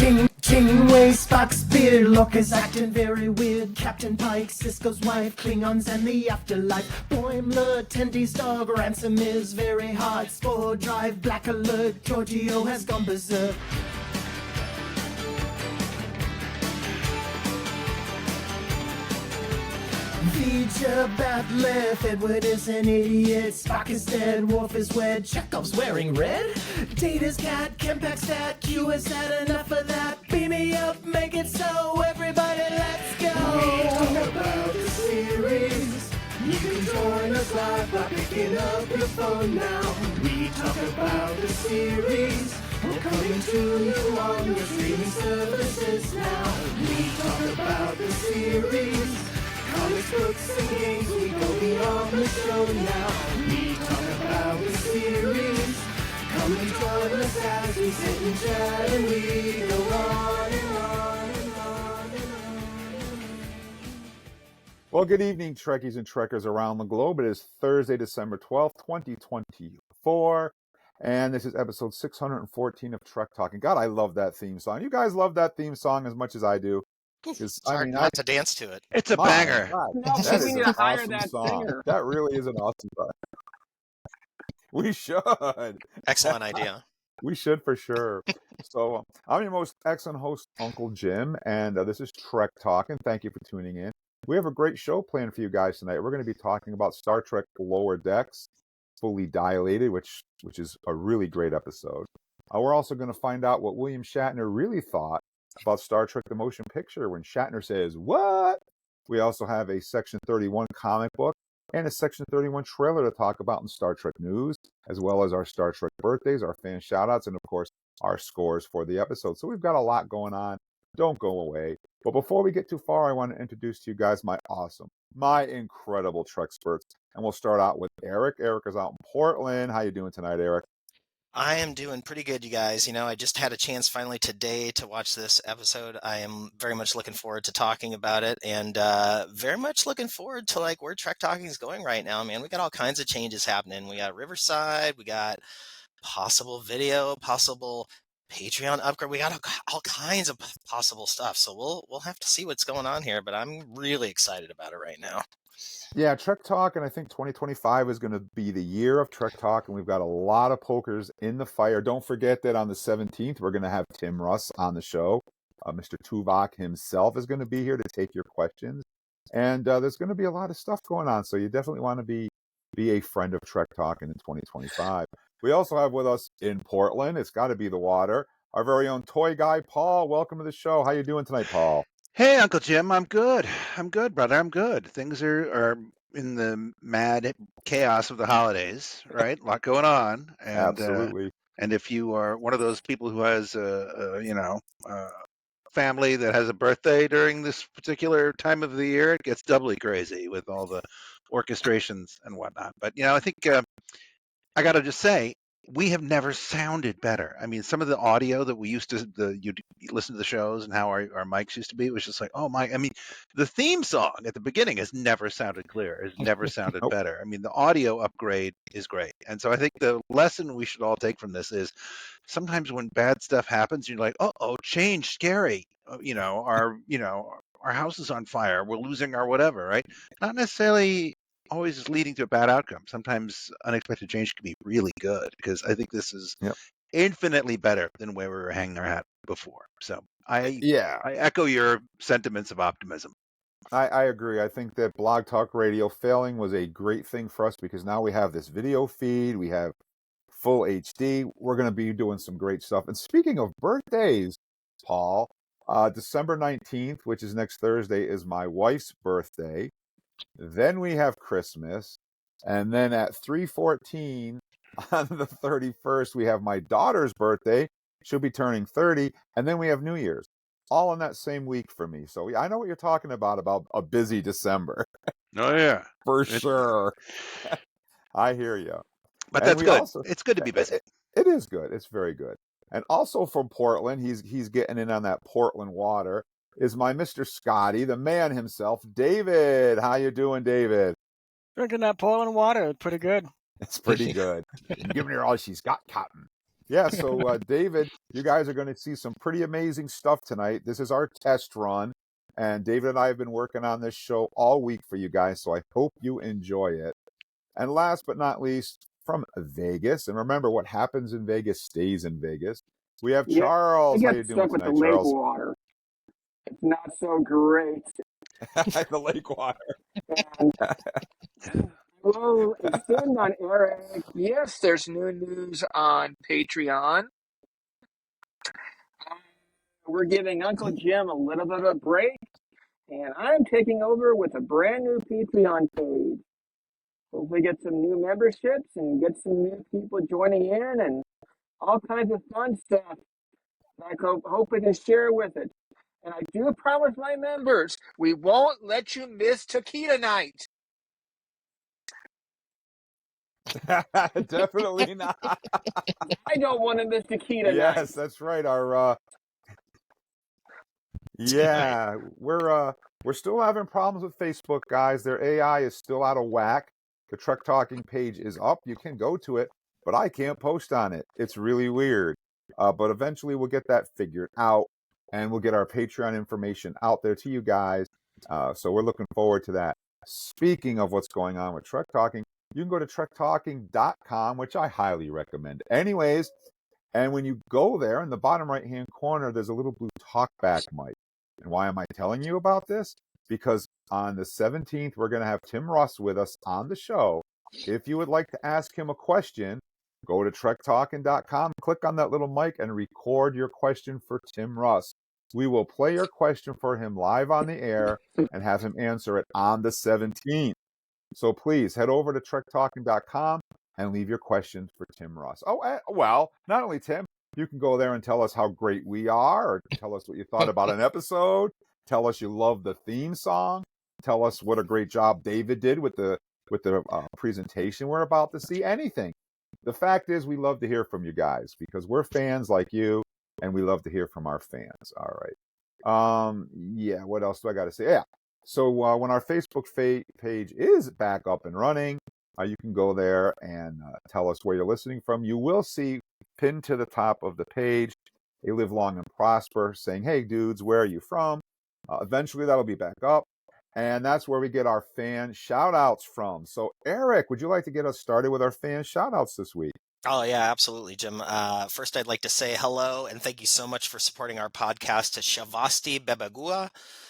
Kingway, Spock's beard, Lorca's acting very weird. Captain Pike, Sisko's wife, Klingons and the afterlife. Boimler, Tendy's dog, Ransom is very hard. Spore Drive, Black Alert, Giorgio has gone berserk. Feature Batleth, Edward is an idiot, Spock is dead, Worf is wed, Chekhov's wearing red. Data's cat, Kempak's fat, Q has had enough of that. Beam me up, make it so, everybody let's go. We talk about the series, you can join us live by picking up your phone now. We talk about the series, we're coming to you on your streaming services now. We talk about the series, comics, books, and games, we go beyond the show now. We talk about the series. Come and join us as we sit and chat and we go on and on and on and on. Well, good evening, Trekkies and Trekkers around the globe. It is Thursday, December 12th, 2024, and this is episode 614 of Trek Talk. And God, I love that theme song. You guys love that theme song as much as I do. It's hard not to dance to it. It's a banger. God, No, that is we need an to hire awesome that song. singer. That really is an awesome song. We should. Excellent idea. We should for sure. So I'm your most excellent host, Uncle Jim, and this is Trek Talk, and thank you for tuning in. We have a great show planned for you guys tonight. We're going to be talking about Star Trek Lower Decks, Fully Dilated, which is a really great episode. We're also going to find out what William Shatner really thought about Star Trek The Motion Picture when Shatner says, "What?" We also have a Section 31 comic book and a Section 31 trailer to talk about in Star Trek news, as well as our Star Trek birthdays, our fan shoutouts, and of course, our scores for the episode. So we've got a lot going on. Don't go away. But before we get too far, I want to introduce to you guys my incredible Treksperts. And we'll start out with Eric. Eric is out in Portland. How you doing tonight, Eric? I am doing pretty good, you guys. You know, I just had a chance finally today to watch this episode. I am very much looking forward to talking about it, and very much looking forward to like where Trek Talking is going right now, man. We got all kinds of changes happening. We got Riverside, we got possible video, possible Patreon upgrade. We got all kinds of possible stuff. So we'll have to see what's going on here, but I'm really excited about it right now. Yeah, Trek Talk, and I think 2025 is going to be the year of Trek Talk, and we've got a lot of pokers in the fire. Don't forget that on the 17th, we're going to have Tim Russ on the show. Mr. Tuvok himself is going to be here to take your questions, and there's going to be a lot of stuff going on, so you definitely want to be a friend of Trek Talk in 2025. We also have with us in Portland, it's got to be the water, our very own toy guy, Paul. Welcome to the show. How you doing tonight, Paul? Hey, Uncle Jim, I'm good. I'm good, brother. I'm good. Things are in the mad chaos of the holidays, right? A lot going on. And, Absolutely. And if you are one of those people who has a family that has a birthday during this particular time of the year, it gets doubly crazy with all the orchestrations and whatnot. But, I think I got to just say, we have never sounded better. I mean, some of the audio that we used to, you listen to the shows and how our mics used to be, it was just like, oh my, I mean, the theme song at the beginning has never sounded clear, has never sounded better. I mean, the audio upgrade is great. And so I think the lesson we should all take from this is sometimes when bad stuff happens, you're like, uh-oh, change, scary. Our house is on fire. We're losing our whatever, right? Not necessarily always leading to a bad outcome. Sometimes unexpected change can be really good, because I think this is infinitely better than where we were hanging our hat before. So I echo your sentiments of optimism. I agree. I think that Blog Talk Radio failing was a great thing for us, because now we have this video feed, we have full HD. We're going to be doing some great stuff. And speaking of birthdays, Paul, December 19th, which is next Thursday, is my wife's birthday. Then we have Christmas, and then at 3:14 on the 31st, we have my daughter's birthday. She'll be turning 30, and then we have New Year's, all in that same week for me. So I know what you're talking about a busy December. Oh, yeah. For sure. I hear you. But that's good. It's good to be busy. It is good. It's very good. And also from Portland, he's getting in on that Portland water, is my Mr. Scotty, the man himself, David. How you doing, David? Drinking that Portland water. Pretty good. It's pretty good. I'm giving her all she's got, Cotton. Yeah, so David, you guys are going to see some pretty amazing stuff tonight. This is our test run, and David and I have been working on this show all week for you guys, so I hope you enjoy it. And last but not least, from Vegas, and remember, what happens in Vegas stays in Vegas. We have Yeah, I Charles. How got you doing stuck with the tonight, lake Charles? water. It's not so great. The lake water. And we'll extend on Eric. Yes, there's new news on Patreon. We're giving Uncle Jim a little bit of a break, and I'm taking over with a brand new Patreon page. Hopefully, get some new memberships and get some new people joining in, and all kinds of fun stuff that I hope we can share with it. And I do promise my members, we won't let you miss Taquita night. Definitely not. I don't want to miss Taquita night. Yes, that's right. Our yeah, we're still having problems with Facebook, guys. Their AI is still out of whack. The Trek Talking page is up. You can go to it, but I can't post on it. It's really weird. But eventually we'll get that figured out, and we'll get our Patreon information out there to you guys. So we're looking forward to that. Speaking of what's going on with Trek Talking, you can go to trektalking.com, which I highly recommend. Anyways, and when you go there in the bottom right hand corner, there's a little blue talkback mic. And why am I telling you about this? Because on the 17th, we're going to have Tim Russ with us on the show. If you would like to ask him a question, go to trektalking.com, click on that little mic, and record your question for Tim Russ. We will play your question for him live on the air and have him answer it on the 17th. So please head over to trektalking.com and leave your questions for Tim Russ. Oh, well, not only Tim, you can go there and tell us how great we are, or tell us what you thought about an episode, tell us you love the theme song, tell us what a great job David did with the presentation we're about to see, anything. The fact is, we love to hear from you guys because we're fans like you, and we love to hear from our fans. All right. Yeah, what else do I got to say? Yeah. So when our Facebook page is back up and running, you can go there and tell us where you're listening from. You will see pinned to the top of the page, "They live long and prosper," saying, "Hey, dudes, where are you from?" Eventually, that'll be back up. And that's where we get our fan shout outs from. So, Eric, would you like to get us started with our fan shout outs this week? Oh, yeah, absolutely, Jim. First, I'd like to say hello and thank you so much for supporting our podcast to Shavasti Bebagua,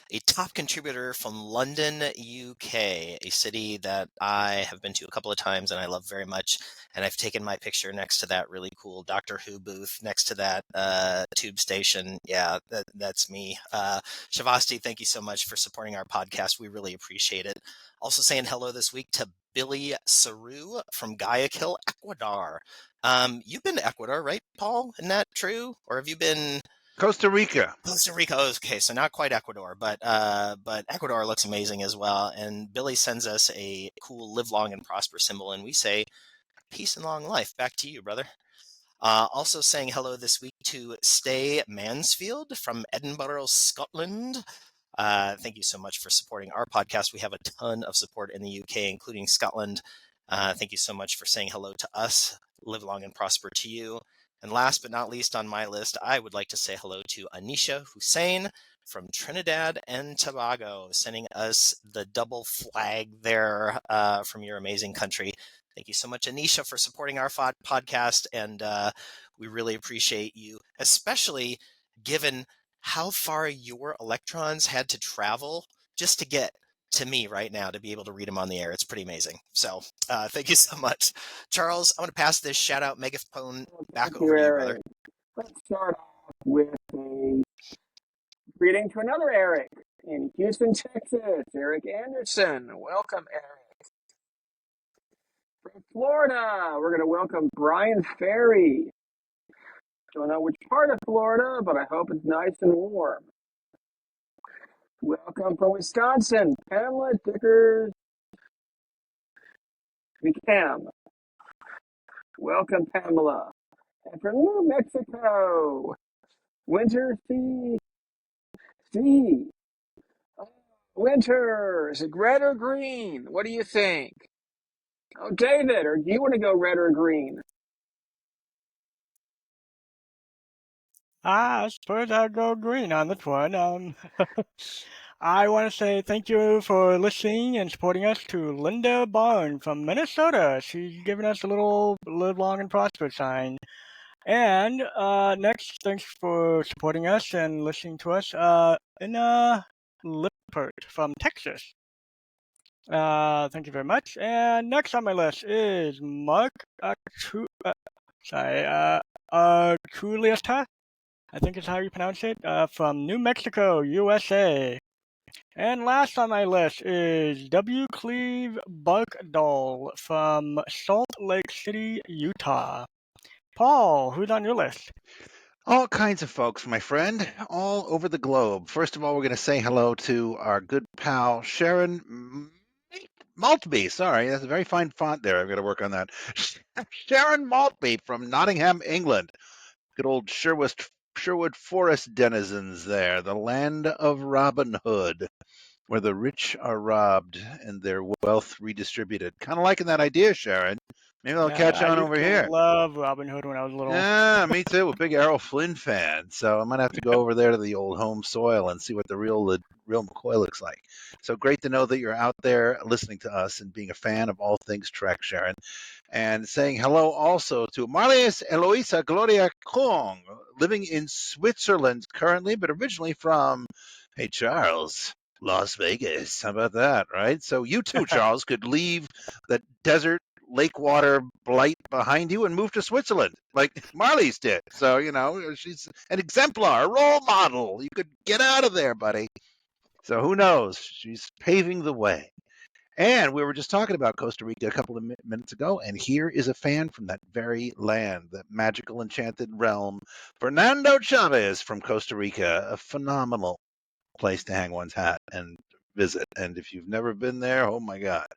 a top contributor from London, UK, a city that I have been to a couple of times and I love very much. And I've taken my picture next to that really cool Doctor Who booth next to that tube station. Yeah, that's me. Shavasti, thank you so much for supporting our podcast. We really appreciate it. Also saying hello this week to Billy Saru from Guayaquil, Ecuador. You've been to Ecuador, right, Paul? Isn't that true? Or have you been Costa Rica. Costa Rica? Oh, okay, so not quite Ecuador, but Ecuador looks amazing as well. And Billy sends us a cool "Live Long and Prosper" symbol, and we say peace and long life. Back to you, brother. Also saying hello this week to Stay Mansfield from Edinburgh, Scotland. Thank you so much for supporting our podcast. We have a ton of support in the UK, including Scotland. Thank you so much for saying hello to us. Live long and prosper to you. And last but not least on my list, I would like to say hello to Anisha Hussein from Trinidad and Tobago, sending us the double flag there from your amazing country. Thank you so much, Anisha, for supporting our podcast. And we really appreciate you, especially given how far your electrons had to travel just to get to me right now to be able to read them on the air. It's pretty amazing. So thank you so much. Charles, I'm going to pass this shout out megaphone back Thank over to you, Eric. brother. Let's start off with a greeting to another Eric in Houston, Texas. Eric Anderson. Welcome, Eric. From Florida, we're going to welcome Brian Ferry. Don't know which part of Florida, but I hope it's nice and warm. Welcome from Wisconsin, Pamela Dickers McCam. Welcome, Pamela. And from New Mexico, Winter C. Winter, is it red or green? What do you think? Oh, David, or do you want to go red or green? I suppose I'll go green on this one. I want to say thank you for listening and supporting us to Linda Barn from Minnesota. She's given us a little live long and prosper sign. And next, thanks for supporting us and listening to us in Lippert from Texas. Thank you very much. And next on my list is Mark Archuleta, I think is how you pronounce it, from New Mexico, USA. And last on my list is W. Cleve Barkdahl from Salt Lake City, Utah. Paul, who's on your list? All kinds of folks, my friend, all over the globe. First of all, we're going to say hello to our good pal Sharon Maltby. Sorry, that's a very fine font there. I've got to work on that. Sharon Maltby from Nottingham, England. Good old Sherwood Forest denizens there, the land of Robin Hood, where the rich are robbed and their wealth redistributed. Kind of liking that idea, Sharon. Maybe I'll catch on over here. I love Robin Hood when I was little. Yeah, me too. A big Errol Flynn fan. So I might have to go over there to the old home soil and see what the real McCoy looks like. So great to know that you're out there listening to us and being a fan of all things Trek, Sharon. And saying hello also to Marlies Eloisa Gloria Kong, living in Switzerland currently, but originally from, hey, Charles, Las Vegas. How about that, right? So you too, Charles, could leave the desert lake water blight behind you and move to Switzerland like Marlies did. So, she's an exemplar, a role model. You could get out of there, buddy. So who knows? She's paving the way. And we were just talking about Costa Rica a couple of minutes ago, and here is a fan from that very land, that magical, enchanted realm, Fernando Chavez from Costa Rica, a phenomenal place to hang one's hat and visit. And if you've never been there, oh my God,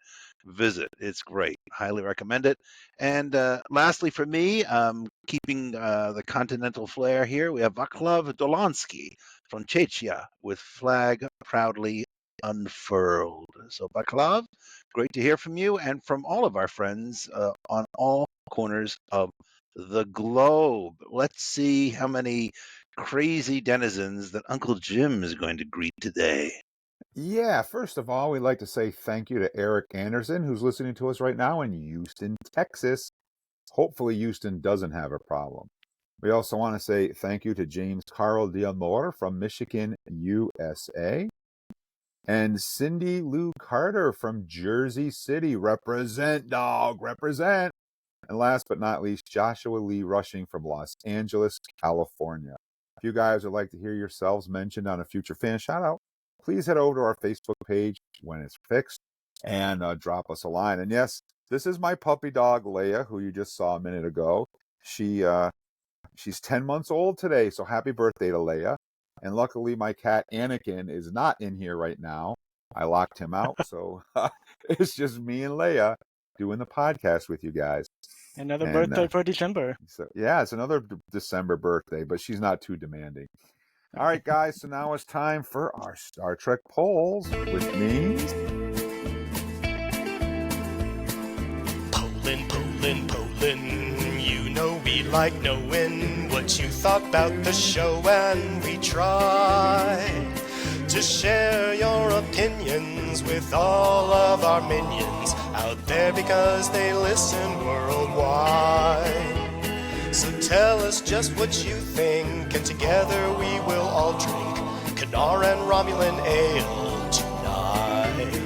visit. It's great. Highly recommend it. And lastly, for me, keeping the continental flair here, we have Vaclav Dolansky from Czechia with flag proudly unfurled. So Vaclav, great to hear from you and from all of our friends on all corners of the globe. Let's see how many crazy denizens that Uncle Jim is going to greet today. Yeah, first of all, we'd like to say thank you to Eric Anderson, who's listening to us right now in Houston, Texas. Hopefully, Houston doesn't have a problem. We also want to say thank you to James Carl D'Amore from Michigan, USA. And Cindy Lou Carter from Jersey City. Represent, dog, represent. And last but not least, Joshua Lee Rushing from Los Angeles, California. If you guys would like to hear yourselves mentioned on a future fan shout out, please head over to our Facebook page when it's fixed and drop us a line. And yes, this is my puppy dog, Leia, who you just saw a minute ago. She's 10 months old today, so happy birthday to Leia. And luckily, my cat, Anakin, is not in here right now. I locked him out, so it's just me and Leia doing the podcast with you guys. Another birthday for December. So, yeah, it's another December birthday, but she's not too demanding. All right, guys, so now it's time for our Star Trek polls, which means... Poland, you know we like knowing what you thought about the show, and we try to share your opinions with all of our minions out there because they listen worldwide. So tell us just what you think, and together we will all drink Kanar and Romulan ale tonight.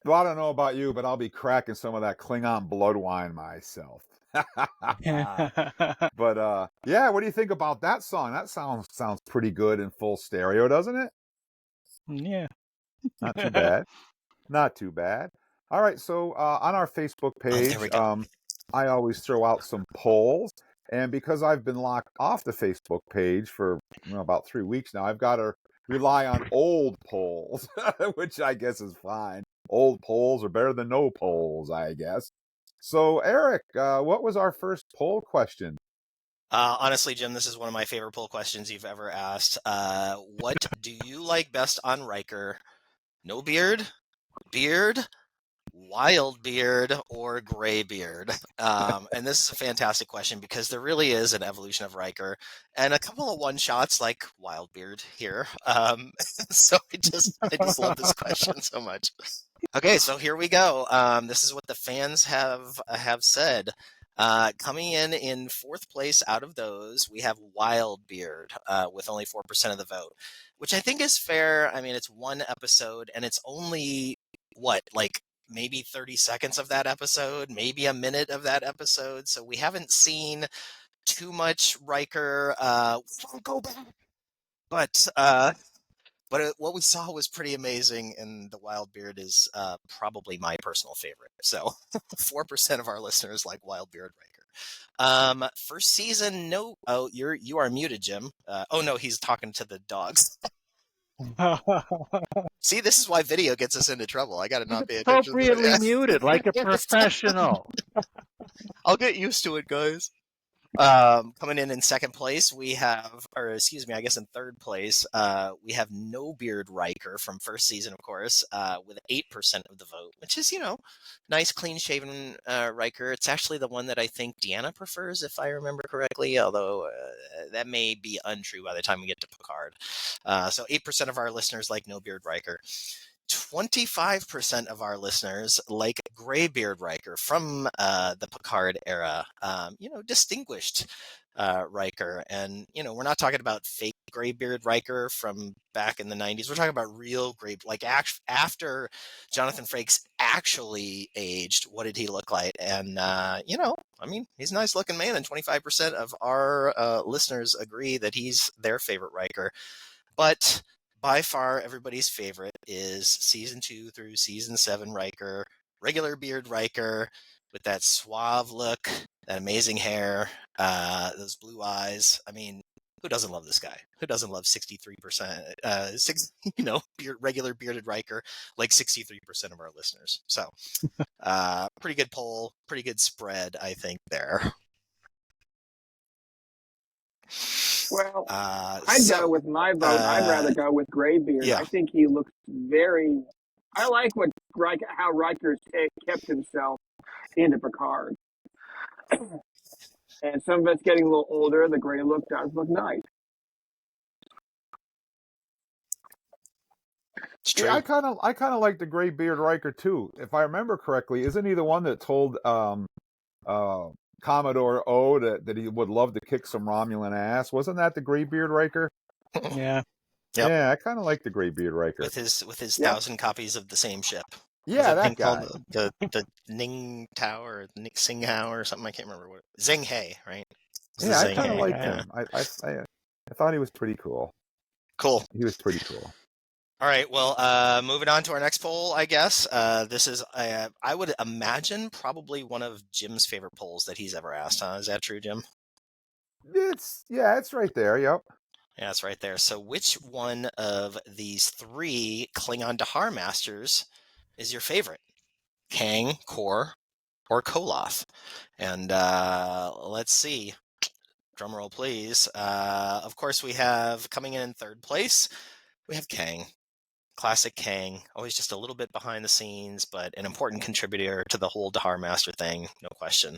Well, I don't know about you, but I'll be cracking some of that Klingon blood wine myself. But yeah, what do you think about that song? That sounds pretty good in full stereo, doesn't it? Yeah. Not too bad. Not too bad. All right, so on our Facebook page, I always throw out some polls. And because I've been locked off the Facebook page for about 3 weeks now, I've got to rely on old polls, which I guess is fine. Old polls are better than no polls, I guess. So, Eric, what was our first poll question? Honestly, Jim, this is one of my favorite poll questions you've ever asked. What do you like best on Riker? No beard? Beard? Wildbeard or Graybeard? And this is a fantastic question because there really is an evolution of Riker and a couple of one-shots like Wildbeard here. So I just love this question so much. Okay, so here we go. This is what the fans have said. Coming in fourth place out of those, we have Wildbeard with only 4% of the vote, which I think is fair. I mean, it's one episode, and it's only like maybe 30 seconds of that episode, maybe a minute of that episode. So we haven't seen too much Riker. We won't go back, but what we saw was pretty amazing, and the Wildbeard is probably my personal favorite. So 4% of our listeners like Wildbeard Riker. First season, no. Oh, you are muted, Jim. Oh no, he's talking to the dogs. See, this is why video gets us into trouble. I got to not pay attention. Appropriately muted, like a professional. I'll get used to it, guys. Coming in second place, we have, or excuse me, I guess in third place, we have No Beard Riker from first season, of course, with 8% of the vote, which is, nice, clean-shaven Riker. It's actually the one that I think Deanna prefers, if I remember correctly, although that may be untrue by the time we get to Picard. So 8% of our listeners like No Beard Riker. 25% of our listeners like Graybeard Riker from the Picard era, distinguished Riker. And, we're not talking about fake Graybeard Riker from back in the 90s. We're talking about real Gray, like after Jonathan Frakes actually aged, what did he look like? And, he's a nice looking man, and 25% of our listeners agree that he's their favorite Riker. But by far, everybody's favorite is season 2 through season 7 Riker, regular beard Riker, with that suave look, that amazing hair, those blue eyes. I mean, who doesn't love this guy? Who doesn't love 63%? Regular bearded Riker, like 63% of our listeners. So, pretty good poll, pretty good spread, I think there. Well, I'd go with my vote. I'd rather go with Graybeard. Yeah. I think he looks very. I like how Riker kept himself into Picard. And some of us getting a little older, the gray look does look nice. It's true. Yeah, I kind of like the Graybeard Riker too. If I remember correctly, isn't he the one that told Commodore O that he would love to kick some Romulan ass? Wasn't that the Graybeard Riker? Yeah. Yep. Yeah, I kind of like the Graybeard Riker with his 1,000 copies of the same ship. Yeah, that guy. The Ning Tao or Sing Hao or something. I can't remember what. Zheng He, right? Yeah, I kind of liked him. I thought he was pretty cool. Cool. He was pretty cool. All right. Well, moving on to our next poll, I guess. This is, I would imagine, probably one of Jim's favorite polls that he's ever asked. Is that true, Jim? It's right there. Yep. Yeah, it's right there. So, which one of these 3 Klingon Dahar Masters is your favorite? Kang, Kor, or Koloth? And let's see. Drum roll, please. Of course, we have coming in third place, we have Kang. Classic Kang. Always just a little bit behind the scenes, but an important contributor to the whole Dahar Master thing, no question.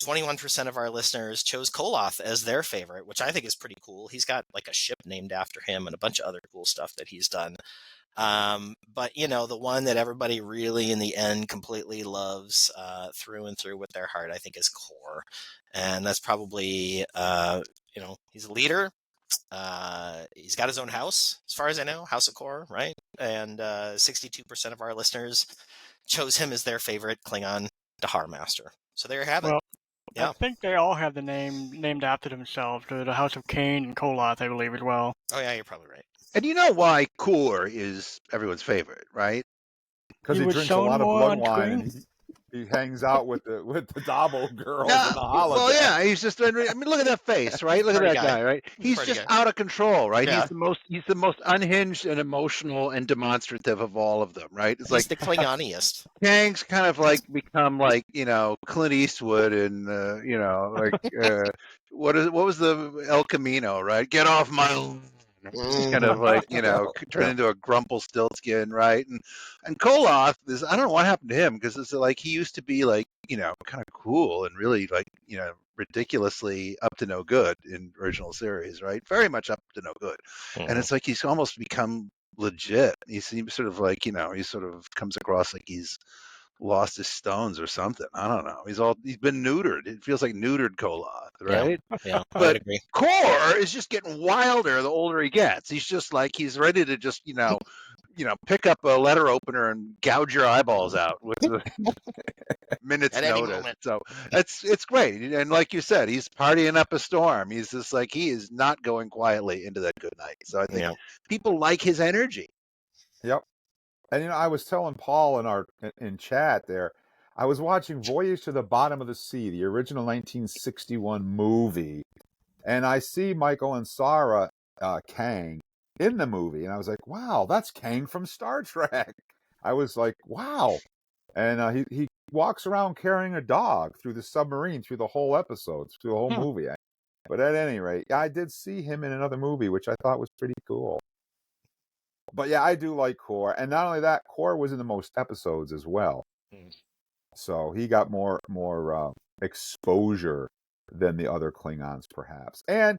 21% of our listeners chose Koloth as their favorite, which I think is pretty cool. He's got like a ship named after him and a bunch of other cool stuff that he's done. But the one that everybody really in the end completely loves through and through with their heart, I think, is Kor. And that's probably, he's a leader. He's got his own house, as far as I know, House of Kor, right? And 62% of our listeners chose him as their favorite Klingon Dahar Master. So there you have it. Well, yeah. I think they all have the name named after themselves. The House of Cain and Koloth, I believe, as well. Oh, yeah, you're probably right. And you know why Kor is everyone's favorite, right? Because he drinks a lot of blood wine and he hangs out with the Dabo girls in the holodeck. Well, yeah, he's just. I mean, look at that face, right? Look at that guy, right? He's just out of control, right? Yeah. He's the most unhinged and emotional and demonstrative of all of them, right? It's he's like the Klingoniest. Kang's kind of like become like Clint Eastwood and what was the El Camino, right? Get off my lawn, Just kind of like, turn into a Grumpelstiltskin, right? And Koloth is, I don't know what happened to him, because it's like he used to be like, kind of cool and really like, ridiculously up to no good in original series, right? Very much up to no good. And it's like he's almost become legit. He seems sort of like, he sort of comes across like he's lost his stones or something. I don't know. He's been neutered. It feels like neutered Koloth, right? Yeah, I But would agree. Core is just getting wilder the older he gets. He's just like he's ready to just pick up a letter opener and gouge your eyeballs out with a minute's At any notice. moment. So it's great. And like you said, he's partying up a storm. He's just like, he is not going quietly into that good night. So I think people like his energy. Yep. And I was telling Paul in chat there, I was watching Voyage to the Bottom of the Sea, the original 1961 movie, and I see Michael and Sarah Kang in the movie, and I was like, wow, that's Kang from Star Trek. I was like, wow. And he walks around carrying a dog through the submarine, through the whole episode, through the whole movie. But at any rate, I did see him in another movie, which I thought was pretty cool. But yeah, I do like Core, and not only that, Core was in the most episodes as well, so he got more exposure than the other Klingons, perhaps. And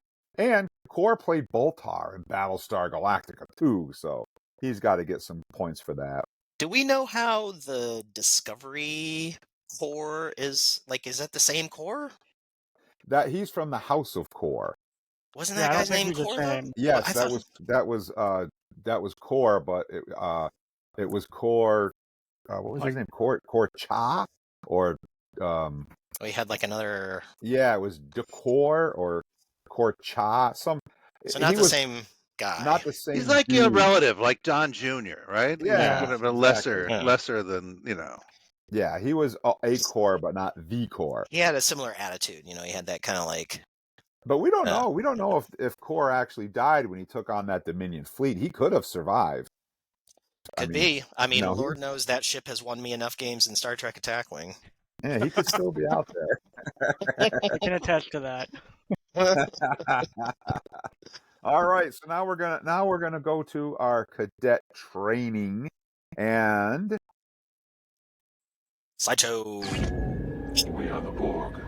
Core played Boltar in Battlestar Galactica too, so he's got to get some points for that. Do we know how the Discovery Core is? Like, is that the same Core? That he's from the House of Core. Wasn't that guy's name he's the Core though? same. Yes, that was Core, but it was Core. What was his name? Core Cha or We had like another. Yeah, it was Decor or Core Cha. So not the same guy. Not the same. He's like dude. a relative, like Don Jr., right? Yeah, He's kind of a exactly. lesser than Yeah, he was a Core, but not the Core. He had a similar attitude. He had that kind of like. But we don't know. We don't know if Core actually died when he took on that Dominion fleet. He could have survived. Could be. I mean, Lord knows that ship has won me enough games in Star Trek Attack Wing. Yeah, he could still be out there. I can attest to that. All right, so now we're gonna go to our cadet training and Sideshow. We are the Borg.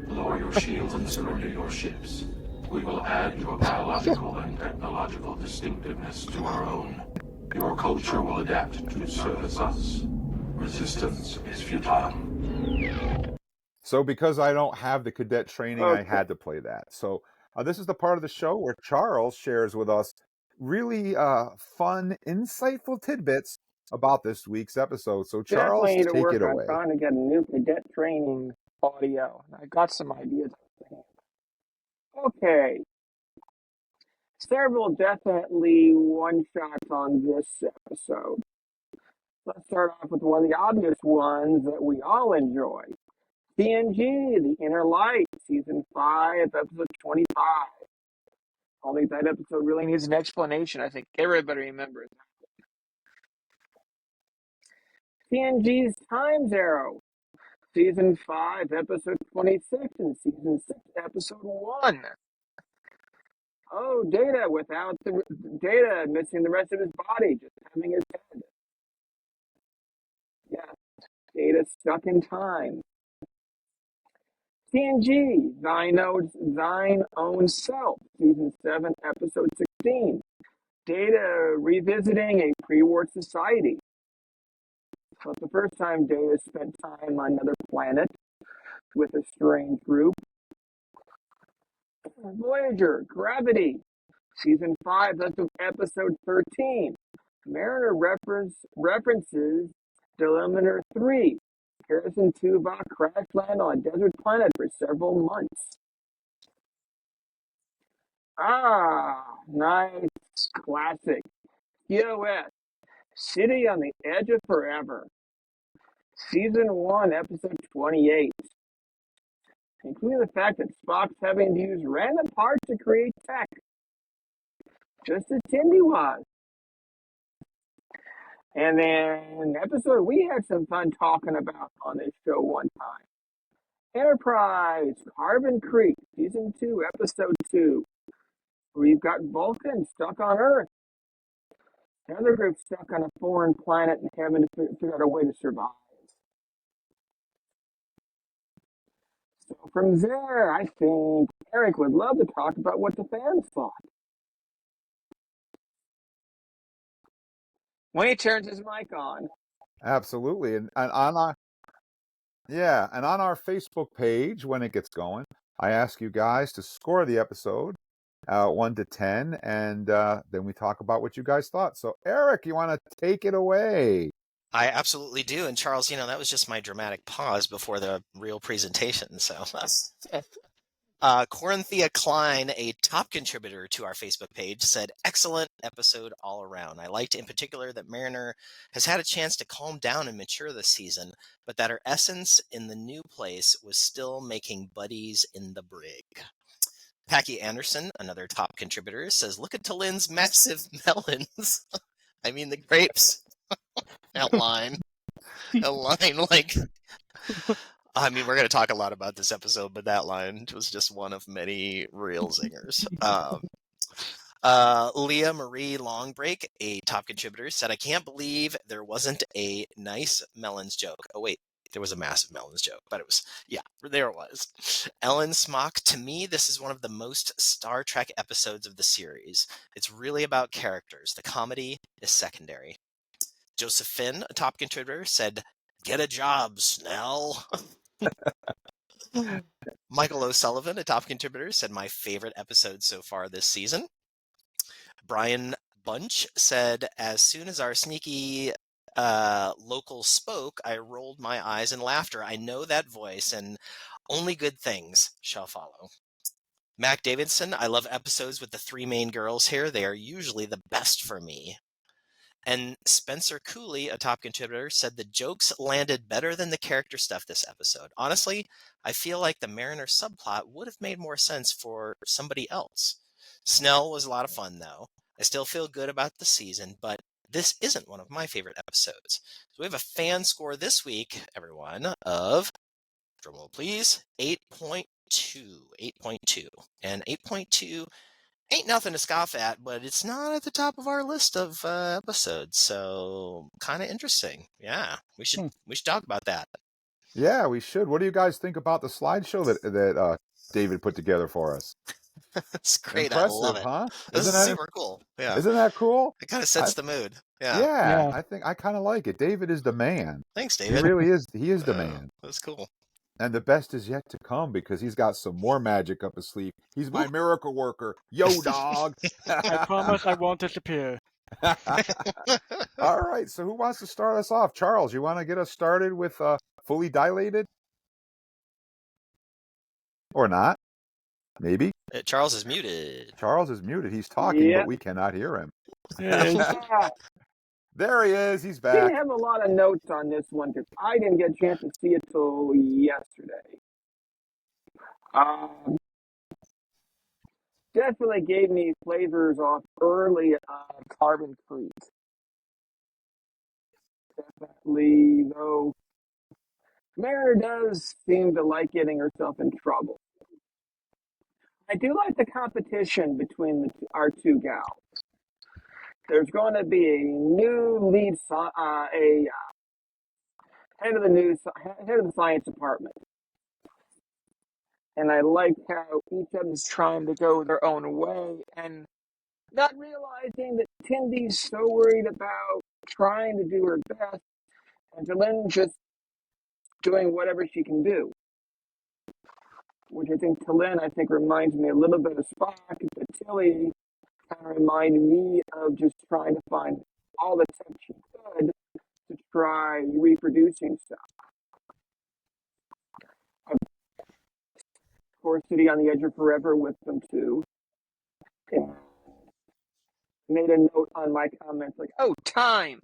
Lower your shields and surrender your ships. We will add your biological and technological distinctiveness to our own. Your culture will adapt to service us. Resistance is futile. So because I don't have the cadet training, I had to play that. So this is the part of the show where Charles shares with us really fun, insightful tidbits about this week's episode. So Charles, Definitely take it away. I'm trying to get a new cadet training audio. I got some ideas. Okay. Several definitely one-shots on this episode. Let's start off with one of the obvious ones that we all enjoy. TNG, The Inner Light, Season 5, Episode 25. I think that episode really needs an explanation. I think everybody remembers that. TNG's Time Zero, Season 5, Episode 26, and Season 6, Episode 1. Oh, Data Data missing the rest of his body, just having his head. Yeah, Data stuck in time. TNG, Thine Own Self, Season 7, Episode 16. Data revisiting a pre-war society. It's not the first time Data spent time on another planet with a strange group. Voyager, Gravity, Season 5, Episode 13. Mariner references Delimiter 3. Harrison Tuvok crash land on a desert planet for several months. Nice. Classic. TOS. City on the Edge of Forever. Season 1, Episode 28. Including the fact that Spock's having to use random parts to create tech. Just as Tindy was. And then episode we had some fun talking about on this show one time. Enterprise, Carbon Creek, Season 2, Episode 2. We've got Vulcan stuck on Earth. Another group stuck on a foreign planet and having to figure out a way to survive. So from there, I think Eric would love to talk about what the fans thought. When he turns his mic on. Absolutely. And on our and on our Facebook page when it gets going, I ask you guys to score the episode 1 to 10, and then we talk about what you guys thought. So Eric, you want to take it away? I absolutely do. And Charles, that was just my dramatic pause before the real presentation. So Corinthia Klein, a top contributor to our Facebook page, said, excellent episode all around. I liked in particular that Mariner has had a chance to calm down and mature this season, but that her essence in the new place was still making buddies in the brig. Packy Anderson, another top contributor, says, look at Talin's massive melons. I mean, the grapes. That line. A line like... I mean, we're going to talk a lot about this episode, but that line was just one of many real zingers. Leah Marie Longbreak, a top contributor, said, I can't believe there wasn't a nice melons joke. Oh, wait, there was a massive melons joke, but it was, there it was. Ellen Smock, to me, this is one of the most Star Trek episodes of the series. It's really about characters. The comedy is secondary. Joseph Finn, a top contributor, said, get a job, Snell. Michael O'Sullivan, a top contributor, said my favorite episode so far this season. Brian Bunch said, as soon as our sneaky local spoke, I rolled my eyes in laughter. I know that voice, and only good things shall follow. Mac Davidson, I love episodes with the three main girls here. They are usually the best for me. And Spencer Cooley, a top contributor, said the jokes landed better than the character stuff this episode. Honestly, I feel like the Mariner subplot would have made more sense for somebody else. Snell was a lot of fun, though. I still feel good about the season, but this isn't one of my favorite episodes. So we have a fan score this week, everyone, of, drumroll please, 8.2. 8.2. And 8.2 ain't nothing to scoff at, but it's not at the top of our list of episodes. So kind of interesting. Yeah, we should talk about that. Yeah, we should. What do you guys think about the slideshow that David put together for us? It's great. Impressive, I love it. huh? This is super cool. Yeah. Isn't that cool? It kind of sets the mood. Yeah. Yeah, I think I kind of like it. David is the man. Thanks, David. He really is. He is the man. That's cool. And the best is yet to come because he's got some more magic up his sleeve. He's my miracle worker. Yo, dog. I promise I won't disappear. All right. So who wants to start us off? Charles, you want to get us started with Fully Dilated? Or not? Maybe. Charles is muted. Charles is muted. He's talking, but we cannot hear him. There he is. He's back. I didn't have a lot of notes on this one because I didn't get a chance to see it till yesterday. Definitely gave me flavors off early Carbon Creek. Definitely, though, Mara does seem to like getting herself in trouble. I do like the competition between our two gals. There's going to be a new lead, head of the science department, and I like how each of them is trying to go their own way and not realizing that Tindy's so worried about trying to do her best, and Jalen just doing whatever she can do. Which I think reminds me a little bit of Spock, but Tilly kind of reminded me of just trying to find all the tips she could to try reproducing stuff. Of course, sitting on the edge of forever with them too. And made a note on my comments like, oh, time.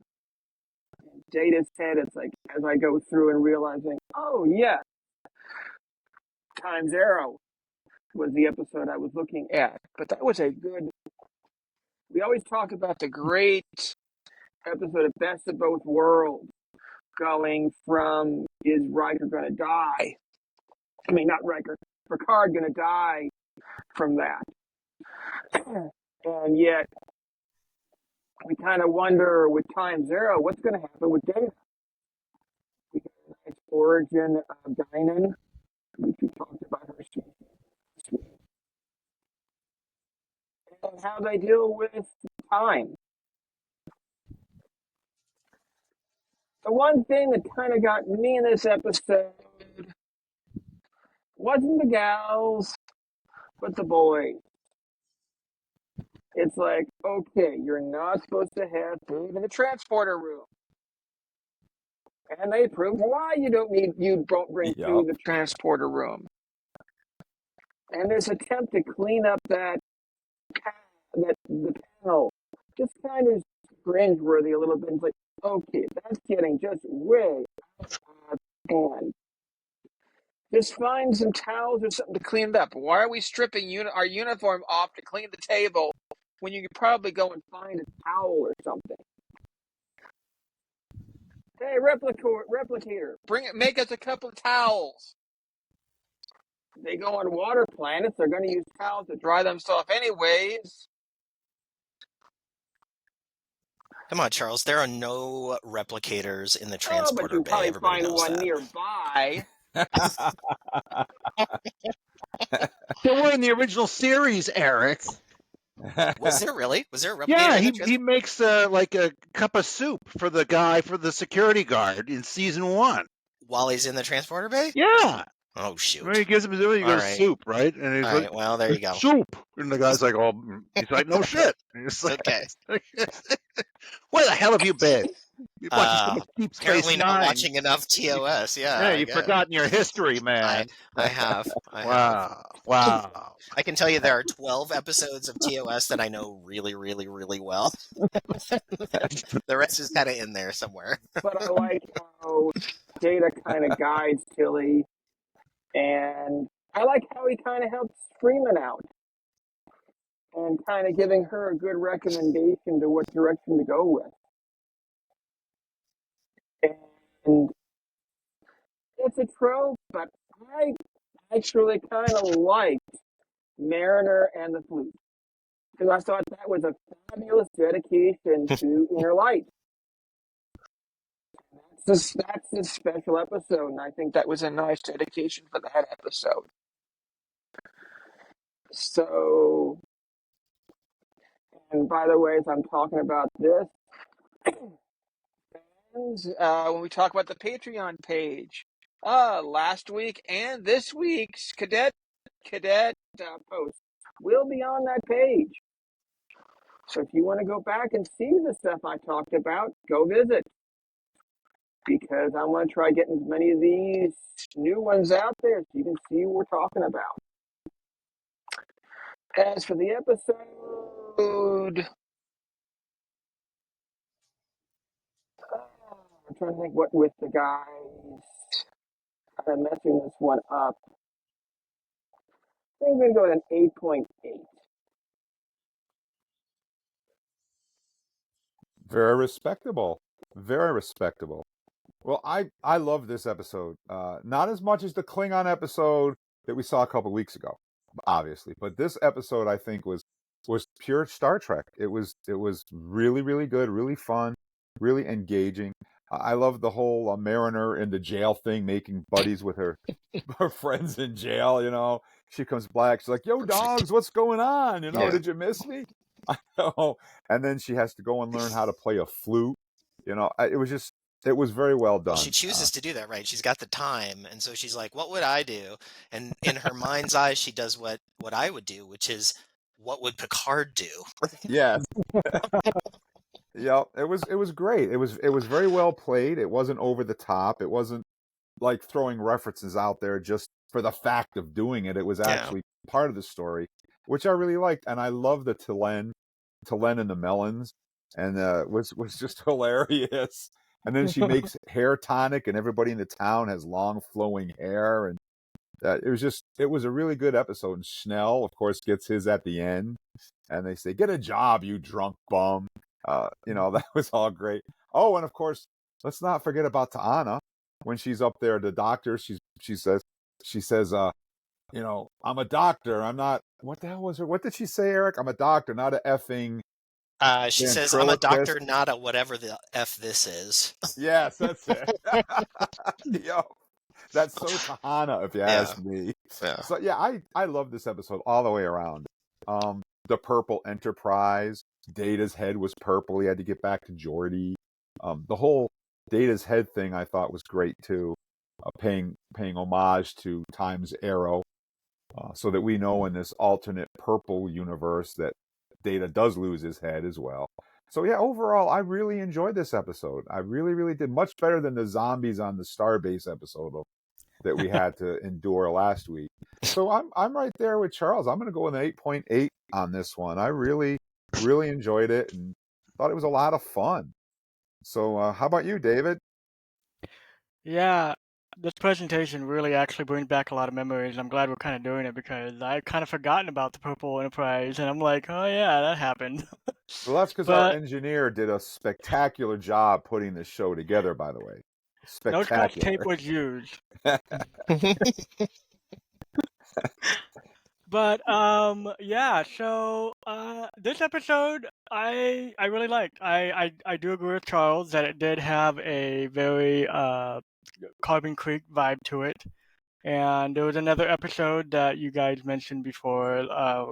And Data said it's like, as I go through and realizing, oh, yeah, Time Zero was the episode I was looking at. But that was a good, we always talk about the great episode of Best of Both Worlds, going from, is Riker going to die? I mean, not Riker, Picard going to die from that? And yet, we kind of wonder with Time Zero, what's going to happen with Data? We got a nice origin of Dynan, which we talked about her species, and how they deal with time. The one thing that kind of got me in this episode wasn't the gals, but the boys. It's like, okay, you're not supposed to have food in the transporter room. And they proved why you don't bring Yep. food in the transporter room. And this attempt to clean up the panel just kind of cringeworthy a little bit. It's like, okay, that's getting just way out of hand. Just find some towels or something to clean it up. Why are we stripping our uniform off to clean the table when you could probably go and find a towel or something? Hey, replicator, make us a couple of towels. They go on water planets. They're going to use towels to dry themselves anyways. Come on, Charles. There are no replicators in the Oh, but transporter you bay. probably Everybody find knows one that. nearby. There were in the original series, Eric. Was there really? Was there a replicator Yeah, in the he transporter? makes like a cup of soup for the guy for the security guard in season 1. While he's in the transporter bay? Yeah. Oh, shoot. When he gives him he goes right. soup, right? And he's All like, right, well, there you "It's go. soup. And the guy's like, oh, he's like, no shit. And he's like, Okay. where the hell have you been? You're watching so much Deep Space Apparently not Nine. watching enough TOS. Yeah, Yeah, I you've guess. forgotten your history, man. I have. I have. Wow. I can tell you there are 12 episodes of TOS that I know really, really, really well. The rest is kind of in there somewhere. But I like how Data kind of guides Tilly, and I like how he kind of helps Freeman out and kind of giving her a good recommendation to what direction to go with. And it's a trope, but I actually kind of liked Mariner and the Flute, because I thought that was a fabulous dedication to Inner Light. That's a special episode, and I think that was a nice dedication for that episode. So, and by the way, as I'm talking about this, when we talk about the Patreon page, last week and this week's cadet post will be on that page. So if you want to go back and see the stuff I talked about, go visit, because I want to try getting as many of these new ones out there so you can see what we're talking about. As for the episode, I'm trying to think what with the guys. I'm messing this one up. I think I'm going to go with an 8.8. Very respectable. Very respectable. Well, I love this episode. Not as much as the Klingon episode that we saw a couple weeks ago, obviously, but this episode I think was pure Star Trek. It was really, really good, really fun, really engaging. I love the whole Mariner in the jail thing, making buddies with her friends in jail. You know, she comes back, she's like, "Yo, dogs, what's going on? You know, Yeah. did you miss me?" I know. And then she has to go and learn how to play a flute. You know, it was very well done. Well, she chooses to do that, right? She's got the time, and so she's like, "What would I do?" And in her mind's eye, she does what I would do, which is, "What would Picard do?" Yes. Yeah, it was great. It was very well played. It wasn't over the top. It wasn't like throwing references out there just for the fact of doing it. It was actually part of the story, which I really liked. And I love the Telen and the melons, and was just hilarious. And then she makes hair tonic, and everybody in the town has long flowing hair, and it was a really good episode. And Schnell, of course, gets his at the end, and they say, "Get a job, you drunk bum." You know, that was all great. Oh, and of course, let's not forget about Ta'ana when she's up there. The doctor, she says, I'm a doctor. I'm not. What the hell was her? What did she say, Eric? I'm a doctor, not a effing She says, "I'm a ventriloquist. doctor, not a whatever the f this is." Yes, that's it. Yo, that's so Tahana, if you ask me. Yeah. So yeah, I love this episode all the way around. The purple Enterprise. Data's head was purple. He had to get back to Geordi. The whole Data's head thing I thought was great too. Paying homage to Time's Arrow, so that we know in this alternate purple universe that Data does lose his head as well. So yeah, overall, I really enjoyed this episode. I really, really did. Much better than the zombies on the Starbase episode that we had to endure last week. So I'm right there with Charles. I'm going to go with an 8.8 on this one. I really, really enjoyed it and thought it was a lot of fun. So how about you, David? Yeah, this presentation really actually brings back a lot of memories. I'm glad we're kind of doing it because I've kind of forgotten about the Purple Enterprise, and I'm like, oh yeah, that happened. Well, that's because our But engineer did a spectacular job putting this show together, by the way. no Scotch tape Spectacular. was used. But yeah, so this episode I really liked. I do agree with Charles that it did have a very Carbon Creek vibe to it. And there was another episode that you guys mentioned before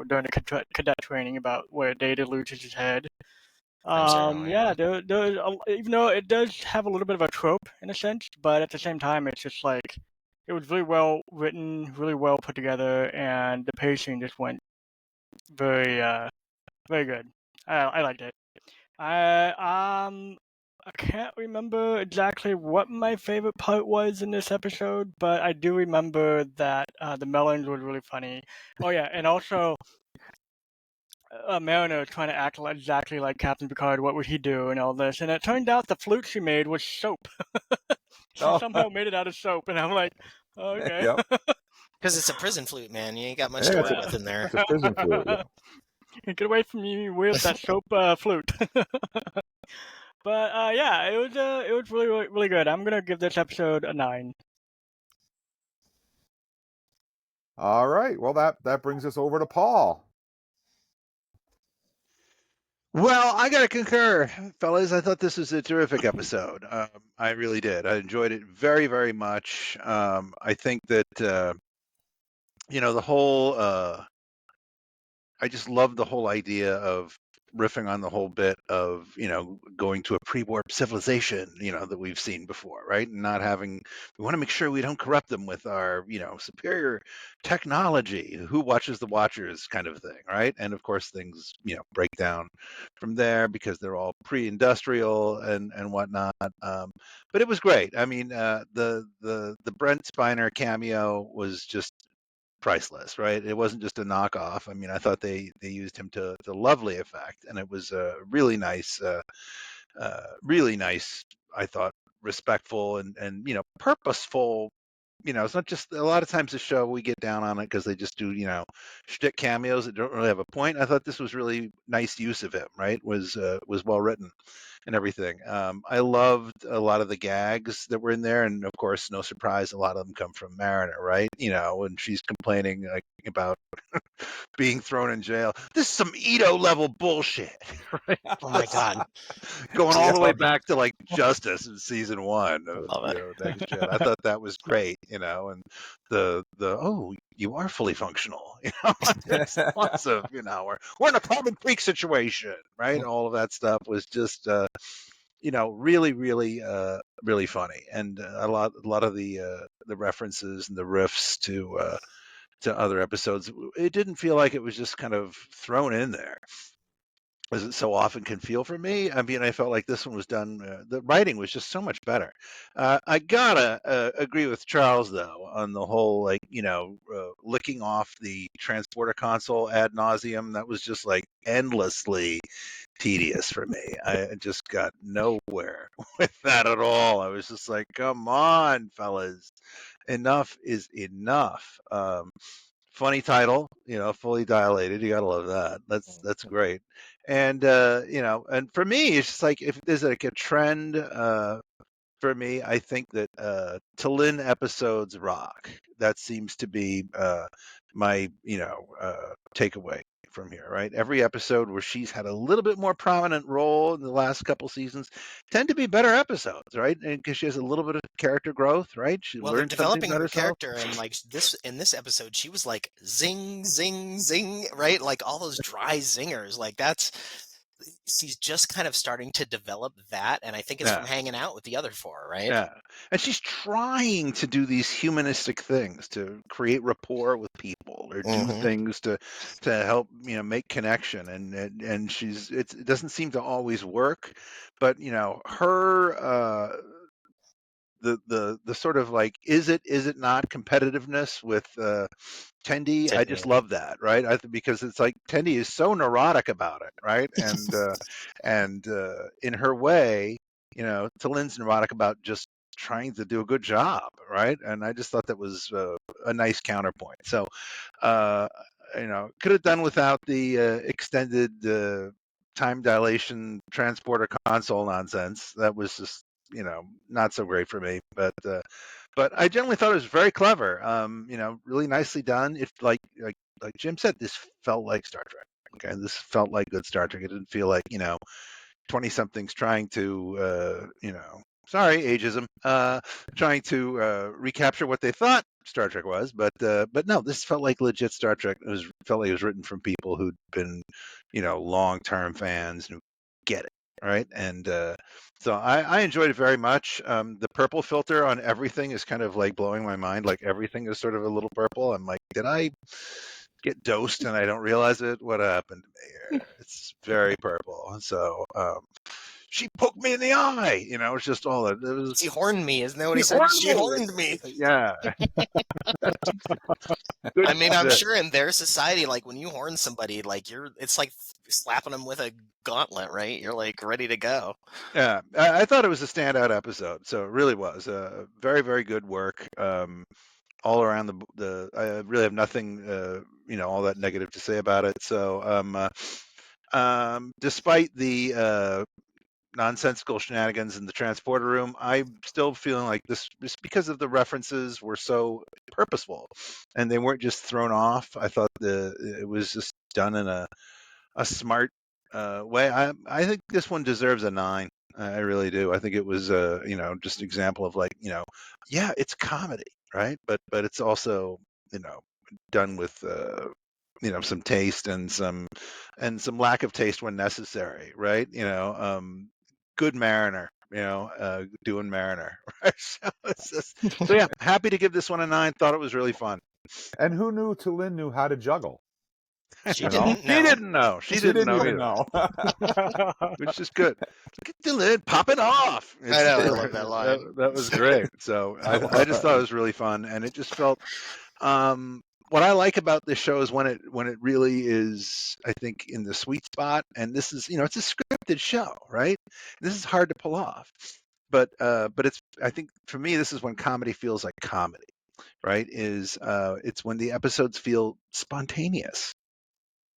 during the cadet training about where Data loses his head. Yeah, even though it does have a little bit of a trope in a sense, but at the same time, it's just like it was really well written, really well put together, and the pacing just went very, very good. I liked it. I can't remember exactly what my favorite part was in this episode, but I do remember that the melons was really funny. Oh yeah, and also Mariner trying to act exactly like Captain Picard. What would he do and all this? And it turned out the flute she made was soap. She somehow made it out of soap, and I'm like, okay. Yep. Because it's a prison flute, man. You ain't got much to work with in there. It's a prison flute. Yeah. Get away from me with that soap flute. But yeah, it was really, really, really good. I'm gonna give this episode a 9. All right. Well, that brings us over to Paul. Well, I got to concur, fellas. I thought this was a terrific episode. I really did. I enjoyed it very, very much. I think that, the whole, I just love the whole idea of riffing on the whole bit of, going to a pre-warp civilization, that we've seen before, right? And not having, we want to make sure we don't corrupt them with our, superior technology. Who watches the watchers kind of thing, right? And of course, things, break down from there because they're all pre-industrial and whatnot. But it was great. I mean, the Brent Spiner cameo was just priceless, right? It wasn't just a knockoff. I mean, I thought they used him to lovely effect, and it was really nice, really nice. I thought respectful and purposeful. It's not just a lot of times the show we get down on it because they just do shtick cameos that don't really have a point. I thought this was really nice use of him. Right? Was well written and everything. I loved a lot of the gags that were in there, and of course, no surprise, a lot of them come from Mariner, right? When she's complaining like about being thrown in jail. This is some Ito level bullshit, right? Oh my god. Going all the way back to like Justice in season 1 of Love it. Next Gen. I thought that was great, and the oh, you are fully functional, There's lots of we're in a Carbon Creek situation, right? All of that stuff was just really, really, really funny, and a lot of the references and the riffs to other episodes. It didn't feel like it was just kind of thrown in there, as it so often can feel for me. I mean, I felt like this one was done. The writing was just so much better. I gotta agree with Charles though on the whole, like licking off the transporter console ad nauseum. That was just like endlessly tedious for me. I just got nowhere with that at all. I was just like, come on, fellas, enough is enough. Funny title, fully dilated. You gotta love that. That's great. And and for me, it's just like if there's like a trend for me. I think that T'Lyn episodes rock. That seems to be my takeaway from here. Right, every episode where she's had a little bit more prominent role in the last couple seasons tend to be better episodes, right? And because she has a little bit of character growth, right? She Well, they're learned something developing about her herself. character, and like in this episode, she was like zing, zing, zing, right? Like all those dry zingers. Like she's just kind of starting to develop that, and I think it's Yeah. from hanging out with the other four, right? Yeah. And she's trying to do these humanistic things to create rapport with people or do Mm-hmm. things to help, make connection. And it doesn't seem to always work, but her the sort of like is it not competitiveness with Tendi, I just love that, right? Because it's like Tendi is so neurotic about it, right? And in her way, T'Lyn's neurotic about just trying to do a good job, right? And I just thought that was a nice counterpoint. So, uh, could have done without the extended time dilation transporter console nonsense. That was just not so great for me, but I generally thought it was very clever. Really nicely done. If like Jim said, this felt like Star Trek. Okay, this felt like good Star Trek. It didn't feel like 20 somethings trying to sorry, ageism, trying to recapture what they thought Star Trek was, but no, this felt like legit Star Trek. Felt like it was written from people who'd been long term fans who get it, right? And so I enjoyed it very much. The purple filter on everything is kind of like blowing my mind. Like everything is sort of a little purple. I'm like, did I get dosed and I don't realize it? What happened to me here? It's very purple. So she poked me in the eye. It's just all that. It was. She horned me, isn't that what he She said? horned She me. horned me. Yeah. Good. I mean, I'm sure in their society, like when you horn somebody, like it's like slapping them with a gauntlet, right? You're like ready to go. Yeah, I thought it was a standout episode. So it really was very, very good work. All around I really have nothing, all that negative to say about it. So, despite the nonsensical shenanigans in the transporter room, I'm still feeling like this just because of the references were so purposeful and they weren't just thrown off. I thought it was just done in a smart way. I think this one deserves a 9. I really do. I think it was just an example of like, yeah, it's comedy, right? But it's also, done with some taste and some lack of taste when necessary, right? Good Mariner, doing Mariner, right? So yeah, happy to give this one a 9. Thought it was really fun. And who knew T'Lyn knew how to juggle? She You know? didn't know. She didn't know. She didn't know even either. know. Which is good. Look at the lid popping off. I know, I love that line. That was great. So I just thought it was really fun, and it just felt. What I like about this show is when it really is, I think, in the sweet spot. And this is, it's a scripted show, right? This is hard to pull off, but it's. I think for me, this is when comedy feels like comedy, right? It's when the episodes feel spontaneous.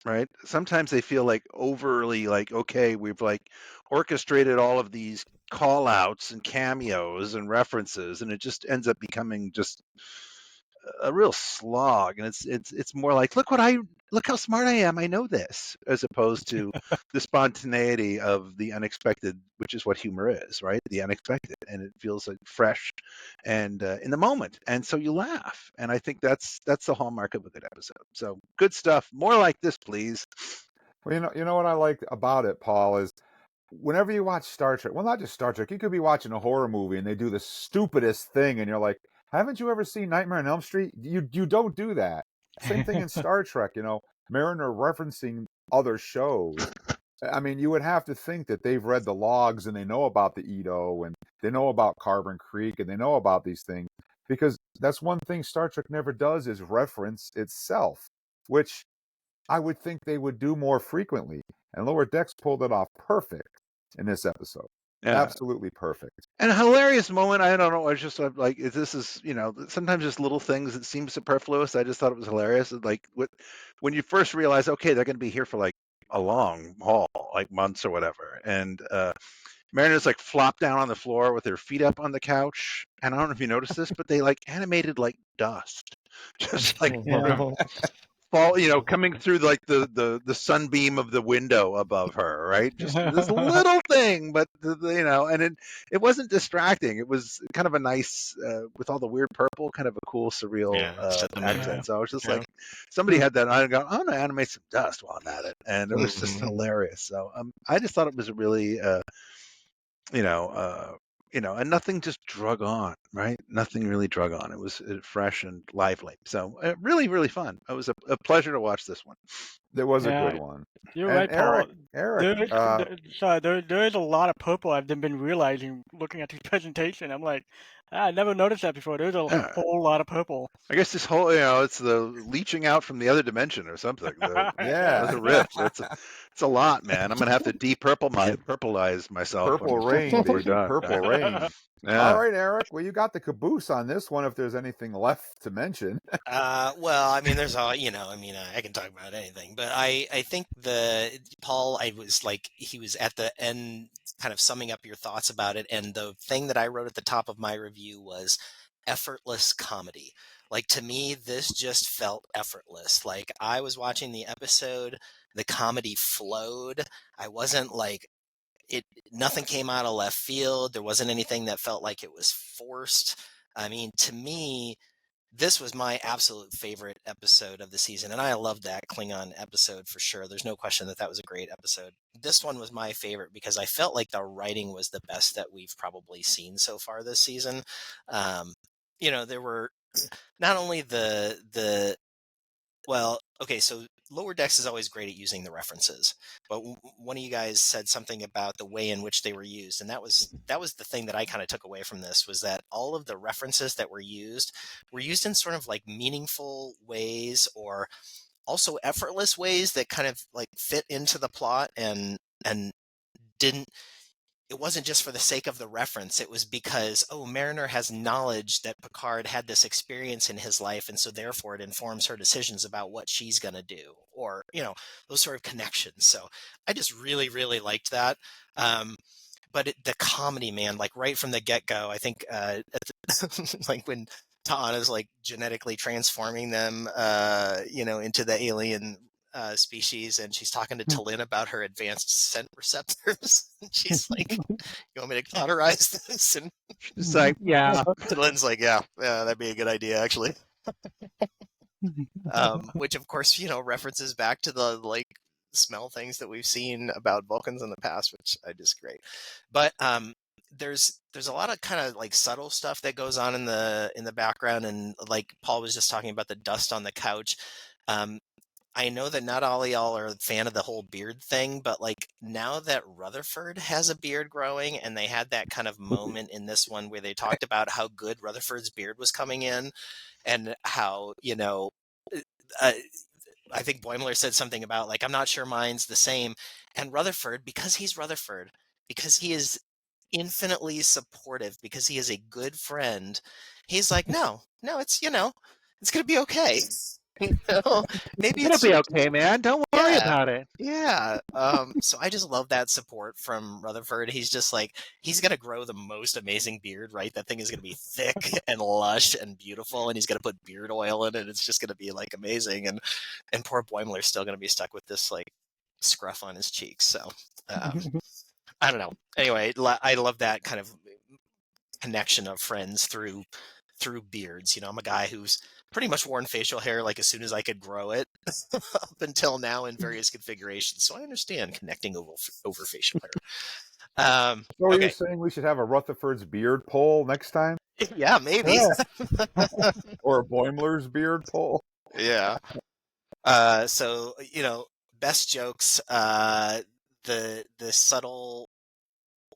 Right. Sometimes they feel like overly like, okay, we've like orchestrated all of these call outs and cameos and references, and it just ends up becoming just a real slog. And it's more like, look how smart I am. I know this, as opposed to the spontaneity of the unexpected, which is what humor is, right? The unexpected. And it feels like fresh and in the moment. And so you laugh. And I think that's the hallmark of a good episode. So good stuff. More like this, please. Well, you know what I like about it, Paul, is whenever you watch Star Trek, well, not just Star Trek, you could be watching a horror movie and they do the stupidest thing, and you're like, haven't you ever seen Nightmare on Elm Street? You don't do that. Same thing in Star Trek, Mariner referencing other shows. I mean, you would have to think that they've read the logs and they know about the Edo and they know about Carbon Creek and they know about these things, because that's one thing Star Trek never does is reference itself, which I would think they would do more frequently. And Lower Decks pulled it off perfect in this episode. Yeah. Absolutely perfect. And a hilarious moment. I don't know. I was just like, this is, sometimes just little things that seem superfluous. I just thought it was hilarious. Like when you first realize, okay, they're going to be here for like a long haul, like months or whatever. And Mariner's like flopped down on the floor with her feet up on the couch, and I don't know if you noticed this, but they like animated like dust, just like fall, coming through like the sunbeam of the window above her, right? Just this little thing, but and it wasn't distracting. It was kind of a nice, with all the weird purple, kind of a cool surreal set the mood. accent. So I was just like, somebody had that. I go, I'm gonna animate some dust while I'm at it, and it was just hilarious. So I just thought it was a really, and nothing just drug on, right? Nothing really drug on. It was fresh and lively. So really, really fun. It was a pleasure to watch this one. There was a Yeah, good one. You're And right, Paul. Eric, There is a lot of purple I've been realizing looking at this presentation. I'm like, I never noticed that before. There's a Yeah. whole lot of purple. I guess this whole, it's the leaching out from the other dimension or something. Yeah. The rift. It's a lot, man. I'm gonna have to purpleize myself. Purple when rain, we're baby. done. Purple rain. Yeah. All right, Eric. Well, you got the caboose on this one if there's anything left to mention. Well, I mean, there's all, I can talk about anything, but I think Paul, I was like, he was at the end kind of summing up your thoughts about it. And the thing that I wrote at the top of my review was effortless comedy. Like, to me, this just felt effortless. Like, I was watching the episode, the comedy flowed. I wasn't like, nothing came out of left field. There wasn't anything that felt like it was forced. I mean, to me, this was my absolute favorite episode of the season, and I loved that Klingon episode for sure. There's no question that was a great episode. This one was my favorite because I felt like the writing was the best that we've probably seen so far this season. There were not only so Lower Decks is always great at using the references, but one of you guys said something about the way in which they were used, and that was the thing that I kind of took away from this, was that all of the references that were used in sort of like meaningful ways, or also effortless ways that kind of like fit into the plot and didn't. It wasn't just for the sake of the reference. It was because, Mariner has knowledge that Picard had this experience in his life, and so therefore it informs her decisions about what she's going to do, or, those sort of connections. So I just really, really liked that. But the comedy, man, like right from the get-go, I think like when Ta'ana's like genetically transforming them, into the alien species, and she's talking to T'Lyn about her advanced scent receptors. And she's like, "You want me to cauterize this?" And She's like, "Yeah." T'Lyn's like, "Yeah, that'd be a good idea, actually." Which of course, references back to the like smell things that we've seen about Vulcans in the past, which I just great. But there's a lot of kind of like subtle stuff that goes on in the background, and like Paul was just talking about the dust on the couch. I know that not all y'all are a fan of the whole beard thing, but like now that Rutherford has a beard growing, and they had that kind of moment in this one where they talked about how good Rutherford's beard was coming in, and how, I think Boimler said something about like, I'm not sure mine's the same. And Rutherford, because he's Rutherford, because he is infinitely supportive, because he is a good friend, he's like, no, it's, it's going to be okay. Maybe It'll be okay, man. Don't worry about it. Yeah. So I just love that support from Rutherford. He's just like, he's going to grow the most amazing beard, right? That thing is going to be thick and lush and beautiful, and he's going to put beard oil in it. It's just going to be like amazing. And poor Boimler's still going to be stuck with this like scruff on his cheeks. So I don't know. Anyway, I love that kind of connection of friends through beards. I'm a guy who's pretty much worn facial hair like as soon as I could grow it up until now in various configurations. So I understand connecting over facial hair. So are you saying we should have a Rutherford's beard poll next time? Yeah, maybe. Or a Boimler's beard poll? Yeah. So, best jokes, the subtle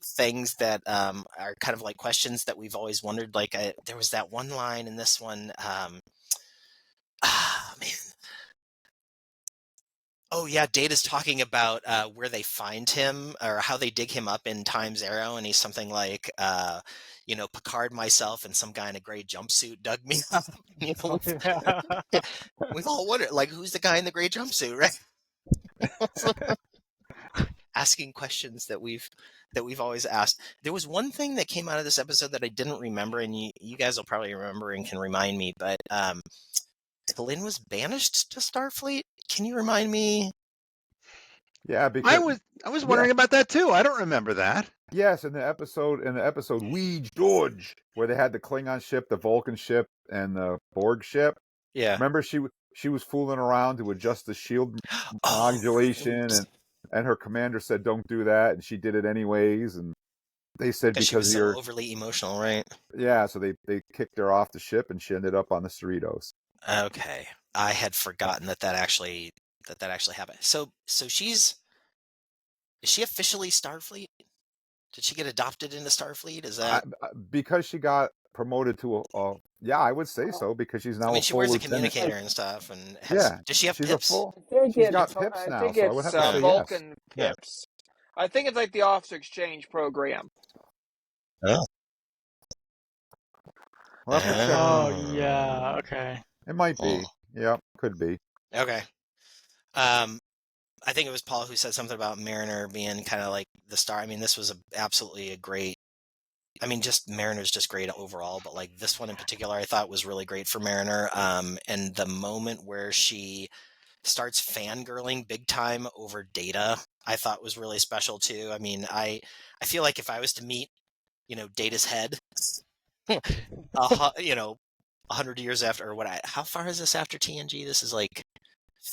things that are kind of like questions that we've always wondered. Like there was that one line in this one. Man. Oh yeah, Data's talking about where they find him, or how they dig him up in Time's Arrow, and he's something like, Picard, myself, and some guy in a gray jumpsuit dug me up. We've all wondered, like, who's the guy in the gray jumpsuit, right? asking questions that we've always asked. There was one thing that came out of this episode that I didn't remember, and you guys will probably remember and can remind me. But T'Lyn was banished to Starfleet. Can you remind me? Yeah, because I was wondering about that too. I don't remember that. yes, in the episode Weege George, where they had the Klingon ship, the Vulcan ship, and the Borg ship. Yeah. Remember, she was fooling around to adjust the shield Oh, modulation, and her commander said, "Don't do that," and she did it anyways. And they said because she because was so you're overly emotional, right? yeah, so they kicked her off the ship, and she ended up on the Cerritos. Okay, I had forgotten that actually happened. So is she officially Starfleet? Did she get adopted into Starfleet? Is that Because she got promoted to yeah, I would say so, because she's now I mean, a she full wears a lieutenant. communicator and stuff, and Yeah, does she have she's pips? she's got pips now, so I would have to say yes. Vulcan Yeah. pips. I think it's like the officer exchange program. Oh. We'll have to check. Oh yeah, okay. It might be. Yeah, could be. Okay. I think it was Paul who said something about Mariner being kind of like the star. I mean, this was absolutely a great. I mean, just Mariner's just great overall, but like this one in particular, I thought was really great for Mariner. And the moment where she starts fangirling big time over Data, I thought was really special too. I mean, I feel like if I was to meet, Data's head, 100 years after, or how far is this after TNG? This is like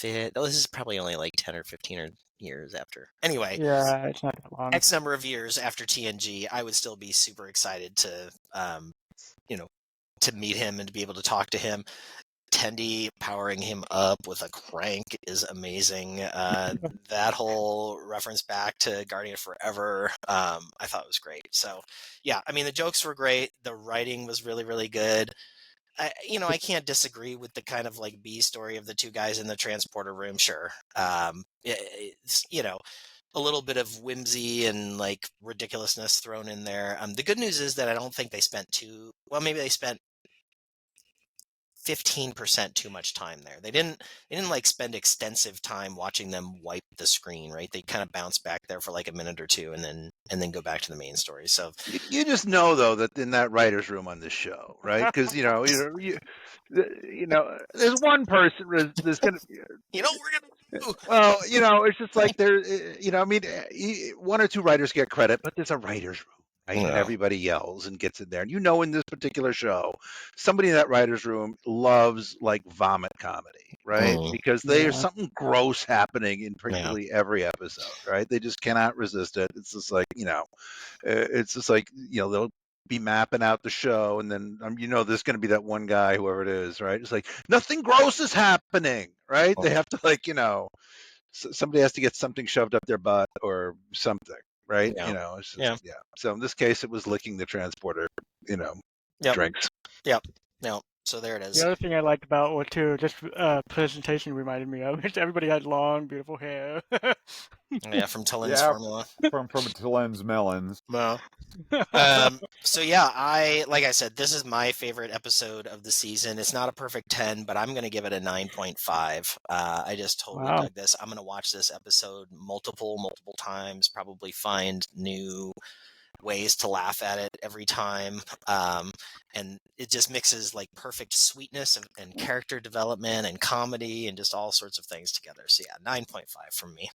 this is probably only like 10 or 15 years after. Anyway, Yeah, it's not that long. X number of years after TNG, I would still be super excited to, to meet him and to be able to talk to him. Tendi powering him up with a crank is amazing. That whole reference back to Guardian Forever, I thought was great. So, yeah, I mean, the jokes were great. The writing was really, really good. I can't disagree with the kind of like B story of the two guys in the transporter room. Sure. It's, a little bit of whimsy and like ridiculousness thrown in there. The good news is that I don't think they spent maybe they spent 15% too much time there. They didn't like spend extensive time watching them wipe the screen, right? They kind of bounce back there for like a minute or two and then go back to the main story. So You just know though that in that writer's room on this show, right? Because there's one person there's gonna. we're gonna do. Well, it's just like I mean, one or two writers get credit, but there's a writer's room, right? And Yeah. everybody yells and gets in there. And in this particular show, somebody in that writer's room loves like vomit comedy, right? Because there's something gross happening in practically every episode, right? They just cannot resist it. It's just like, they'll be mapping out the show, and then there's going to be that one guy, whoever it is, right? It's like nothing gross is happening, right? They have to somebody has to get something shoved up their butt or something, right? Yeah. It's just, So in this case, it was licking the transporter, drinks. Yep. No. So there it is. The other thing I liked about what too, just presentation reminded me of. Everybody had long, beautiful hair. Yeah, from T'Lyn's formula. From T'Lyn's melons. Well. So yeah, like I said, this is my favorite episode of the season. It's not a perfect 10, but I'm going to give it a 9.5. I just totally dug this. I'm going to watch this episode multiple times, probably find new ways to laugh at it every time. And it just mixes like perfect sweetness and character development and comedy and just all sorts of things together. So yeah, 9.5 from me.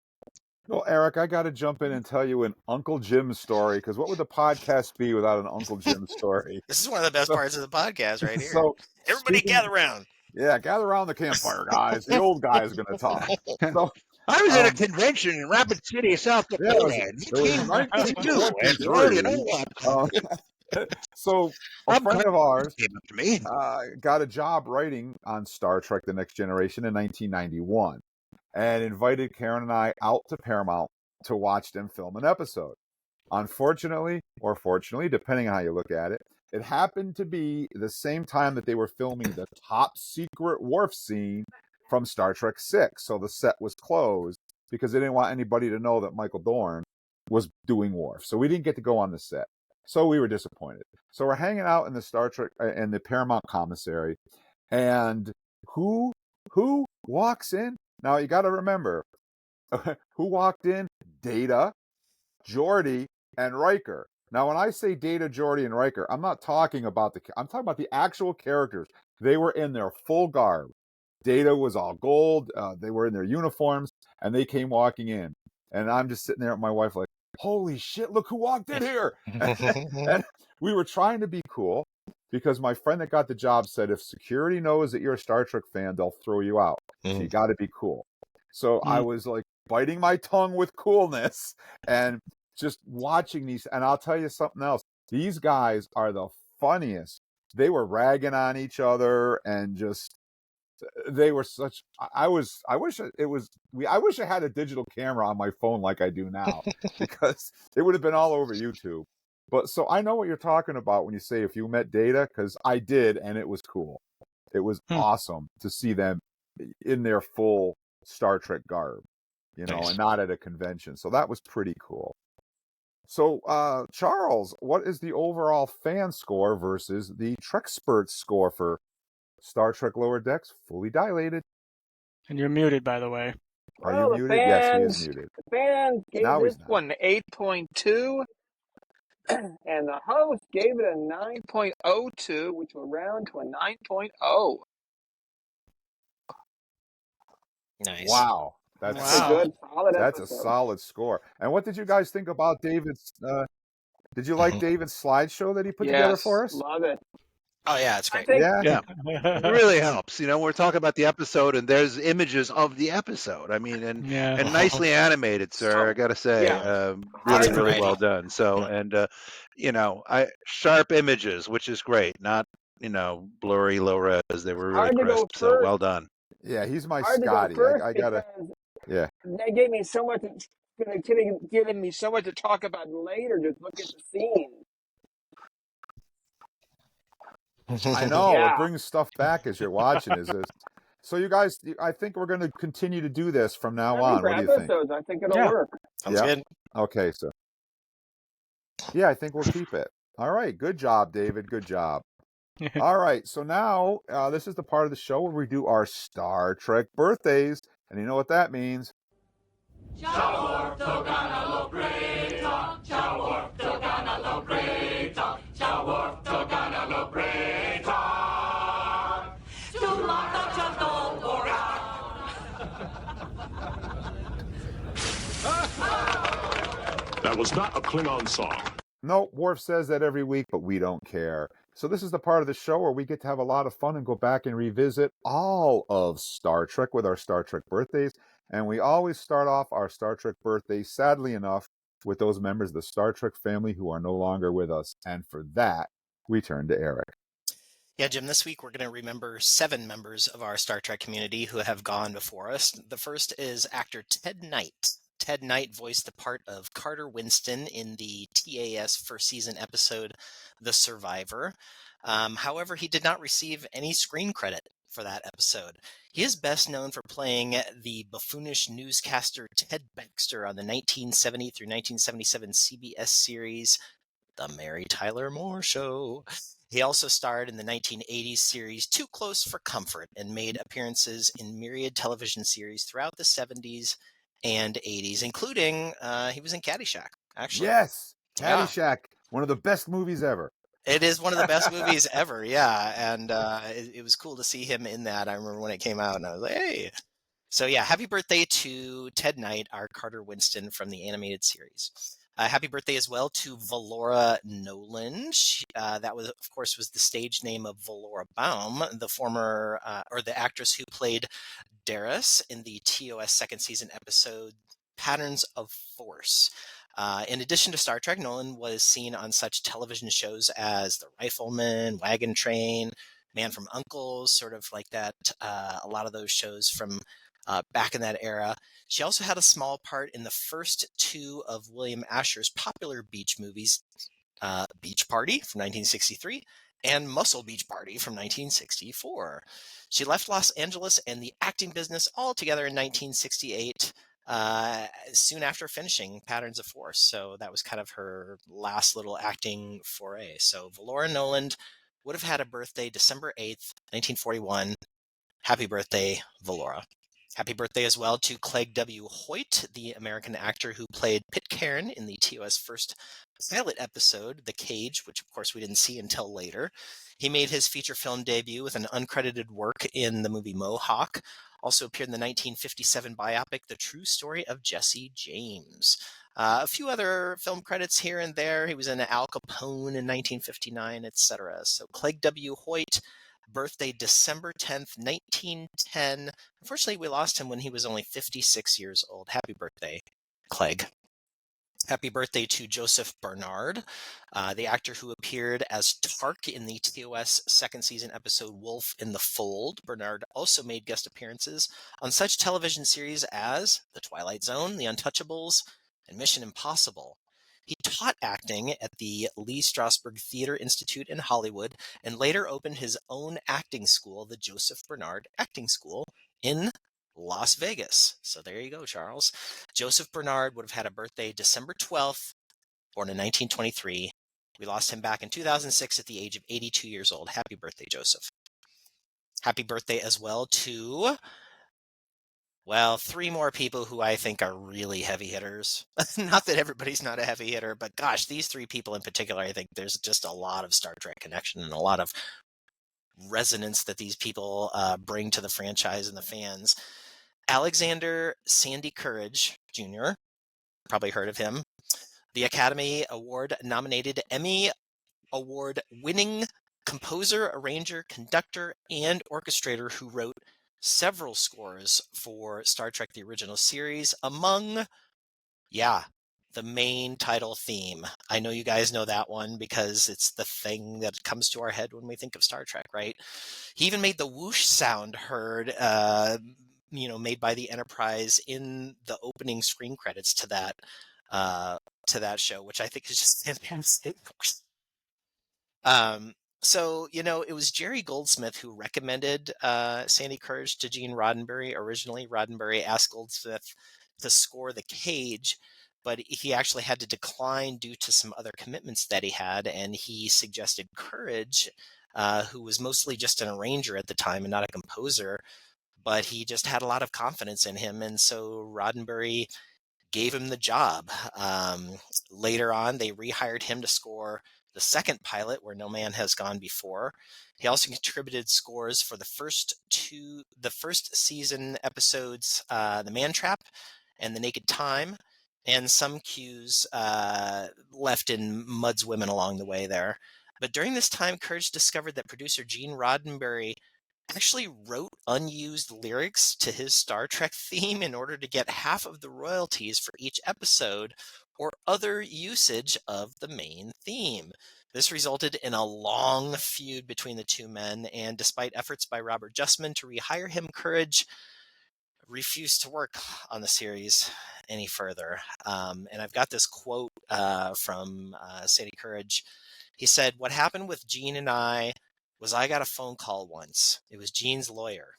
Well, Eric, I got to jump in and tell you an Uncle Jim story, because what would the podcast be without an Uncle Jim story? This is one of the best parts of the podcast right here. So everybody gather around. Yeah, gather around the campfire, guys. The old guy is going to talk. So, I was at a convention in Rapid City, South Dakota. It was 1923. So a friend of ours came up to me. Got a job writing on Star Trek: The Next Generation in 1991, and invited Karen and I out to Paramount to watch them film an episode. Unfortunately, or fortunately, depending on how you look at it, it happened to be the same time that they were filming the top secret Worf scene from Star Trek VI. So the set was closed because they didn't want anybody to know that Michael Dorn was doing Worf. So we didn't get to go on the set. So we were disappointed. So we're hanging out in the Star Trek in the Paramount commissary, and who walks in? Now you got to remember, Who walked in? Data, Geordi, and Riker. Now, when I say Data, Geordi, and Riker, I'm not talking about I'm talking about the actual characters. They were in their full garb. Data was all gold. They were in their uniforms, and they came walking in. And I'm just sitting there with my wife, like, holy shit, look who walked in here. And we were trying to be cool because my friend that got the job said, if security knows that you're a Star Trek fan, they'll throw you out. So you got to be cool. So I was like biting my tongue with coolness and just watching these. And I'll tell you something else. These guys are the funniest. They were ragging on each other and just, they were such, I wish I had a digital camera on my phone like I do now, because it would have been all over YouTube. But so I know what you're talking about when you say if you met Data, because I did, and it was cool. It was awesome to see them in their full Star Trek garb, Nice. and not at a convention. So that was pretty cool. So, Charles, what is the overall fan score versus the Treksperts score for Star Trek Lower Decks Fully Dilated? And you're muted, by the way. Are Well, you muted? Yes, he is muted. The fans gave Now this he's not. one 8.2, and the host gave it a 9.02, which will round to a 9.0. Nice. Wow. That's That's a good, solid that's a episode. solid score. And what did you guys think about David's did you like David's slideshow that he put together Yes, for us? love it. Oh yeah, it's I great. think Yeah. It really helps. We're talking about the episode, and there's images of the episode. I mean, and Yeah. nicely animated, sir. I gotta say, yeah. really, Lots of really well variety. done. So, and I sharp images, which is great. Not blurry, low res. They were really Hard to crisp. go So first. well done. Yeah, he's my Hard to go Scotty. first I gotta because yeah. they gave me so much, giving me so much to talk about later. Just look at the scene. I know, it Yeah. brings stuff back as you're watching. So you guys, I think we're going to continue to do this from now on. What do you think? Episodes, I think it'll Yeah. work. Sounds good. Okay, so yeah, I think we'll keep it. All right, good job, David. Good job. All right, so now this is the part of the show where we do our Star Trek birthdays, and you know what that means. That was not a Klingon song. No, Worf says that every week, but we don't care. So this is the part of the show where we get to have a lot of fun and go back and revisit all of Star Trek with our Star Trek birthdays. And we always start off our Star Trek birthdays, sadly enough, with those members of the Star Trek family who are no longer with us. And for that, we turn to Eric. Yeah, Jim, this week we're going to remember 7 members of our Star Trek community who have gone before us. The first is actor Ted Knight. Ted Knight voiced the part of Carter Winston in the TAS first season episode The Survivor. However, he did not receive any screen credit for that episode. He is best known for playing the buffoonish newscaster Ted Baxter on the 1970 through 1977 CBS series The Mary Tyler Moore Show. He also starred in the 1980s series Too Close for Comfort and made appearances in myriad television series throughout the 70s and 80s, including he was in Caddyshack, actually. Yes, Yeah. Caddyshack, one of the best movies ever. It is one of the best movies ever, yeah. And it was cool to see him in that. I remember when it came out, and I was like, hey. So yeah, happy birthday to Ted Knight, our Carter Winston from the animated series. Happy birthday as well to Valora Nolan. That was, of course, was the stage name of Valora Baum, the former or the actress who played Darris in the TOS second season episode Patterns of Force. In addition to Star Trek, Nolan was seen on such television shows as The Rifleman, Wagon Train, Man from U.N.C.L.E., sort of like that. A lot of those shows from back in that era. She also had a small part in the first 2 of William Asher's popular beach movies, Beach Party from 1963 and Muscle Beach Party from 1964. She left Los Angeles and the acting business altogether in 1968. Soon after finishing Patterns of Force. So that was kind of her last little acting foray. So Valora Nolan would have had a birthday December 8th, 1941. Happy birthday, Valora. Happy birthday as well to Clegg W. Hoyt, the American actor who played Pitcairn in the TOS first pilot episode, The Cage, which of course we didn't see until later. He made his feature film debut with an uncredited work in the movie Mohawk. Also appeared in the 1957 biopic The True Story of Jesse James. A few other film credits here and there. He was in Al Capone in 1959, etc. So Clegg W. Hoyt, birthday December 10th, 1910. Unfortunately, we lost him when he was only 56 years old. Happy birthday, Clegg. Happy birthday to Joseph Bernard, the actor who appeared as Tark in the TOS second season episode Wolf in the Fold. Bernard also made guest appearances on such television series as The Twilight Zone, The Untouchables, and Mission Impossible. He taught acting at the Lee Strasberg Theater Institute in Hollywood and later opened his own acting school, the Joseph Bernard Acting School, in Las Vegas. So there you go, Charles. Joseph Bernard would have had a birthday December 12th, born in 1923. We lost him back in 2006 at the age of 82 years old. Happy birthday, Joseph. Happy birthday as well to, well, 3 more people who I think are really heavy hitters. Not that everybody's not a heavy hitter, but gosh, these 3 people in particular, I think there's just a lot of Star Trek connection and a lot of resonance that these people bring to the franchise and the fans. Alexander Sandy Courage Jr., probably heard of him, the Academy Award nominated, Emmy Award winning composer, arranger, conductor, and orchestrator who wrote several scores for Star Trek The Original Series, among, the main title theme. I know you guys know that one because it's the thing that comes to our head when we think of Star Trek, right? He even made the whoosh sound heard, made by the Enterprise in the opening screen credits to that show, which I think is just fantastic. So, it was Jerry Goldsmith who recommended Sandy Courage to Gene Roddenberry. Originally, Roddenberry asked Goldsmith to score The Cage, but he actually had to decline due to some other commitments that he had, and he suggested Courage, who was mostly just an arranger at the time and not a composer, but he just had a lot of confidence in him, and so Roddenberry gave him the job. Later on, they rehired him to score the second pilot, Where No Man Has Gone Before. He also contributed scores for the first season episodes, The Man Trap and The Naked Time, and some cues left in Mudd's Women along the way there. But during this time, Courage discovered that producer Gene Roddenberry actually wrote unused lyrics to his Star Trek theme in order to get half of the royalties for each episode or other usage of the main theme. This resulted in a long feud between the two men, and despite efforts by Robert Justman to rehire him, Courage refused to work on the series any further. And I've got this quote from Sandy Courage. He said, "What happened with Gene and I was I got a phone call once. It was Gene's lawyer.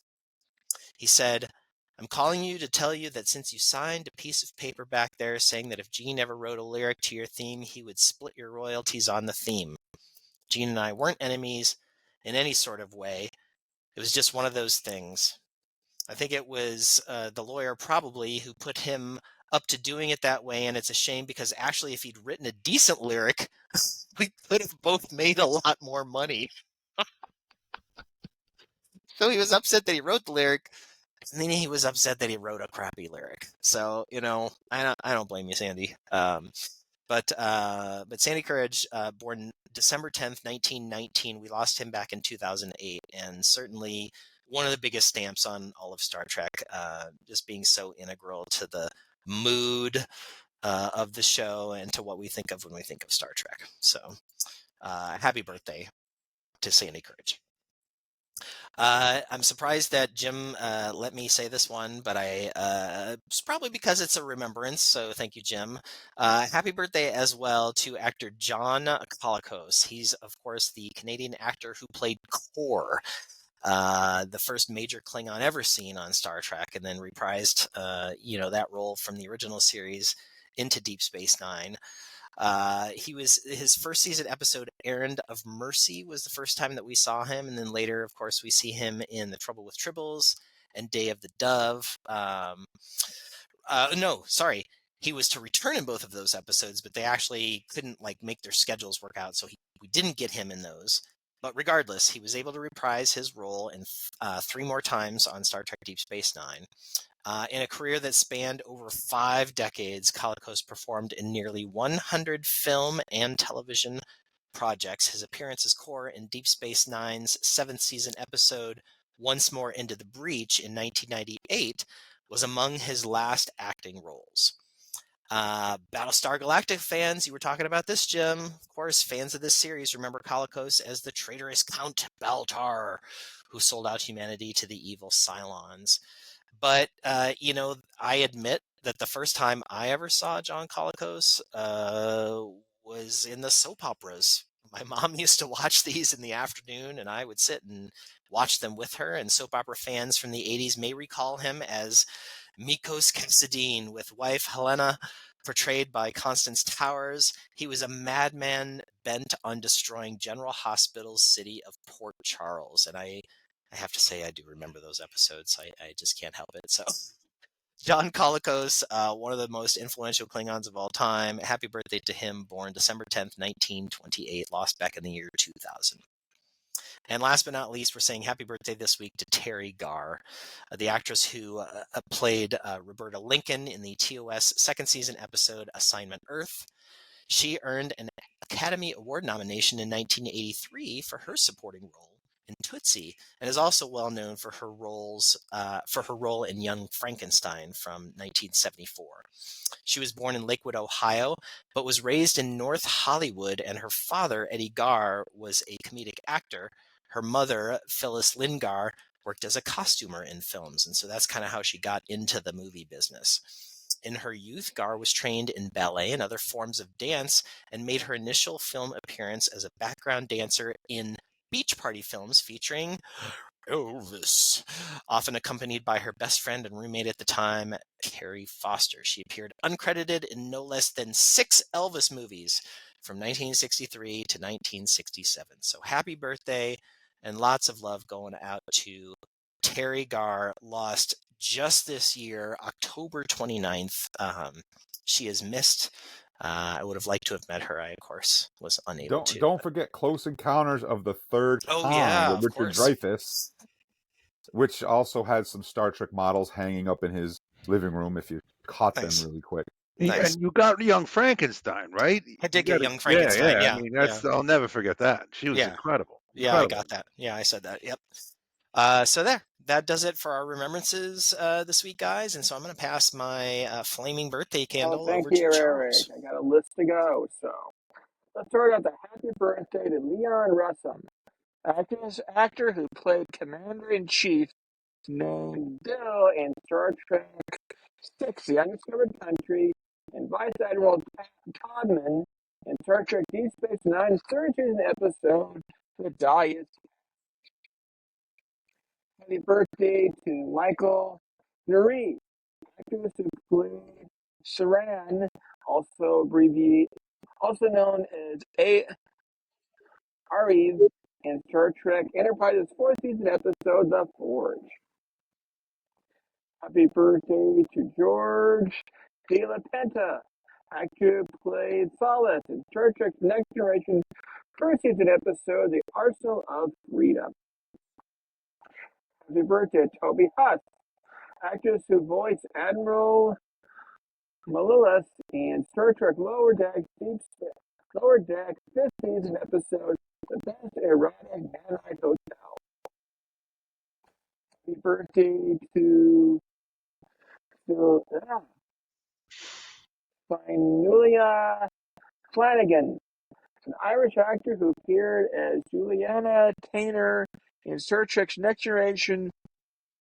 He said, 'I'm calling you to tell you that since you signed a piece of paper back there saying that if Gene ever wrote a lyric to your theme, he would split your royalties on the theme. Gene and I weren't enemies in any sort of way. It was just one of those things.' I think it was the lawyer probably who put him up to doing it that way, and it's a shame because actually if he'd written a decent lyric, we could have both made a lot more money." So he was upset that he wrote the lyric, and then he was upset that he wrote a crappy lyric. So I don't blame you, Sandy. But Sandy Courage, born December 10th, 1919, we lost him back in 2008, and certainly one of the biggest stamps on all of Star Trek, just being so integral to the mood of the show and to what we think of when we think of Star Trek. So happy birthday to Sandy Courage. I'm surprised that Jim let me say this one, but it's probably because it's a remembrance. So thank you, Jim. Happy birthday as well to actor John Colicos. He's, of course, the Canadian actor who played Kor, the first major Klingon ever seen on Star Trek, and then reprised, that role from the original series into Deep Space Nine. His first season episode, Errand of Mercy, was the first time that we saw him, and then later, of course, we see him in The Trouble with Tribbles and Day of the Dove. No, sorry. He was to return in both of those episodes, but they actually couldn't make their schedules work out, so we didn't get him in those. But regardless, he was able to reprise his role in 3 more times on Star Trek Deep Space Nine. In a career that spanned over 5 decades, Colicos performed in nearly 100 film and television projects. His appearance as Core in Deep Space Nine's 7th season episode, Once More Into the Breach in 1998, was among his last acting roles. Battlestar Galactica fans, you were talking about this, Jim. Of course, fans of this series remember Colicos as the traitorous Count Baltar, who sold out humanity to the evil Cylons. But, I admit that the first time I ever saw John Colicos was in the soap operas. My mom used to watch these in the afternoon, and I would sit and watch them with her. And soap opera fans from the 80s may recall him as Mikos Capsidine, with wife Helena, portrayed by Constance Towers. He was a madman bent on destroying General Hospital's city of Port Charles. And I have to say, I do remember those episodes. I just can't help it. So, John Colicos, one of the most influential Klingons of all time. Happy birthday to him, born December 10th, 1928, lost back in the year 2000. And last but not least, we're saying happy birthday this week to Terry Garr, the actress who played Roberta Lincoln in the TOS 2nd season episode Assignment Earth. She earned an Academy Award nomination in 1983 for her supporting role in Tootsie, and is also well known for her role in Young Frankenstein from 1974. She was born in Lakewood, Ohio, but was raised in North Hollywood, and her father, Eddie Garr, was a comedic actor. Her mother, Phyllis Lynn Garr, worked as a costumer in films, and so that's kind of how she got into the movie business. In her youth, Garr was trained in ballet and other forms of dance, and made her initial film appearance as a background dancer in beach party films featuring Elvis, often accompanied by her best friend and roommate at the time, Carrie Foster. She appeared uncredited in no less than 6 Elvis movies from 1963 to 1967. So happy birthday, and lots of love going out to Terry Garr, lost just this year, October 29th. She is missed. I would have liked to have met her. I, of course, was unable to. Don't forget Close Encounters of the Third Kind with Richard Dreyfuss, which also had some Star Trek models hanging up in his living room if you caught them really quick. Nice. And you got Young Frankenstein, right? I did get Young Frankenstein, yeah. I mean, I'll never forget that. She was incredible. Yeah, I got that. Yeah, I said that. Yep. So that does it for our remembrances this week, guys. And so I'm going to pass my flaming birthday candle over to Charles. Eric. I got a list to go. So let's start out the happy birthday to Leon Russum, actor who played Commander-in-Chief named Bill in Star Trek VI, The Undiscovered Country, and Vice Admiral Todman in Star Trek Deep Space Nine's 3rd season episode, The Die Is. Happy birthday to Michael Nuri, actress who played Saran, also known as Ariv in Star Trek Enterprise's 4th season episode, The Forge. Happy birthday to George De La Penta, actor who played Solace in Star Trek Next Generation 1st season episode, The Arsenal of Freedom. Happy birthday to Toby Huss, actress who voiced Admiral Malilus in Star Trek Lower Deck 5th season episode, The Best Erotic Manite Hotel. Happy birthday to Finulia Flanagan, an Irish actor who appeared as Juliana Tainer in Star Trek's Next Generation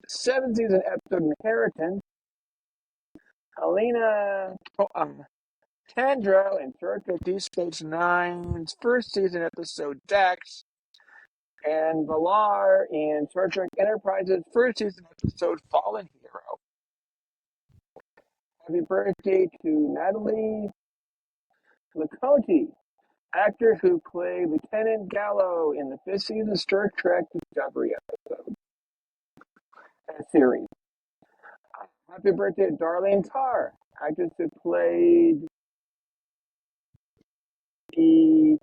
7th season episode Inheritance. Helena Tandro in Star Trek Deep Space Nine's 1st season episode Dax, and Valar in Star Trek Enterprise's 1st season episode Fallen Hero. Happy birthday to Natalie Lacote, actor who played Lieutenant Gallo in the 5th season Star Trek Discovery episode. series. Happy birthday to Darlene Tarr, actress who played the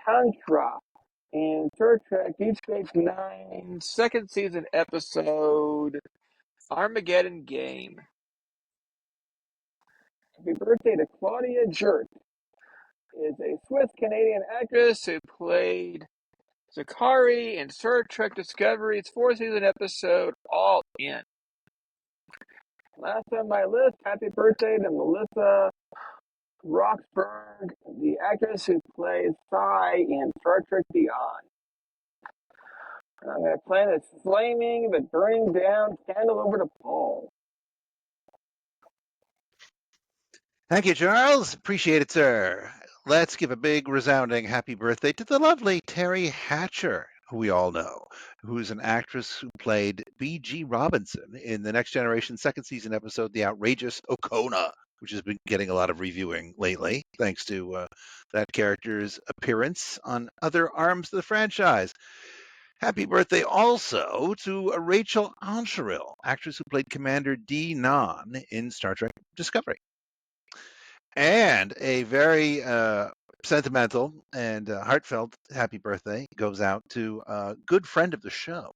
Tantra in Star Trek Deep Space Nine, second season episode Armageddon Game. Happy birthday to Claudia Jurt, is a Swiss-Canadian actress who played Zakari in Star Trek Discovery's fourth-season episode All In. Last on my list, happy birthday to Melissa Roxburgh, the actress who plays Sai in Star Trek Beyond. And I'm going to play this flaming but burning down candle over to Paul. Thank you, Charles. Appreciate it, sir. Let's give a big resounding happy birthday to the lovely Terry Hatcher, who we all know, who's an actress who played B.G. Robinson in the Next Generation second season episode The Outrageous Okona, which has been getting a lot of reviewing lately, thanks to that character's appearance on other arms of the franchise. Happy birthday also to Rachel Ancheril, actress who played Commander D. Non in Star Trek Discovery. And a very sentimental and heartfelt happy birthday goes out to a good friend of the show,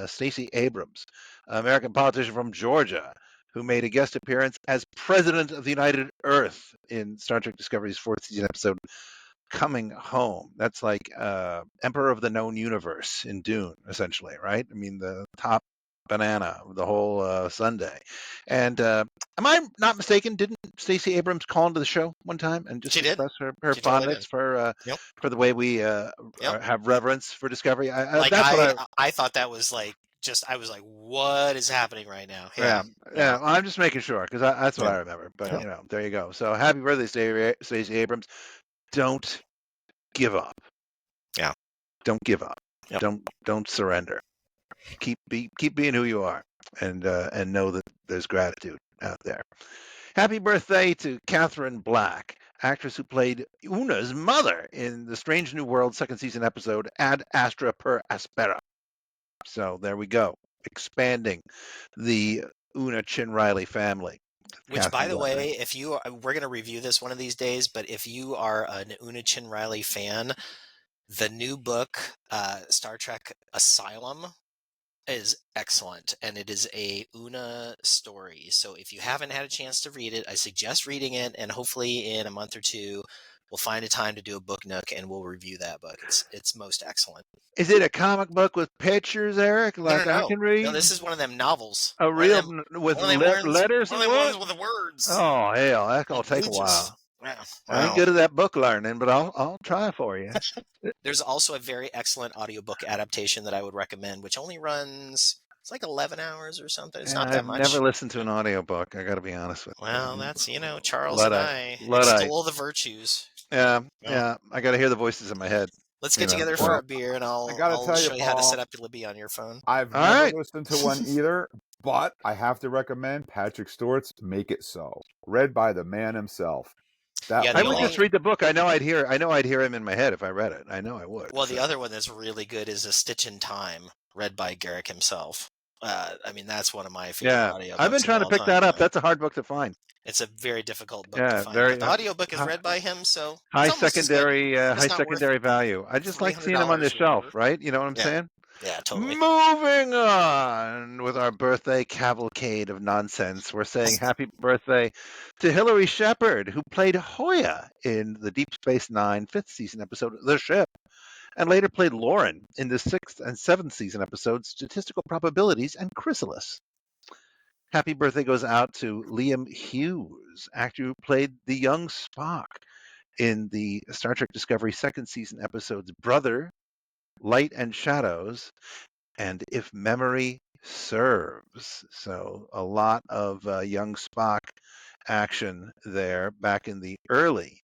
Stacey Abrams, American politician from Georgia, who made a guest appearance as President of the United Earth in Star Trek Discovery's fourth season episode, Coming Home. That's like Emperor of the Known Universe in Dune, essentially, right? I mean, the top banana of the whole Sunday. And am I not mistaken? Didn't Stacey Abrams call into the show one time and just express her She totally fondness did. for the way we have reverence for Discovery? I thought that was like I was like, what is happening right now? Yeah. I'm just making sure because that's what I remember. But there you go. So happy birthday, Stacey Abrams. Don't give up. Yeah. Don't give up. Yep. Don't surrender. Keep being who you are, and know that there's gratitude out there. Happy birthday to Catherine Black, actress who played Una's mother in the Strange New World second season episode Ad Astra per Aspera. So there we go, expanding the Una Chin Riley family. Which, Catherine by the Black. way, we're going to review this one of these days, but if you are an Una Chin Riley fan, the new book, Star Trek Asylum, is excellent, and it is a Una story. So if you haven't had a chance to read it, I suggest reading it, and hopefully in a month or two, we'll find a time to do a book nook, and we'll review that book. It's most excellent. Is it a comic book with pictures, Eric? Like I can read? No, this is one of them novels. A real with letters and and ones with the words. Oh hell, that's gonna take a while. Yeah, I ain't good at that book learning, but I'll try for you. There's also a very excellent audiobook adaptation that I would recommend, which only runs, it's like 11 hours or something. It's not that much. I've never listened to an audiobook. I got to be honest with you. Well, that's, Charles and I extol the virtues. Yeah. I got to hear the voices in my head. Let's get together for a beer, and I'll show you how to set up Libby on your phone. I've never listened to one either, but I have to recommend Patrick Stewart's Make It So, read by the man himself. I would just read the book. I know I'd hear him in my head if I read it. I know I would. Well, the other one that's really good is A Stitch in Time, read by Garrick himself. I mean, that's one of my favorite audiobooks. I've been trying to pick that up. That's a hard book to find. It's a very difficult book to find. But the audiobook is read by him, so high secondary value. I just like seeing him on the shelf, right? You know what I'm saying? Yeah, totally. Moving on with our birthday cavalcade of nonsense. We're saying happy birthday to Hilary Shepard, who played Hoya in the Deep Space Nine fifth season episode The Ship, and later played Lauren in the sixth and seventh season episodes Statistical Probabilities and Chrysalis. Happy birthday goes out to Liam Hughes, actor who played the young Spock in the Star Trek Discovery second season episodes Brother, Light and Shadows, and If Memory Serves. So a lot of young Spock action there back in the early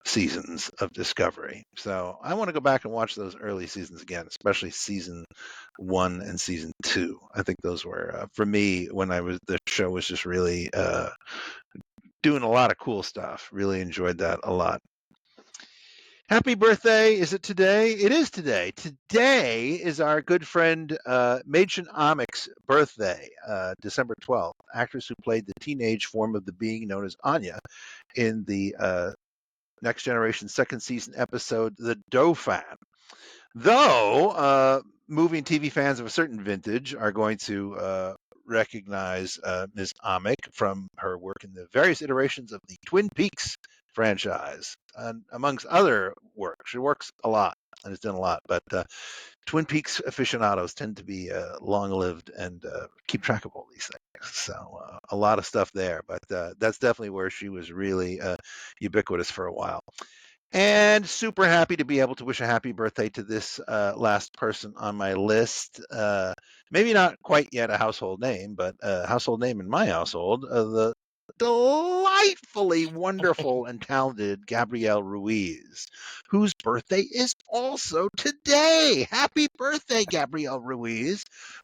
seasons of Discovery. So I want to go back and watch those early seasons again, especially season 1 and season 2. I think those were, for me, when the show was just really doing a lot of cool stuff. Really enjoyed that a lot. Happy birthday. Is it today? It is today. Today is our good friend Machen Amic's birthday, December 12th, actress who played the teenage form of the being known as Anya in the Next Generation second season episode, The Dauphin. Though movie and TV fans of a certain vintage are going to recognize Ms. Amick from her work in the various iterations of the Twin Peaks franchise, and amongst other work. She works a lot and has done a lot, but Twin Peaks aficionados tend to be long-lived and keep track of all these things. So a lot of stuff there, but that's definitely where she was really ubiquitous for a while. And super happy to be able to wish a happy birthday to this last person on my list. Maybe not quite yet a household name, but a household name in my household. The delightfully wonderful and talented Gabrielle Ruiz, whose birthday is also today. Happy birthday, Gabrielle Ruiz.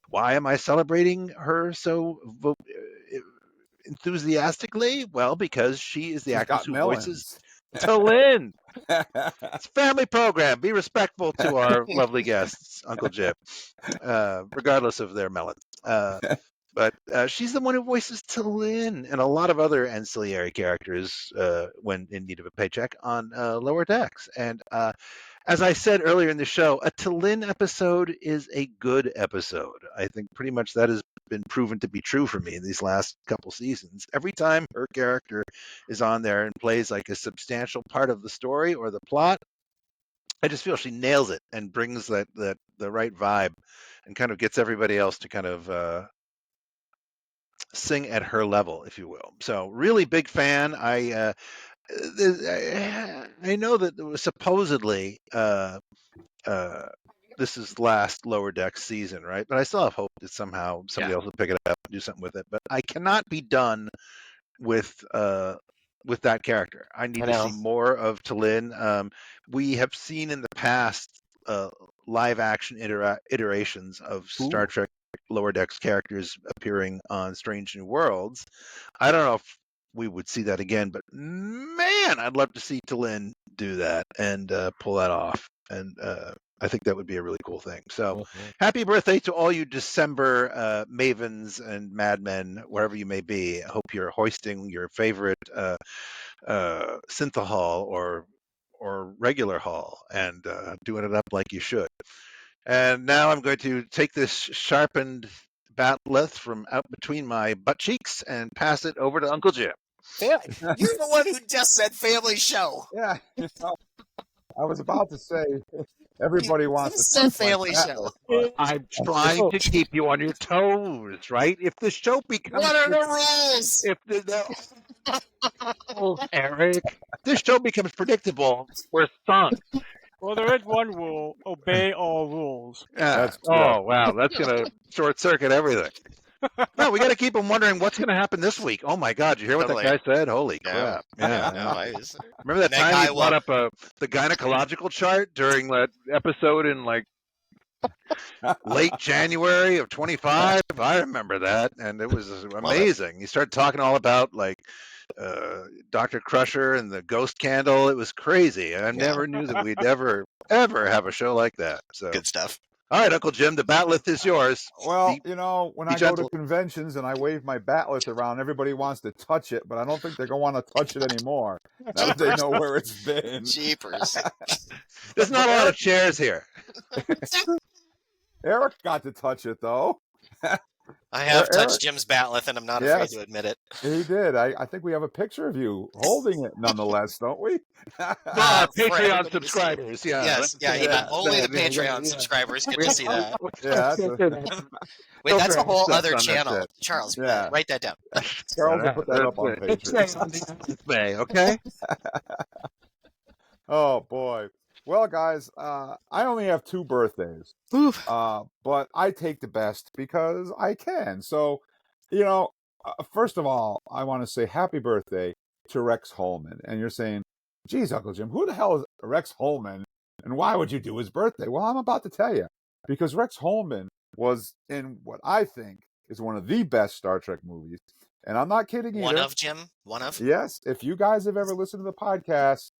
Why am I celebrating her so enthusiastically? Well, because she is the She's actress got who voices melons. Talin. It's a family program. Be respectful to our lovely guests, Uncle Jim, regardless of their melons. But she's the one who voices Talin and a lot of other ancillary characters when in need of a paycheck on Lower Decks. And as I said earlier in the show, a Talin episode is a good episode. I think pretty much that has been proven to be true for me in these last couple seasons. Every time her character is on there and plays like a substantial part of the story or the plot, I just feel she nails it and brings the right vibe and kind of gets everybody else to kind of sing at her level, if you will. So really big fan. I know that there was supposedly this is last Lower Decks season, right? But I still have hope that somehow somebody else will pick it up and do something with it. But I cannot be done with that character. I need to see more of Talin. We have seen in the past live action iterations of Star Trek Lower Decks characters appearing on Strange New Worlds. I don't know if we would see that again, but man, I'd love to see Talin do that and pull that off. And I think that would be a really cool thing. So happy birthday to all you December mavens and madmen, wherever you may be. I hope you're hoisting your favorite synthahol or regular hall and doing it up like you should. And now I'm going to take this sharpened batleth from out between my butt cheeks and pass it over to Uncle Jim. You're the one who just said family show. Yeah, I was about to say everybody wants to Said family show. I'm trying to keep you on your toes, right? If the show becomes What are the rules? if Eric, this show becomes predictable, we're sunk. Well, there is one rule: obey all rules. Yeah. Wow, that's gonna short circuit everything. No, we got to keep them wondering what's going to happen this week. Oh my God, you hear what that guy said? Holy crap! Yeah. Remember that time he brought up the gynecological chart during that episode in like late January of 25? I remember that, and it was amazing. He started talking all about like Dr. Crusher and the ghost candle. It was crazy. I never knew that we'd ever have a show like that. So good stuff. All right, Uncle Jim, the batleth is yours. Well, when I go to conventions and I wave my batleth around, everybody wants to touch it, but I don't think they're going to want to touch it anymore now that they know where it's been. Jeepers. There's not a lot of chairs here. Eric got to touch it, though. I have touched Jim's batleth, and I'm not afraid to admit it. He did. I think we have a picture of you holding it, nonetheless, don't we? Patreon subscribers, Yes, only the Patreon subscribers get to see that. Yeah. Wait, that's a whole other channel. Charles, write that down. Charles will put that up on Patreon. Okay? Oh, boy. Well, guys, I only have 2 birthdays, but I take the best because I can. So, first of all, I want to say happy birthday to Rex Holman. And you're saying, geez, Uncle Jim, who the hell is Rex Holman? And why would you do his birthday? Well, I'm about to tell you. Because Rex Holman was in what I think is one of the best Star Trek movies. And I'm not kidding either. One of, Jim? One of? Yes. If you guys have ever listened to the podcast,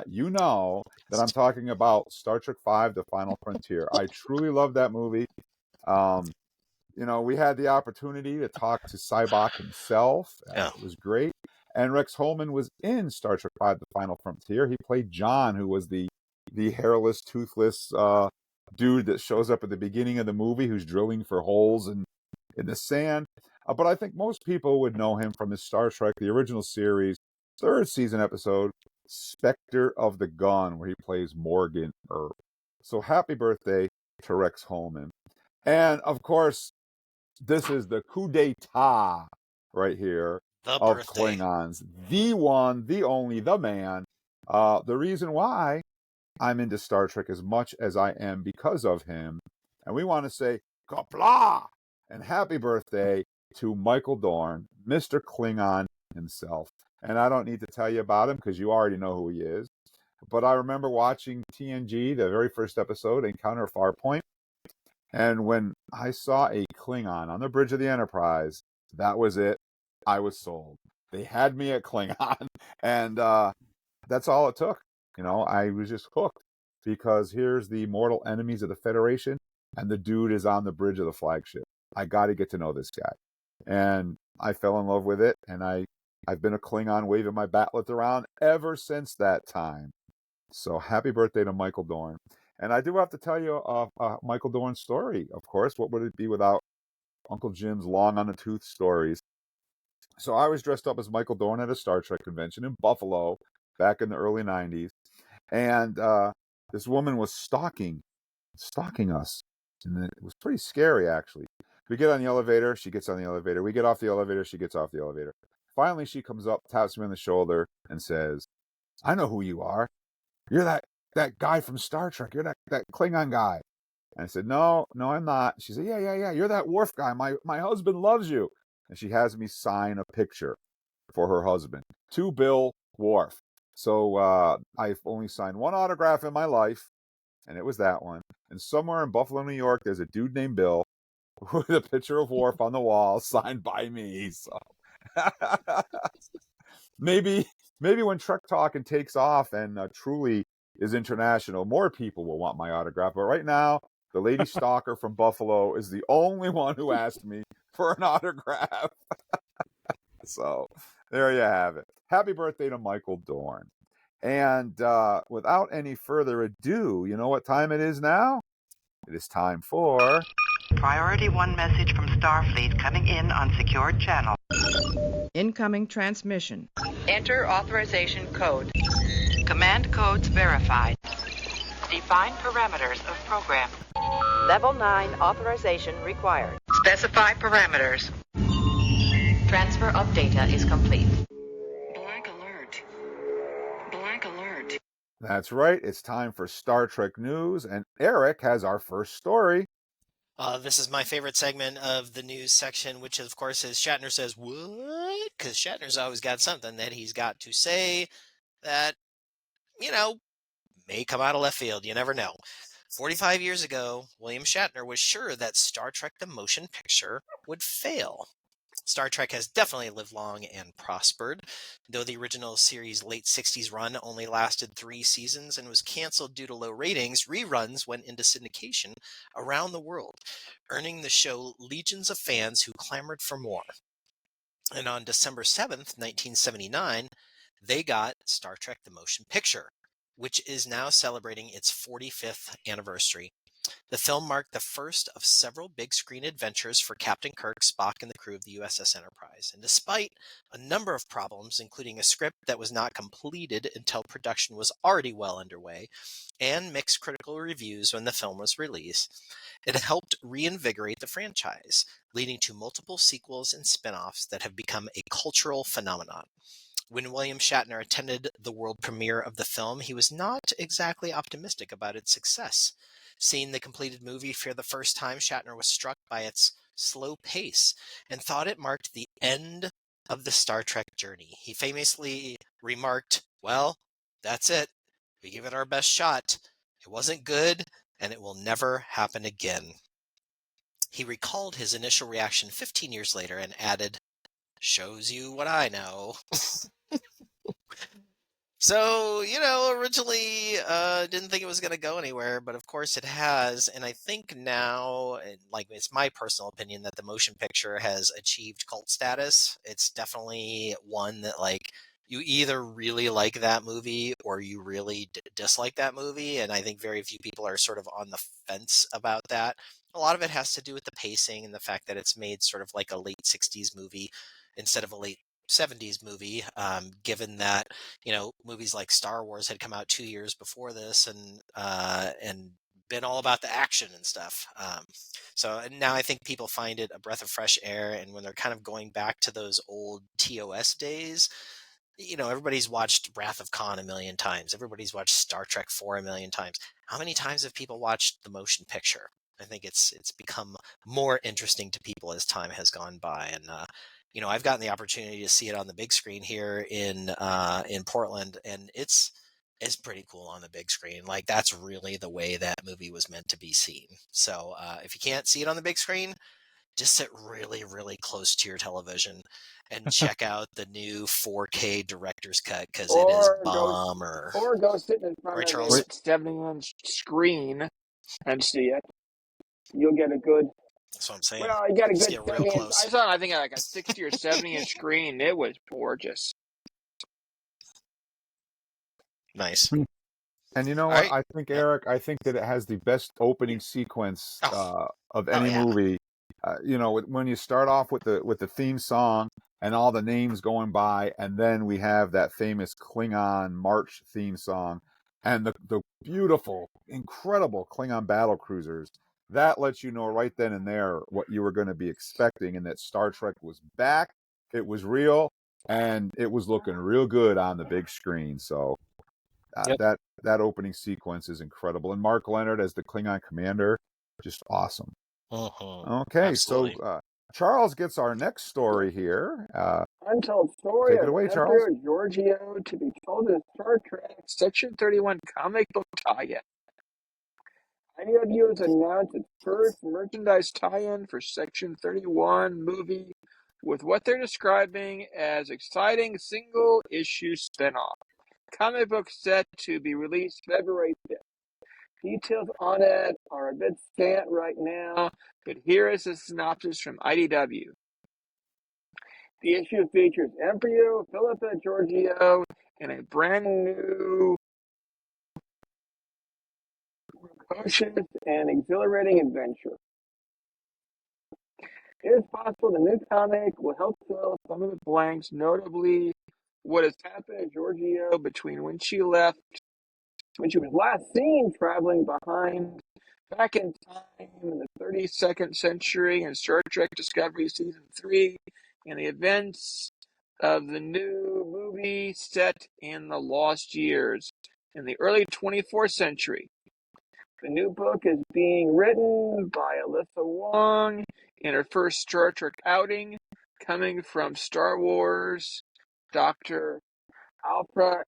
you know that I'm talking about Star Trek V: The Final Frontier. I truly love that movie. We had the opportunity to talk to Cybok himself. Yeah. It was great. And Rex Holman was in Star Trek V: The Final Frontier. He played John, who was the hairless, toothless dude that shows up at the beginning of the movie who's drilling for holes in the sand. But I think most people would know him from his Star Trek, the original series, third season episode, Spectre of the Gun, where he plays Morgan Earp. So happy birthday to Rex Holman. And of course, this is the coup d'etat right here The of birthday. Klingons. The one, the only, the man. The reason why I'm into Star Trek as much as I am because of him. And we want to say, Qapla! And happy birthday to Michael Dorn, Mr. Klingon himself. And I don't need to tell you about him because you already know who he is. But I remember watching TNG, the very first episode, Encounter Farpoint. And when I saw a Klingon on the bridge of the Enterprise, that was it. I was sold. They had me at Klingon. And that's all it took. I was just hooked because here's the mortal enemies of the Federation, and the dude is on the bridge of the flagship. I got to get to know this guy. And I fell in love with it, and I've been a Klingon waving my bat'leth around ever since that time. So happy birthday to Michael Dorn. And I do have to tell you Michael Dorn's story, of course. What would it be without Uncle Jim's long on the tooth stories? So I was dressed up as Michael Dorn at a Star Trek convention in Buffalo back in the early 90s. And this woman was stalking us. And it was pretty scary, actually. We get on the elevator. She gets on the elevator. We get off the elevator. She gets off the elevator. Finally, she comes up, taps me on the shoulder, and says, I know who you are. You're that guy from Star Trek. You're that Klingon guy. And I said, no, I'm not. She said, yeah. You're that Worf guy. My husband loves you. And she has me sign a picture for her husband to Bill Worf. So I've only signed one autograph in my life, and it was that one. And somewhere in Buffalo, New York, there's a dude named Bill with a picture of Worf on the wall signed by me. So maybe when Trek Talking takes off and truly is international, more people will want my autograph. But right now, the lady stalker from Buffalo is the only one who asked me for an autograph. So there you have it. Happy birthday to Michael Dorn. And without any further ado, you know what time it is now? It is time for... Priority 1 message from Starfleet coming in on secured channel. Incoming transmission. Enter authorization code. Command codes verified. Define parameters of program. Level 9 authorization required. Specify parameters. Transfer of data is complete. Blank alert. Blank alert. That's right. It's time for Star Trek news, and Eric has our first story. This is my favorite segment of the news section, which of course is Shatner says, what? Because Shatner's always got something that he's got to say that, may come out of left field. You never know. 45 years ago, William Shatner was sure that Star Trek the Motion Picture would fail. Star Trek has definitely lived long and prospered. Though the original series' late 60s run only lasted 3 seasons and was canceled due to low ratings, reruns went into syndication around the world, earning the show legions of fans who clamored for more. And on December 7th, 1979, they got Star Trek the Motion Picture, which is now celebrating its 45th anniversary. The film marked the first of several big screen adventures for Captain Kirk, Spock, and the crew of the USS Enterprise. And despite a number of problems, including a script that was not completed until production was already well underway, and mixed critical reviews when the film was released, it helped reinvigorate the franchise, leading to multiple sequels and spin-offs that have become a cultural phenomenon. When William Shatner attended the world premiere of the film, he was not exactly optimistic about its success. Seeing the completed movie for the first time, Shatner was struck by its slow pace and thought it marked the end of the Star Trek journey. He famously remarked, well, that's it. We gave it our best shot. It wasn't good, and it will never happen again. He recalled his initial reaction 15 years later and added, shows you what I know. So, originally didn't think it was going to go anywhere, but of course it has. And I think now, and like it's my personal opinion that the motion picture has achieved cult status. It's definitely one that like you either really like that movie or you really dislike that movie. And I think very few people are sort of on the fence about that. A lot of it has to do with the pacing and the fact that it's made sort of like a late 60s movie instead of a late 70s movie, given that movies like Star Wars had come out 2 years before this, and been all about the action and stuff. So now I think people find it a breath of fresh air, and when they're kind of going back to those old TOS days, everybody's watched Wrath of Khan a million times. Everybody's watched Star Trek 4 a million times. How many times have people watched the motion picture? I think it's become more interesting to people as time has gone by, and I've gotten the opportunity to see it on the big screen here in Portland, and it's pretty cool on the big screen. Like that's really the way that movie was meant to be seen. So if you can't see it on the big screen, just sit really, really close to your television and check out the new 4K director's cut because it is bomber. Or go sit in front Right, of Charles? a 70-inch screen and see it. You'll get a good. That's what I'm saying. Well, you got a Just good get real 70 inch. close. I saw, I think, like a 60 or 70-inch screen. It was gorgeous. Nice. And you know All what? right. I think, Eric, I think that it has the best opening sequence of any yeah. movie. When you start off with the theme song and all the names going by, and then we have that famous Klingon March theme song, and the beautiful, incredible Klingon battle cruisers. That lets you know right then and there what you were going to be expecting, and that Star Trek was back. It was real, and it was looking real good on the big screen. So. Yep. That opening sequence is incredible, and Mark Leonard as the Klingon commander, just awesome. Okay, Absolutely. so Charles gets our next story here. Untold story Take it of away, Charles. Emperor Giorgio to be told in Star Trek Section 31 comic book tie-in. IDW has announced its first merchandise tie-in for Section 31 movie with what they're describing as exciting single-issue spinoff. Comic book set to be released February 5th. Details on it are a bit scant right now, but here is a synopsis from IDW. The issue features Emperor Philippa Giorgio in a brand new, precocious, and exhilarating adventure. It is possible the new comic will help fill some of the blanks, notably what has happened to Giorgio between when she was last seen traveling back in time in the 32nd century in Star Trek Discovery Season 3, and the events of the new movie set in the lost years in the early 24th century. The new book is being written by Alyssa Wong in her first Star Trek outing, coming from Star Wars, Dr. Alpha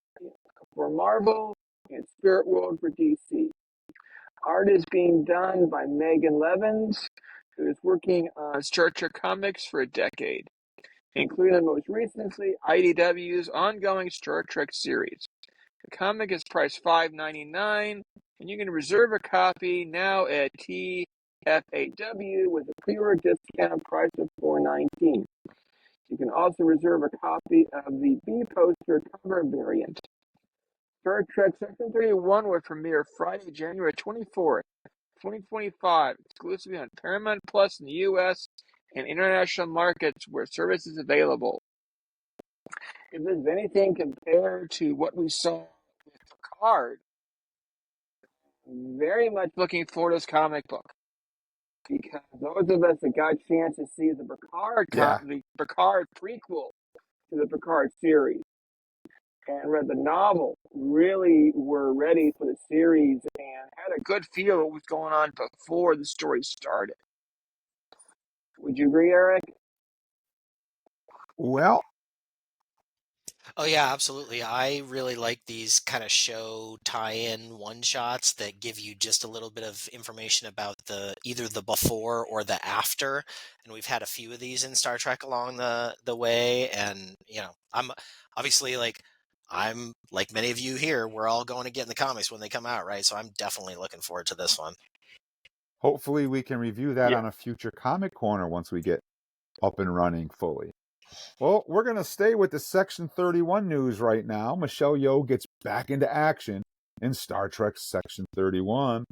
for Marvel, and Spirit World for DC. Art is being done by Megan Levins, who is working on Star Trek comics for a decade, including most recently IDW's ongoing Star Trek series. The comic is priced $5.99, and you can reserve a copy now at TFAW with a pre-order discount price of $4.19. You can also reserve a copy of the B-poster cover variant. Star Trek Section 31 will premiere Friday, January 24th, 2025, exclusively on Paramount Plus in the U.S. and international markets where service is available. If there's anything compared to what we saw with Picard, very much looking forward to this comic book, because those of us that got a chance to see the Picard prequel to the Picard series and read the novel really were ready for the series and had a good feel of what was going on before the story started. Would you agree, Eric? Well, Oh yeah, absolutely. I really like these kind of show tie-in one-shots that give you just a little bit of information about either the before or the after. And we've had a few of these in Star Trek along the way. And I'm obviously like I'm like many of you here, we're all going to get in the comics when they come out, right? So I'm definitely looking forward to this one. Hopefully we can review that Yeah. on a future Comic Corner once we get up and running fully. Well, we're going to stay with the Section 31 news right now. Michelle Yeoh gets back into action in Star Trek Section 31.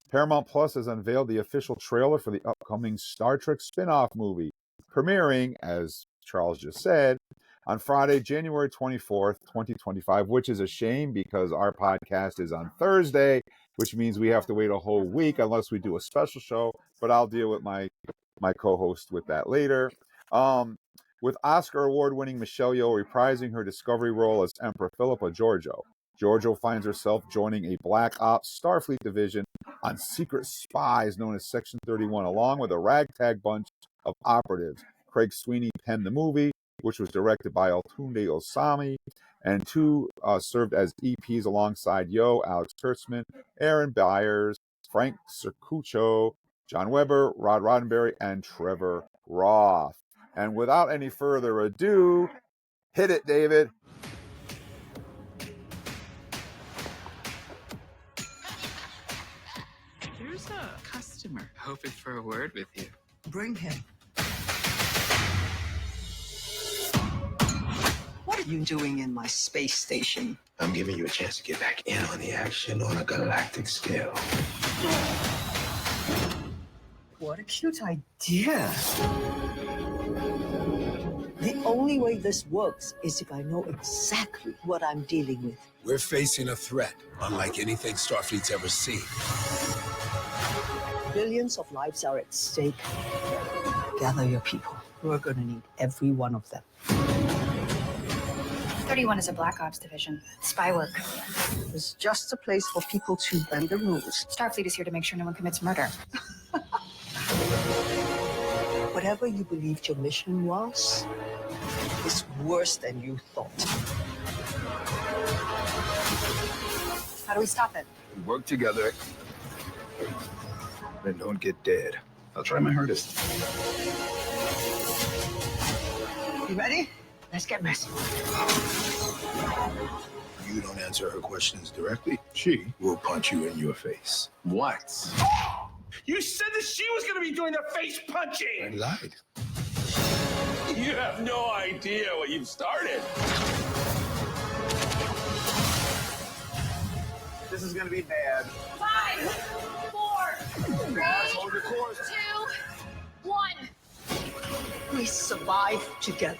Paramount Plus has unveiled the official trailer for the upcoming Star Trek spin-off movie, premiering, as Charles just said, on Friday, January 24th, 2025, which is a shame because our podcast is on Thursday, which means we have to wait a whole week unless we do a special show, but I'll deal with my co-host with that later. With Oscar award-winning Michelle Yeoh reprising her Discovery role as Emperor Philippa Georgiou. Georgiou finds herself joining a Black Ops Starfleet division on secret spies known as Section 31, along with a ragtag bunch of operatives. Craig Sweeney penned the movie, which was directed by Altunde Osami, and two served as EPs alongside Yeoh, Alex Kurtzman, Aaron Byers, Frank Circuccio, John Weber, Rod Roddenberry, and Trevor Roth. And without any further ado, hit it, David. Here's a customer hoping for a word with you. Bring him. What are you doing in my space station? I'm giving you a chance to get back in on the action on a galactic scale. What a cute idea. The only way this works is if I know exactly what I'm dealing with. We're facing a threat unlike anything Starfleet's ever seen. Billions of lives are at stake. Gather your people. We're gonna need every one of them. 31 is a Black Ops division. Spy work. It's just a place for people to bend the rules. Starfleet is here to make sure no one commits murder. Whatever you believed your mission was, is worse than you thought. How do we stop it? We work together, then don't get dead. I'll try my hardest. You ready? Let's get messy. You don't answer her questions directly, she will punch you in your face. What? You said that she was going to be doing the face punching! I lied. You have no idea what you've started. This is going to be bad. 5, 4, 3, Hold your course. 2, 1. We survive together.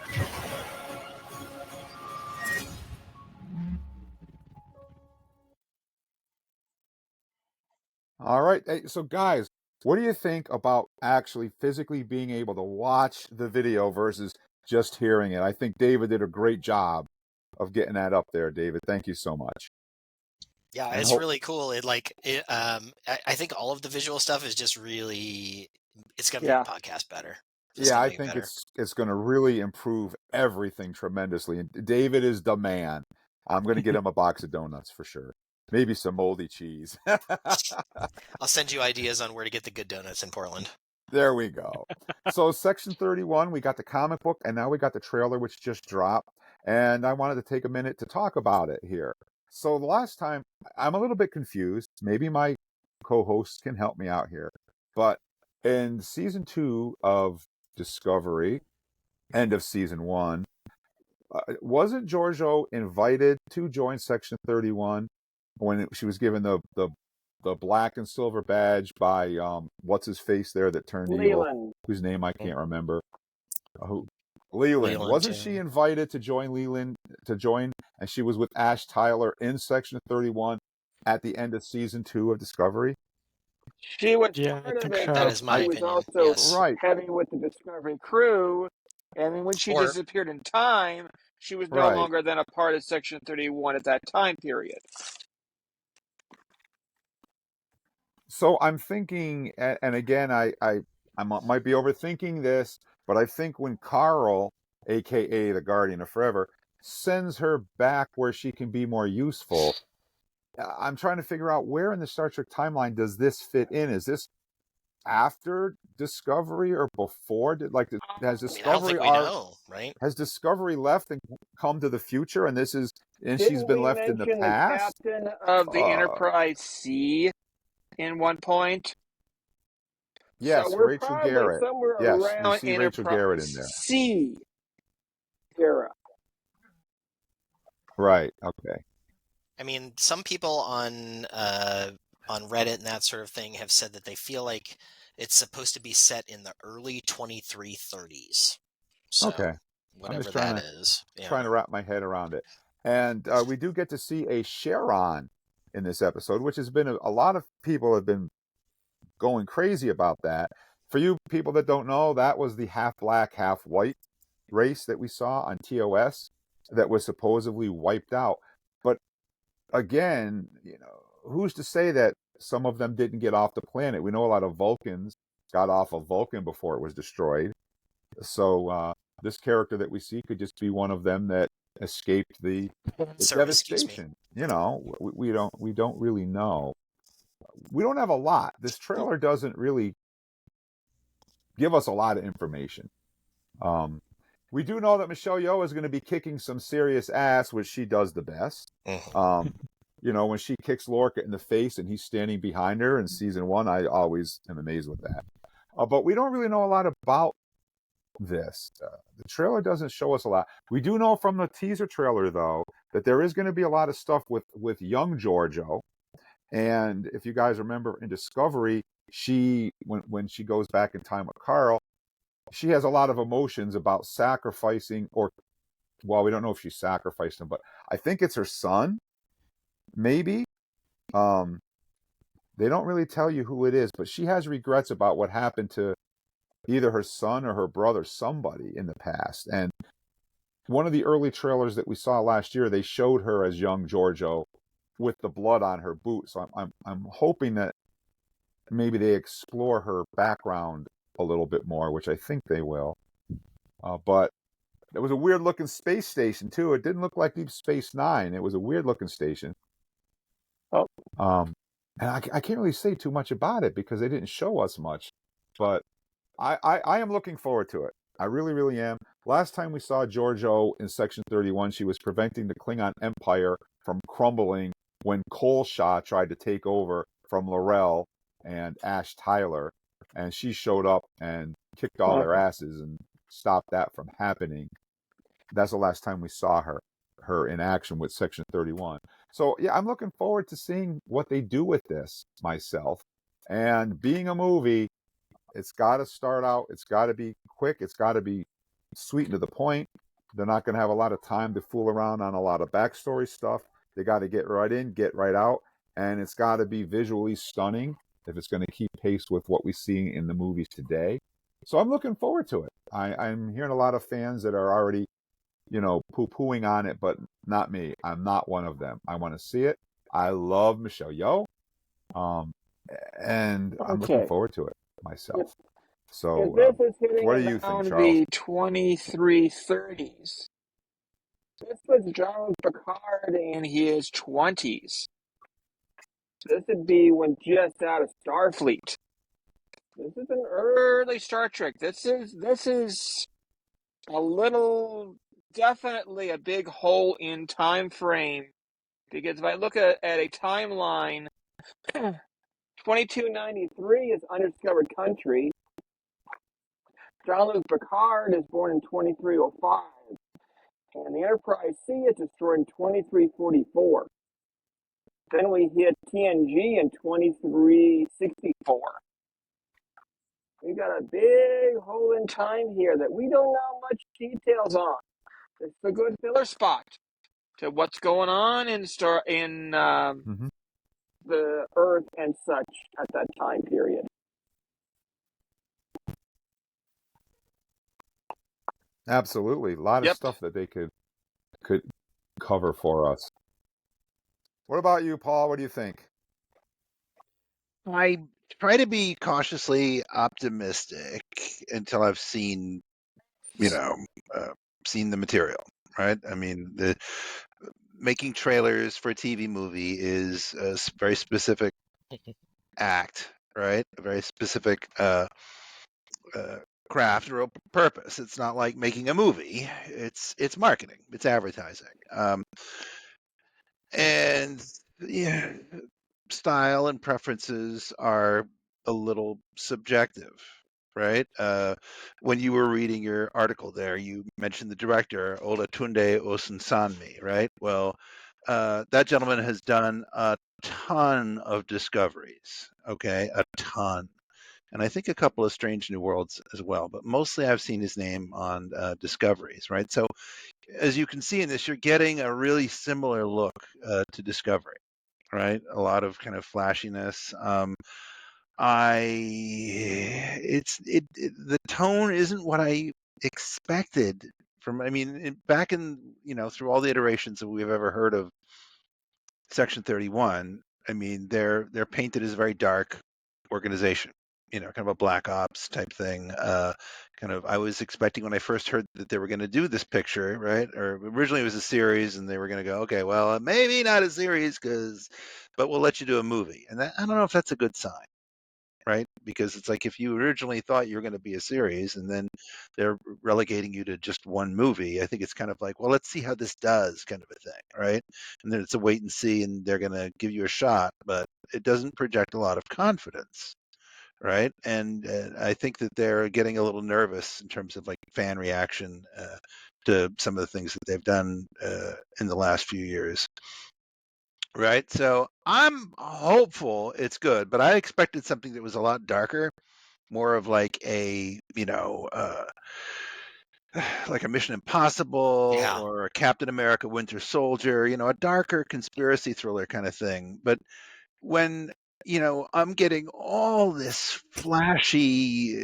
All right. Hey, so, guys, what do you think about actually physically being able to watch the video versus just hearing it? I think David did a great job of getting that up there, David. Thank you so much. Yeah, And it's really cool. I think all of the visual stuff is just really, it's going to make the podcast better. Yeah, I think it's going to really improve everything tremendously. And David is the man. I'm going to get him a box of donuts for sure. Maybe some moldy cheese. I'll send you ideas on where to get the good donuts in Portland. There we go. So Section 31, we got the comic book, and now we got the trailer, which just dropped. And I wanted to take a minute to talk about it here. So the last time, I'm a little bit confused. Maybe my co-hosts can help me out here. But in Season 2 of Discovery, end of Season 1, wasn't Georgiou invited to join Section 31 when she was given the black and silver badge by what's his face there that turned evil, whose name I can't remember. Leland. Wasn't she invited to join Leland and she was with Ash Tyler in Section 31 at the end of Season 2 of Discovery? She was part of it. That is my opinion. Was also heavy with the Discovery crew, and then when she disappeared in time, she was no longer then a part of Section 31 at that time period. So I'm thinking, and again, I might be overthinking this, but I think when Carl, a.k.a. the Guardian of Forever, sends her back where she can be more useful, I'm trying to figure out where in the Star Trek timeline does this fit in? Is this after Discovery or before? Has I mean, I don't Discovery think we know, right? has Discovery left and come to the future, and she's Didn't been we left in the mention the past? captain of the Enterprise C in one point? Yes, So we're Rachel probably Garrett. somewhere Yes, we around see Rachel Garrett Enterprise in there. C era. Right. Okay. I mean, some people on Reddit and that sort of thing have said that they feel like it's supposed to be set in the early 2330s. So Okay. whatever I'm just that is. trying to wrap my head around it. And we do get to see a Sharon in this episode, which has been a lot of people have been going crazy about that. For you people that don't know, that was the half black, half white race that we saw on TOS that was supposedly wiped out. But again, who's to say that some of them didn't get off the planet? We know a lot of Vulcans got off of Vulcan before it was destroyed. So this character that we see could just be one of them that escaped the devastation. We don't really know. We don't have a lot. This trailer doesn't really give us a lot of information. We do know that Michelle Yeoh is going to be kicking some serious ass, which she does the best. When she kicks Lorca in the face and he's standing behind her in season 1, I always am amazed with that. But we don't really know a lot about this. The trailer doesn't show us a lot. We do know from the teaser trailer, though, that there is going to be a lot of stuff with young Giorgio. And if you guys remember in Discovery, when she goes back in time with Carl, she has a lot of emotions about sacrificing, we don't know if she sacrificed him, but I think it's her son, maybe. They don't really tell you who it is, but she has regrets about what happened to either her son or her brother, somebody in the past. And one of the early trailers that we saw last year, they showed her as young Giorgio with the blood on her boot. So I'm hoping that maybe they explore her background a little bit more, which I think they will. But it was a weird looking space station too. It didn't look like Deep Space Nine. It was a weird looking station. And I can't really say too much about it because they didn't show us much. But I am looking forward to it. I really, really am. Last time we saw Giorgio in Section 31, she was preventing the Klingon Empire from crumbling when Coleshaw tried to take over from L'Rell and Ash Tyler. And she showed up and kicked all their asses and stopped that from happening. That's the last time we saw her in action with Section 31. So, yeah, I'm looking forward to seeing what they do with this myself. And being a movie, it's got to start out, it's got to be quick, it's got to be sweet and to the point. They're not going to have a lot of time to fool around on a lot of backstory stuff. They got to get right in, get right out, and it's got to be visually stunning if it's going to keep pace with what we see in the movies today. So I'm looking forward to it. I'm hearing a lot of fans that are already, poo-pooing on it, but not me. I'm not one of them. I want to see it. I love Michelle Yeoh, and I'm looking forward to it myself. So, this is hitting what do you think, around Charles? the 2330s. This was Jean-Luc Picard in his 20s. This would be when just out of Starfleet. This is an early Star Trek. This is a little, definitely a big hole in time frame, because if I look at a timeline, 2293 is Undiscovered Country. Jean-Luc Picard is born in 2305, and the Enterprise C is destroyed in 2344. Then we hit TNG in 2364. We got a big hole in time here that we don't know much details on. It's a good filler spot to what's going on in the Earth and such at that time period. Absolutely. A lot of stuff that they could cover for us. What about you, Paul? What do you think? I try to be cautiously optimistic until I've seen, seen the material, right? I mean, making trailers for a TV movie is a very specific act, right? A very specific craft or purpose. It's not like making a movie. It's marketing. It's advertising. And yeah, style and preferences are a little subjective, right? When you were reading your article there, you mentioned the director Olatunde Osunsanmi, right? Well, that gentleman has done a ton of discoveries. Okay, a ton. And I think a couple of Strange New Worlds as well, but mostly I've seen his name on Discoveries, right? So as you can see in this, you're getting a really similar look to Discovery, right? A lot of kind of flashiness. The tone isn't what I expected from. I mean, back in through all the iterations that we've ever heard of Section 31, I mean, they're painted as a very dark organization, kind of a black ops type thing. I was expecting when I first heard that they were going to do this picture, right? Or originally it was a series, and they were going to go, okay, well, maybe not a series, but we'll let you do a movie. And I don't know if that's a good sign, right? Because it's like if you originally thought you were going to be a series, and then they're relegating you to just one movie, I think it's kind of like, well, let's see how this does, kind of a thing, right? And then it's a wait and see, and they're going to give you a shot, but it doesn't project a lot of confidence, right? And I think that they're getting a little nervous in terms of like fan reaction to some of the things that they've done in the last few years. Right. So I'm hopeful it's good, but I expected something that was a lot darker, more of like a, like a Mission Impossible or a Captain America Winter Soldier, a darker conspiracy thriller kind of thing. But when, I'm getting all this flashy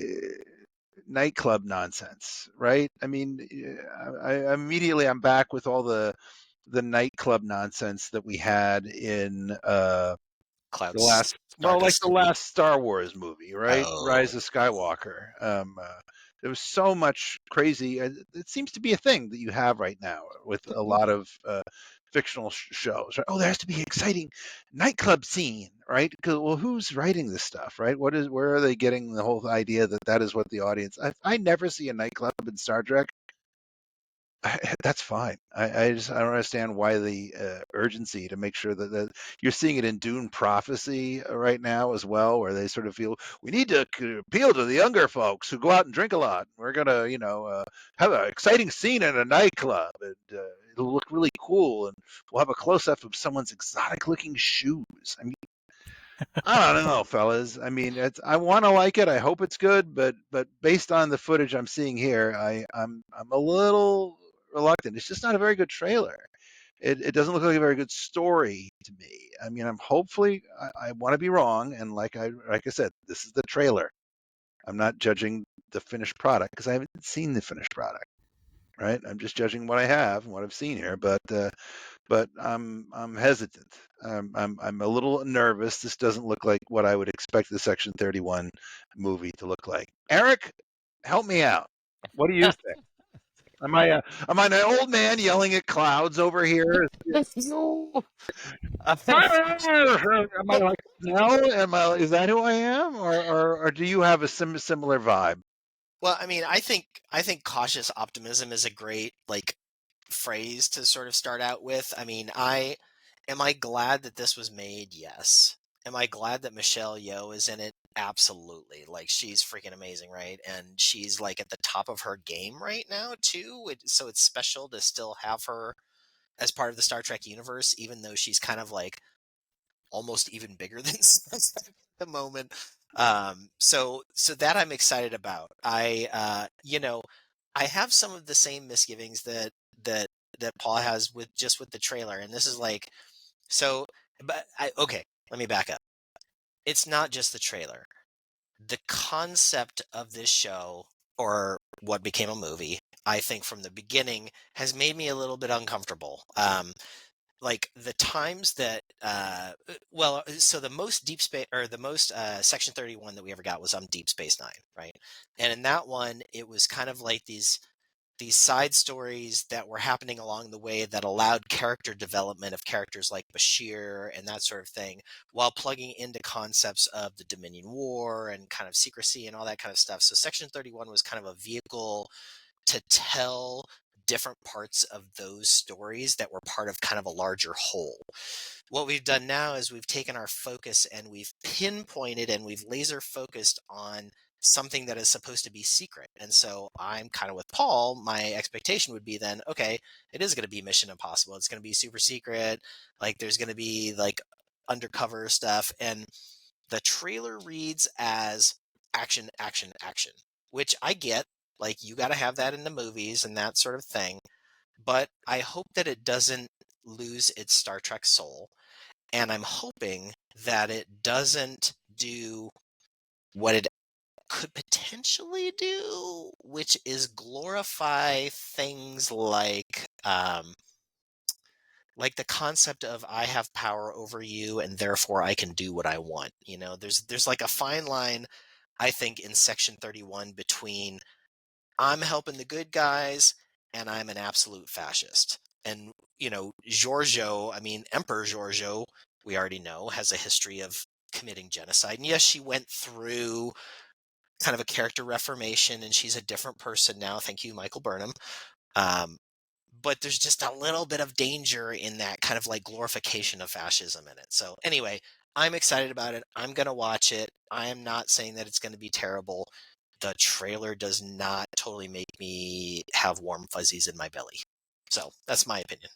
nightclub nonsense, right? I mean, immediately I'm back with all the nightclub nonsense that we had in the last Star Wars movie, right? Rise of Skywalker. There was so much crazy. It seems to be a thing that you have right now with a lot of fictional shows. Right? Oh, there has to be an exciting nightclub scene, right? Well, who's writing this stuff, right? Where are they getting the whole idea that is what the audience? I never see a nightclub in Star Trek. That's fine. I don't understand why the urgency to make sure that you're seeing it in Dune Prophecy right now as well, where they sort of feel we need to appeal to the younger folks who go out and drink a lot. We're gonna, have an exciting scene in a nightclub, and it'll look really cool, and we'll have a close up of someone's exotic-looking shoes. I mean, I don't know, fellas. I mean, I want to like it. I hope it's good, but based on the footage I'm seeing here, I'm a little reluctant. It's just not a very good trailer. It doesn't look like a very good story to me. I mean, I want to be wrong, and like I said, this is the trailer. I'm not judging the finished product because I haven't seen the finished product. Right? I'm just judging what I have and what I've seen here, but I'm hesitant. I'm a little nervous. This doesn't look like what I would expect the Section 31 movie to look like. Eric, help me out. What do you think? Am I an old man yelling at clouds over here? No. Am I like no? Is that who I am, or do you have a similar vibe? Well, I mean, I think cautious optimism is a great phrase to sort of start out with. I mean, am I glad that this was made? Yes. Am I glad that Michelle Yeoh is in it? Absolutely. Like, she's freaking amazing, right? And she's like at the top of her game right now too. So it's special to still have her as part of the Star Trek universe, even though she's kind of like almost even bigger than Star Trek at the moment. So that I'm excited about. I have some of the same misgivings that Paul has with the trailer, and this is like, okay, let me back up. It's not just the trailer. The concept of this show, or what became a movie, I think from the beginning has made me a little bit uncomfortable. Like the times that so the most deep space, or the most Section 31 that we ever got was on Deep Space Nine, right? And in that one it was kind of like these these side stories that were happening along the way that allowed character development of characters like Bashir and that sort of thing, while plugging into concepts of the Dominion War and kind of secrecy and all that kind of stuff. So Section 31 was kind of a vehicle to tell different parts of those stories that were part of kind of a larger whole. What we've done now is we've taken our focus and we've pinpointed and we've laser focused on something that is supposed to be secret. And so I'm kind of with Paul. My expectation would be then, okay, it is going to be Mission Impossible. It's going to be super secret. Like there's going to be like undercover stuff. And the trailer reads as action, action, action, which I get. Like you got to have that in the movies and that sort of thing. But I hope that it doesn't lose its Star Trek soul. And I'm hoping that it doesn't do what it could potentially do, which is glorify things like the concept of I have power over you and therefore I can do what I want. You know, there's like a fine line, I think, in Section 31 between I'm helping the good guys and I'm an absolute fascist. And, you know, Emperor Giorgio, we already know, has a history of committing genocide. And yes, she went through kind of a character reformation and she's a different person now. Thank you, Michael Burnham. But there's just a little bit of danger in that kind of like glorification of fascism in it. So anyway, I'm excited about it. I'm going to watch it. I am not saying that it's going to be terrible. The trailer does not totally make me have warm fuzzies in my belly. So that's my opinion.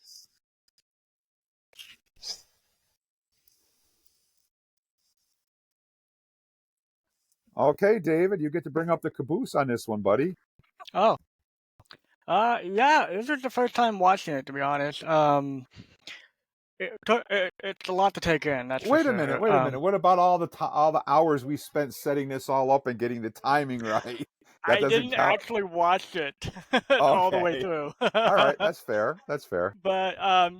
Okay, David, you get to bring up the caboose on this one, buddy. Oh. Yeah, this is the first time watching it, to be honest. It's a lot to take in. That's Wait for a minute. sure. Wait a minute. What about all the hours we spent setting this all up and getting the timing right? That I doesn't didn't count. actually watch it all the way Okay. through. All right, that's fair. That's fair. But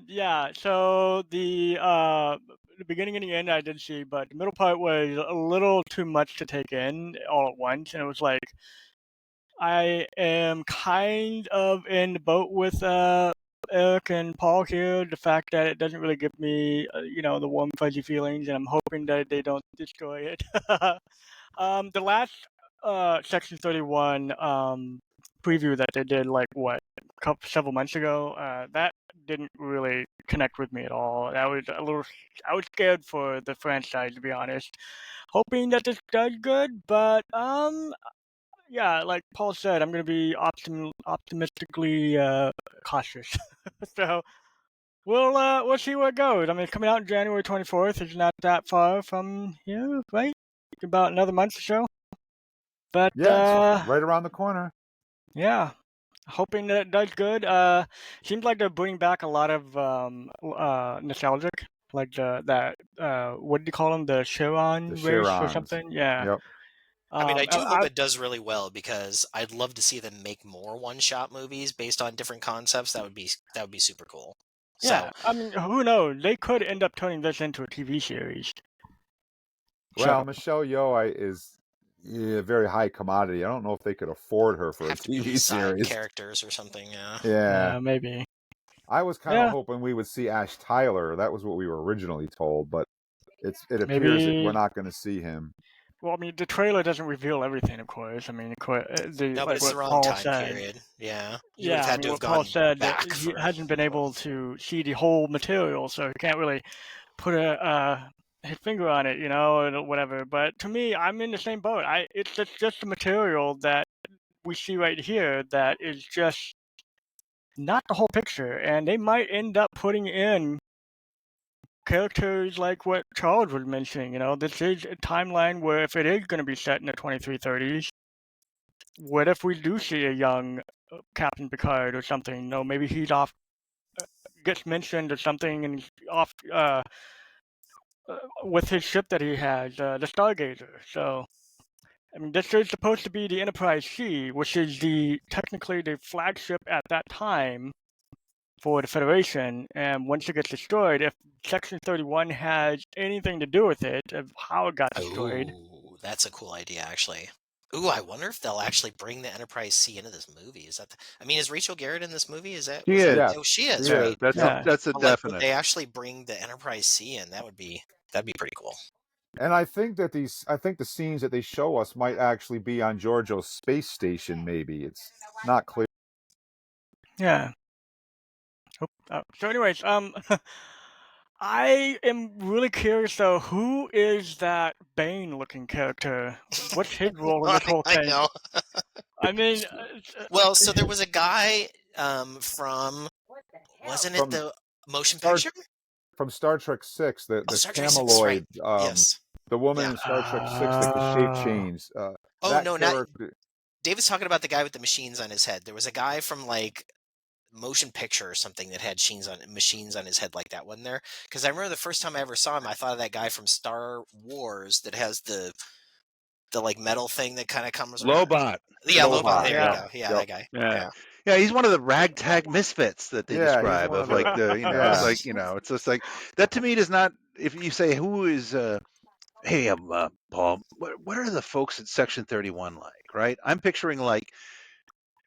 yeah. So the beginning and the end I did see, but the middle part was a little too much to take in all at once, and it was like I am kind of in the boat with Eric and Paul here. The fact that it doesn't really give me, the warm fuzzy feelings, and I'm hoping that they don't destroy it. The last Section 31 preview that they did, several months ago, that didn't really connect with me at all. I was scared for the franchise, to be honest. Hoping that this does good, but yeah, like Paul said, I'm going to be optimistically cautious. So we'll see where it goes. I mean, it's coming out January 24th. It's not that far from here, right? About another month or so. But yeah, it's right around the corner. Yeah, hoping that it does good. Seems like they're bringing back a lot of nostalgic, like what do you call them? The Chiron race or something? Yeah. Yep. I mean, I do hope it does really well because I'd love to see them make more one-shot movies based on different concepts. That would be super cool. Yeah, so, I mean, who knows? They could end up turning this into a TV series. Well, Michelle Yeoh is a very high commodity. I don't know if they could afford her for a TV series. Characters or something. Yeah, maybe. I was kind of hoping we would see Ash Tyler. That was what we were originally told, but it appears that we're not going to see him. Well, I mean, the trailer doesn't reveal everything, of course. I mean, but it's the wrong time period. Yeah. Yeah, what Paul said, that he hasn't been able to see the whole material, so he can't really put his finger on it, or whatever. But to me, I'm in the same boat. It's just the material that we see right here that is just not the whole picture, and they might end up putting in characters like what Charles was mentioning. This is a timeline where if it is going to be set in the 2330s, what if we do see a young Captain Picard or something? Maybe he's off, gets mentioned or something, and he's off with his ship that he has, the Stargazer. So, I mean, this is supposed to be the Enterprise C, which is technically the flagship at that time for the Federation, and once it gets destroyed, if Section 31 has anything to do with it, of how it got destroyed. Ooh, that's a cool idea, actually. Ooh, I wonder if they'll actually bring the Enterprise C into this movie. Is that? I mean, is Rachel Garrett in this movie? Is that? She Was that? is. Yeah, Oh, she she is, is. right? That's Yep. that's a But, like, would definite. they actually bring the Enterprise C in? That'd be pretty cool. And I think that the scenes that they show us might actually be on Giorgio's space station. Maybe it's not clear. Yeah. So, anyways, I am really curious though. Who is that Bane-looking character? What's his role in this whole I thing? know. I mean, Well, so there was a guy from, wasn't it the motion picture? From Star Trek 6, the Star Trek 6, right. Cameloid, Yes. the woman Yeah. in Star Trek 6 that could shape change. Oh, that no, not character, David's talking about the guy with the machines on his head. There was a guy from, like, motion picture or something that had machines on his head like that, wasn't there? Because I remember the first time I ever saw him, I thought of that guy from Star Wars that has the like metal thing that kind of comes around. Lobot. Yeah, Lobot. There yeah. you go. Yeah, that guy. Yeah, he's one of the ragtag misfits that they Yeah, he's describe one of of like the- the, you know, Yeah. it's like, you know, it's just like that to me does not. If you say who is, hey, Paul, what are the folks at Section 31 like, right? I'm picturing like,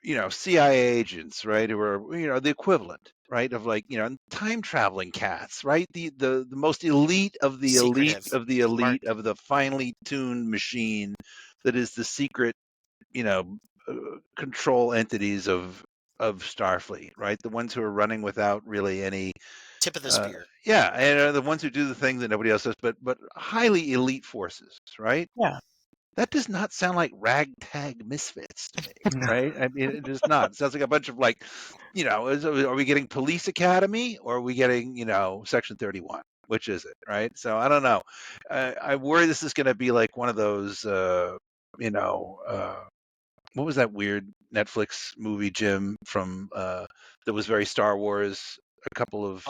you know, CIA agents, right, who are, you know, the equivalent, right, of like, you know, time traveling cats, right? The most elite of the elite Secretive. of the elite of the finely tuned machine that is the secret, you know, control entities of Starfleet, right? The ones who are running without really any tip of the spear. Yeah, and are the ones who do the things that nobody else does, but highly elite forces, right? Yeah. That does not sound like ragtag misfits to me, right? I mean, it does not. It sounds like a bunch of like, you know, are we getting Police Academy or are we getting, you know, Section 31? Which is it, right? So I don't know. I worry this is going to be like one of those, you know, what was that weird Netflix movie, Jim, from that was very Star Wars? A couple of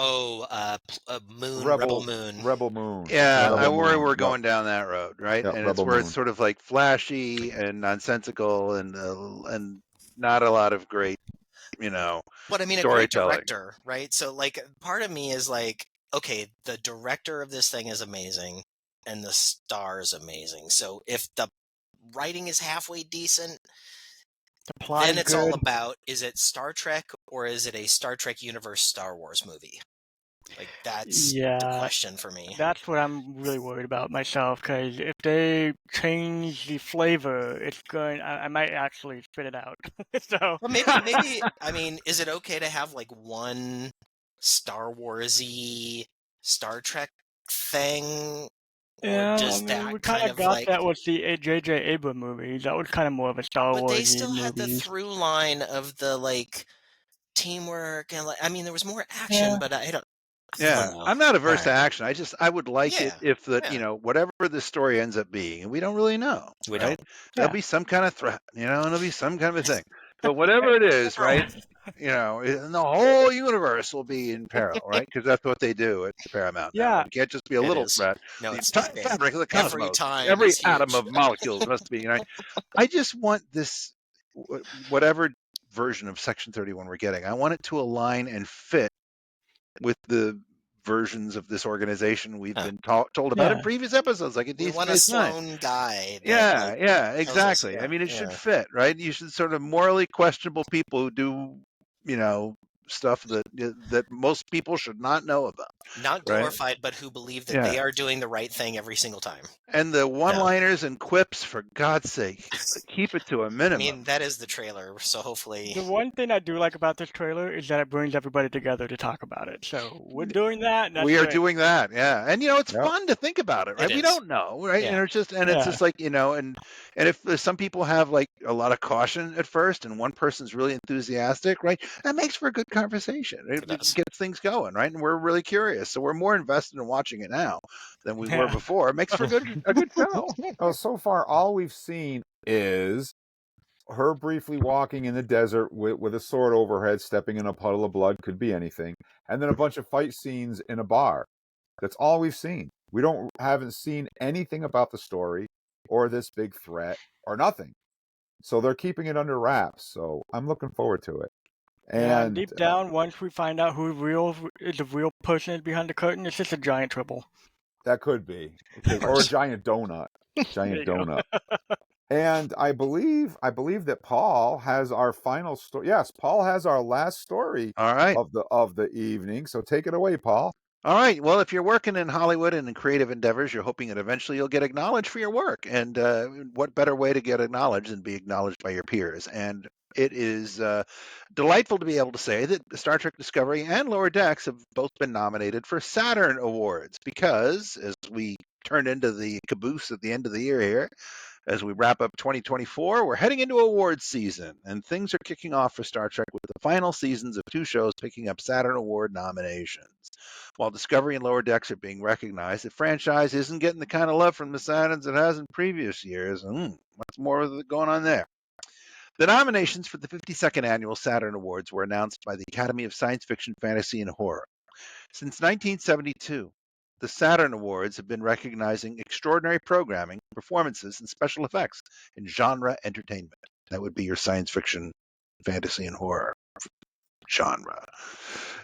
Rebel Moon. Rebel Moon. Yeah, Rebel I worry Moon. we're going down that road, right? Yep, And it's Rebel where Moon. it's sort of like flashy and nonsensical and not a lot of great, you know, But I mean, a great storytelling. director, right? So, like, part of me is like, okay, the director of this thing is amazing, and the star is amazing. So, if the writing is halfway decent, the plot then is it's good. all about: is it Star Trek or is it a Star Trek universe Star Wars movie? Like, that's the question for me. That's what I'm really worried about myself, because if they change the flavor, it's going. I might actually spit it out. So Well, maybe. I mean, is it okay to have like one Star Warsy Star Trek thing? Yeah, Or does I mean, that we kind of got like, that with the J.J. Abrams movies. That was kind of more of a Star Wars but movie. they still had the through line of the like teamwork and like, I mean, there was more action, Yeah. but I don't. Yeah, know. I'm not averse All to right. action. I would like it Yeah, if you know, whatever the story ends up being, and we don't really know, We right? don't. There'll be some kind of threat, you know, and there'll be some kind of a thing. But whatever it is, right? You know, and the whole universe will be in peril, right? Because that's what they do at Paramount now. It can't just be a It little is. threat. No, The it's entire big. fabric of the Every cosmos, time every is atom huge. of molecules must be. Right? I just want this, whatever version of Section 31 we're getting, I want it to align and fit with the versions of this organization we've been told about in previous episodes, like a We Deep want a Space Nine. Sloan guy. That, Yeah, like, yeah, tells us, exactly. I mean, it should fit, right? You should sort of morally questionable people who do, you know, stuff that most people should not know about. Not right? glorified, but who believe that they Yeah. are doing the right thing every single time. And the one-liners and quips, for God's sake, keep it to a I minimum. mean, that is the trailer, so hopefully. The one thing I do like about this trailer is that it brings everybody together to talk about it. So we're doing that. And that's We are great. doing that, yeah. And you know, it's fun to think about it, right? It We is. don't know, right? Yeah. And it's just like, you know, and if some people have like a lot of caution at first, and one person's really enthusiastic, right? That makes for a good conversation. It gets things going, right? And we're really curious, so we're more invested in watching it now than we were before. It makes for a good show. Well, so far, all we've seen is her briefly walking in the desert with a sword over her head, stepping in a puddle of blood, could be anything, and then a bunch of fight scenes in a bar. That's all we've seen. We haven't seen anything about the story or this big threat or nothing. So they're keeping it under wraps. So I'm looking forward to it. And deep down, once we find out who the real person is behind the curtain, it's just a giant triple. That could be, or a giant donut. Giant donut. And I believe that Paul has our final story. Yes, Paul has our last story All right. of the evening. So take it away, Paul. All right. Well, if you're working in Hollywood and in creative endeavors, you're hoping that eventually you'll get acknowledged for your work. And what better way to get acknowledged than be acknowledged by your peers? And it is delightful to be able to say that Star Trek Discovery and Lower Decks have both been nominated for Saturn Awards because as we turn into the caboose at the end of the year here, as we wrap up 2024, we're heading into awards season, and things are kicking off for Star Trek with the final seasons of 2 shows picking up Saturn Award nominations. While Discovery and Lower Decks are being recognized, the franchise isn't getting the kind of love from the Saturns it has in previous years. What's more going on there? The nominations for the 52nd Annual Saturn Awards were announced by the Academy of Science Fiction, Fantasy, and Horror. Since 1972, the Saturn Awards have been recognizing extraordinary programming, performances, and special effects in genre entertainment. That would be your science fiction, fantasy, and horror genre.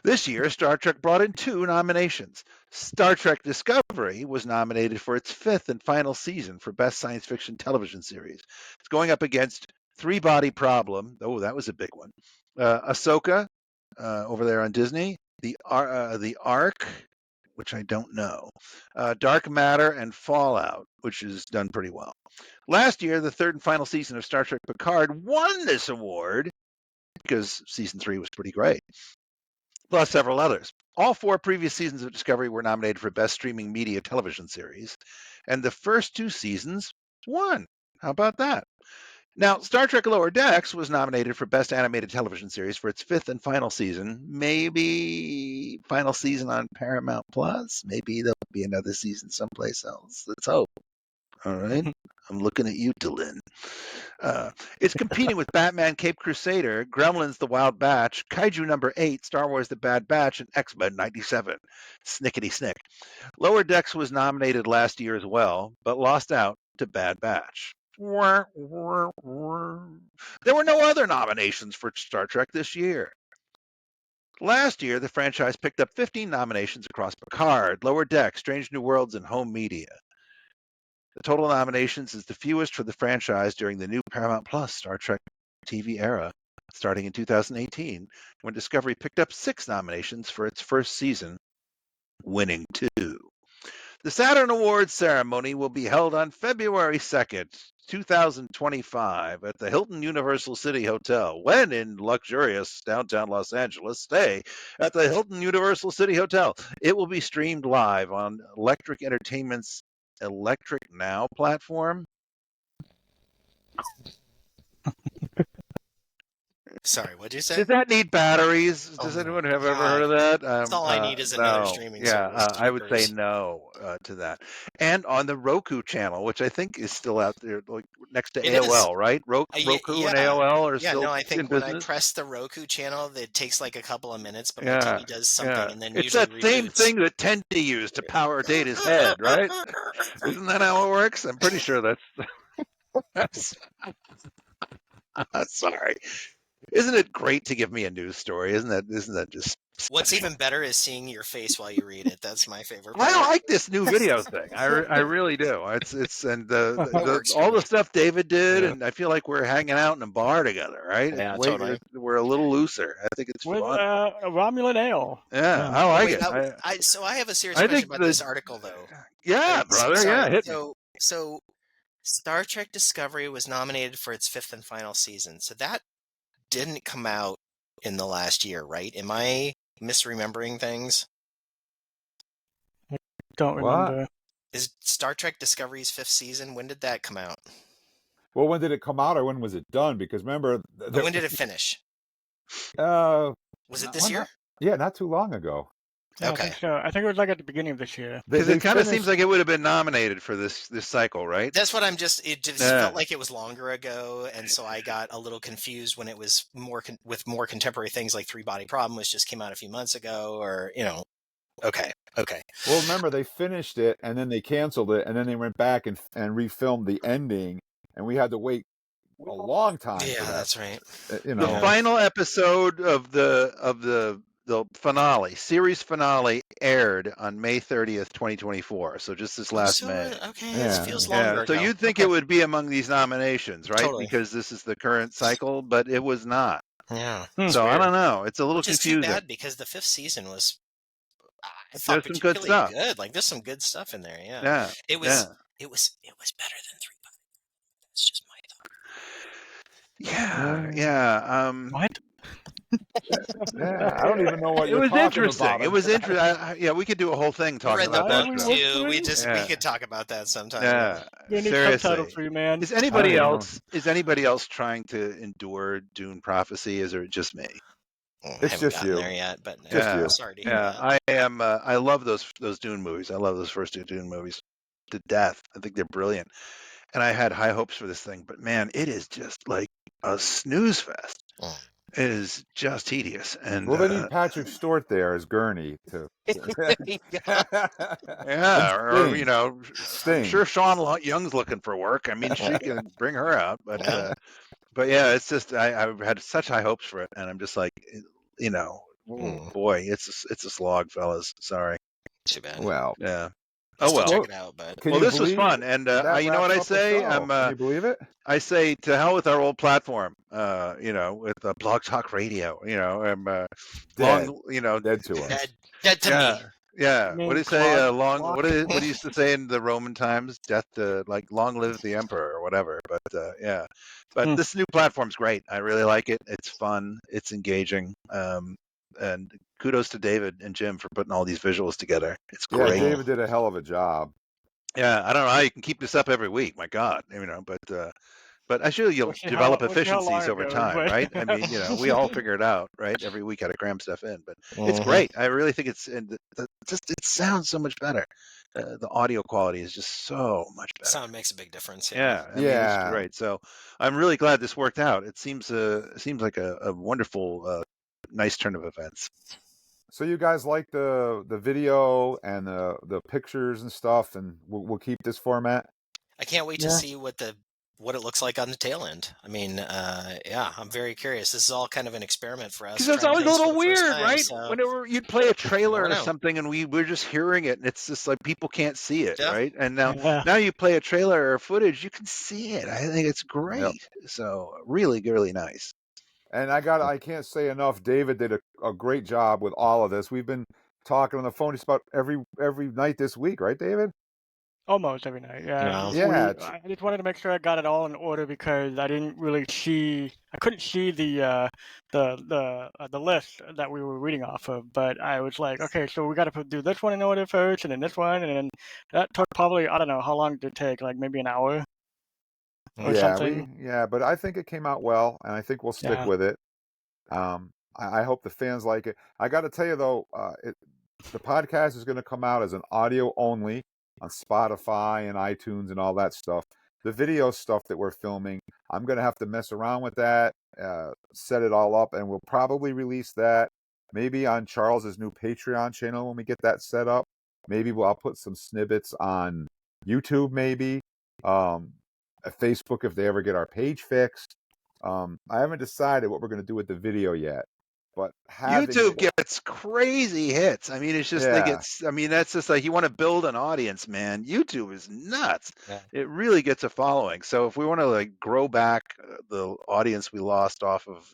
This year, Star Trek brought in 2 nominations. Star Trek Discovery was nominated for its 5th and final season for Best Science Fiction Television Series. It's going up against Three Body Problem. Oh, that was a big one. Ahsoka, over there on Disney. The Ark, which I don't know. Dark Matter and Fallout, which is done pretty well. Last year, the 3rd and final season of Star Trek Picard won this award because season 3 was pretty great, plus several others. All 4 previous seasons of Discovery were nominated for Best Streaming Media Television Series, and the first 2 seasons won. How about that? Now, Star Trek Lower Decks was nominated for Best Animated Television Series for its 5th and final season. Maybe final season on Paramount Plus. Maybe there'll be another season someplace else. Let's hope. All right. I'm looking at you, Dylan. It's competing with Batman Cape Crusader, Gremlins The Wild Batch, Kaiju number 8, Star Wars The Bad Batch, and X-Men 97. Snickety snick. Lower Decks was nominated last year as well, but lost out to Bad Batch. There were no other nominations for Star Trek this year. Last year, the franchise picked up 15 nominations across Picard, Lower Decks, Strange New Worlds, and Home Media. The total nominations is the fewest for the franchise during the new Paramount Plus Star Trek TV era, starting in 2018, when Discovery picked up 6 nominations for its first season, winning 2. The Saturn Awards ceremony will be held on February 2nd, 2025 at the Hilton Universal City Hotel. When in luxurious downtown Los Angeles, stay at the Hilton Universal City Hotel. It will be streamed live on Electric Entertainment's Electric Now platform. Sorry, what'd you say? Does that need batteries? Does anyone have ever heard of that? That's all I need is another streaming service. I would say no to that. And on the Roku channel, which I think is still out there, like next to AOL, right? Roku and AOL are still I think in when business. I press the Roku channel, it takes like a couple of minutes, but my TV does something and then it's usually that same reboots. thing that Tendy used to power Data's head, right? Isn't that how it works? I'm pretty sure that's sorry. Isn't it great to give me a news story? Isn't that just What's even better is seeing your face while you read it. That's my favorite part. I like this new video thing. I really do. It's and all the stuff David did, and I feel like we're hanging out in a bar together, right? Yeah, totally. We're a little looser. I think it's with fun. a Romulan ale. Yeah, I like it. So I have a serious question about this article, though. Yeah, brother. Yeah, hit me. So Star Trek Discovery was nominated for its 5th and final season. So that didn't come out in the last year, right? Am I misremembering things? I don't remember. Is Star Trek Discovery's 5th season? When did that come out? Well, when did it come out, or when was it done? Because remember, when did it finish? Was it this year? Yeah, not too long ago. Yeah, okay. I think it was like at the beginning of this year. Because it kind of seems like it would have been nominated for this cycle, right? That's what it just felt like it was longer ago, and so I got a little confused when it was with more contemporary things like Three Body Problem, which just came out a few months ago, or Okay. Well, remember they finished it and then they canceled it, and then they went back and refilmed the ending, and we had to wait a long time. Yeah, for that. That's right. The final episode of the the series finale aired on May 30th, 2024. So just this last May. Okay, it feels longer So ago. you'd think it would be among these nominations, right? Totally. Because this is the current cycle, but it was not. Yeah. So I don't know. It's a little Which is confusing. too bad because the 5th season was, I thought, There's some good particularly stuff. good. Like there's some good stuff in there. Yeah. Yeah. It was better than 3. That's just my thought. Yeah. What? Yeah, I don't even know what It you're was talking interesting. about. It was interesting. Yeah, we could do a whole thing talking Read the about book that. too. We could talk about that sometime. Yeah, We need seriously. subtitles for you, man. Is anybody else trying to endure Dune Prophecy? Is it just me? I haven't gotten there yet, but sorry to hear that. I am. I love those Dune movies. I love those first 2 Dune movies to death. I think they're brilliant, and I had high hopes for this thing. But man, it is just like a snooze fest. It is just tedious. And well, they need Patrick Stewart there as Gurney to. Yeah, or you know, Sting. I'm sure Sean Young's looking for work. I mean, she can bring her out, but yeah, it's just I had such high hopes for it, and I'm just like, you know, boy, it's a slog, fellas. Sorry. Too bad. Well, yeah. Oh well. Check it out, but this was fun, and you know what I say? Can you believe it? I say to hell with our old platform. You know, with Blog Talk Radio. You know, dead. Long. You know, dead to us. Dead to me. Yeah. mean What do you say? Claude- What do you used to say in the Roman times? Death to long live the emperor or whatever. But yeah. But this new platform's great. I really like it. It's fun. It's engaging. And kudos to David and Jim for putting all these visuals together. It's great. Yeah, David did a hell of a job. Yeah, I don't know how you can keep this up every week. My God, you know, but I'm sure you'll develop efficiencies over time, right? I mean, you know, we all figure it out, right? Every week how to cram stuff in, but it's great. I really think it's it sounds so much better. The audio quality is just so much better. Sound makes a big difference. Yeah, I mean, it's great. So I'm really glad this worked out. It seems like a wonderful, nice turn of events. So you guys like the video and the pictures and stuff, and we'll keep this format. I can't wait to see what it looks like on the tail end. I mean, yeah, I'm very curious. This is all kind of an experiment for us. Because it's always a little weird, right? So. Whenever you'd play a trailer or something, and we're just hearing it, and it's just like people can't see it, right? And now you play a trailer or footage, you can see it. I think it's great. Yep. So really, really nice. And I can't say enough. David did a great job with all of this. We've been talking on the phone just about every night this week, right, David? Almost every night, yeah. Yeah. I just wanted to make sure I got it all in order because I didn't really I couldn't see the list that we were reading off of. But I was like, okay, so we got to do this one in order first, and then this one, and then that took probably, I don't know how long did it take, like maybe an hour. Or something. But I think it came out well, and I think we'll stick with it. I hope the fans like it. I got to tell you though, the podcast is going to come out as an audio only on Spotify and iTunes and all that stuff. The video stuff that we're filming, I'm going to have to mess around with that, set it all up, and we'll probably release that maybe on Charles's new Patreon channel when we get that set up. Maybe I'll put some snippets on YouTube, maybe. Facebook if they ever get our page fixed. I haven't decided what we're going to do with the video yet, but YouTube gets crazy hits. I mean, it's just that's just like you want to build an audience, man. YouTube is nuts. It really gets a following. So if we want to like grow back the audience we lost off of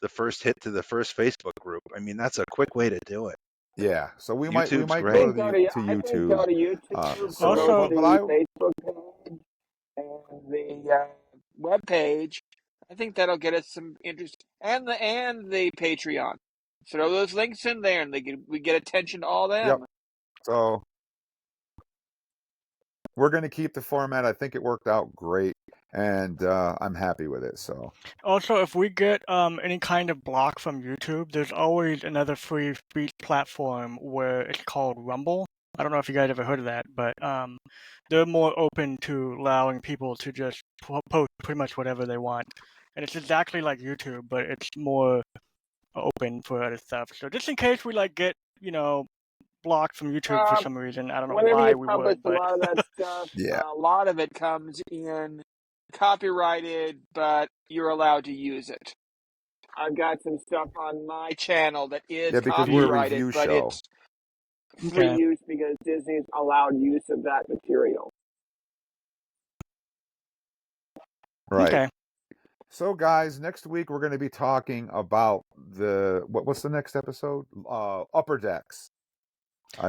the first hit to the first Facebook group, I mean that's a quick way to do it. Yeah, so we might go to YouTube. Go to YouTube. Also, the Facebook page and the web page. I think that'll get us some interest, and the Patreon. Throw those links in there, and we get attention to all them. Yep. So we're going to keep the format. I think it worked out great, and I'm happy with it. So also, if we get any kind of block from YouTube, there's always another free speech platform where it's called Rumble. I don't know if you guys ever heard of that, but they're more open to allowing people to just post pretty much whatever they want. And it's exactly like YouTube, but it's more open for other stuff. So just in case we get, blocked from YouTube for some reason, I don't know why we would. But a lot of that stuff, a lot of it comes in copyrighted, but you're allowed to use it. I've got some stuff on my channel that is Yeah, because we're a copyrighted, review but show. it's free use because Disney's allowed use of that material. Right. Okay. So, guys, next week we're going to be talking about what's the next episode? Upper Decks.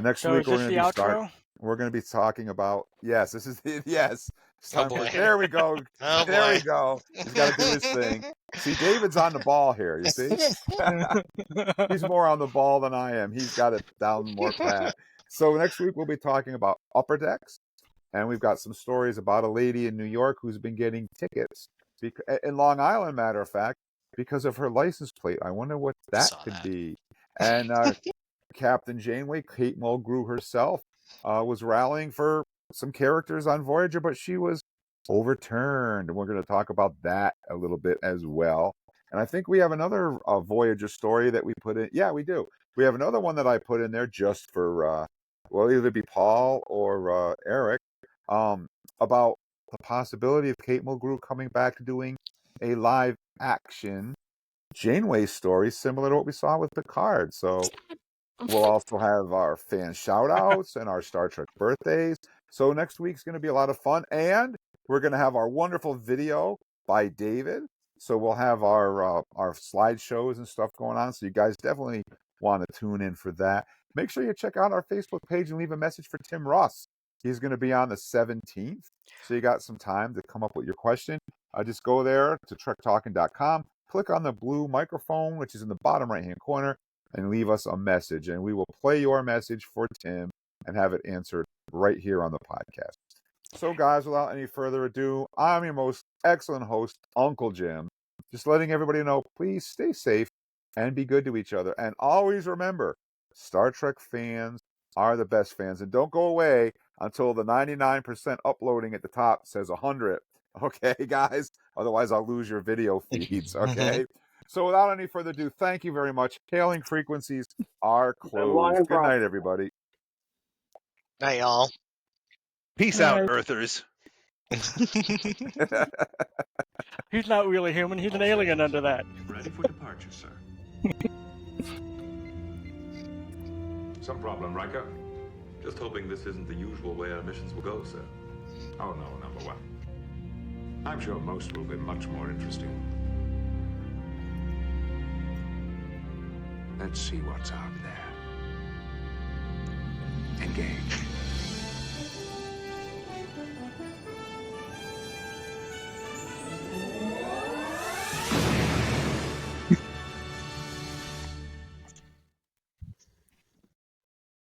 Next So week is this the outro? We're going to be talking about this is yes. It's Oh time for, boy. there we go. Oh There boy. we go. He's got to do his thing. See, David's on the ball here. You see, he's more on the ball than I am. He's got it down more pat. So next week we'll be talking about Upper Decks, and we've got some stories about a lady in New York who's been getting tickets in Long Island, matter of fact, because of her license plate. I wonder what that could be. And Captain Janeway, Kate Mulgrew herself, was rallying for some characters on Voyager, but she was overturned. And we're going to talk about that a little bit as well. And I think we have another Voyager story that we put in. Yeah, we do. We have another one that I put in there just for, well, either be Paul or Eric, about the possibility of Kate Mulgrew coming back to doing a live action Janeway story similar to what we saw with Picard. So we'll also have our fan shout outs and our Star Trek birthdays. So next week's going to be a lot of fun. And we're going to have our wonderful video by David. So we'll have our slideshows and stuff going on. So you guys definitely want to tune in for that. Make sure you check out our Facebook page and leave a message for Tim Ross. He's going to be on the 17th. So you got some time to come up with your question. Just go there to trektalking.com. Click on the blue microphone, which is in the bottom right-hand corner, and leave us a message. And we will play your message for Tim and have it answered right here on the podcast. So, guys, without any further ado, I'm your most excellent host, Uncle Jim. Just letting everybody know, please stay safe and be good to each other. And always remember, Star Trek fans are the best fans. And don't go away until the 99% uploading at the top says 100. Okay, guys? Otherwise, I'll lose your video feeds, okay? So without any further ado, thank you very much. Hailing frequencies are closed. Good night, everybody. Night, y'all. Peace out, Earthers. He's not really human. He's an alien under that. Ready for departure, sir. Some problem, Riker? Just hoping this isn't the usual way our missions will go, sir. Oh, no, number one. I'm sure most will be much more interesting. Let's see what's out there. Engage.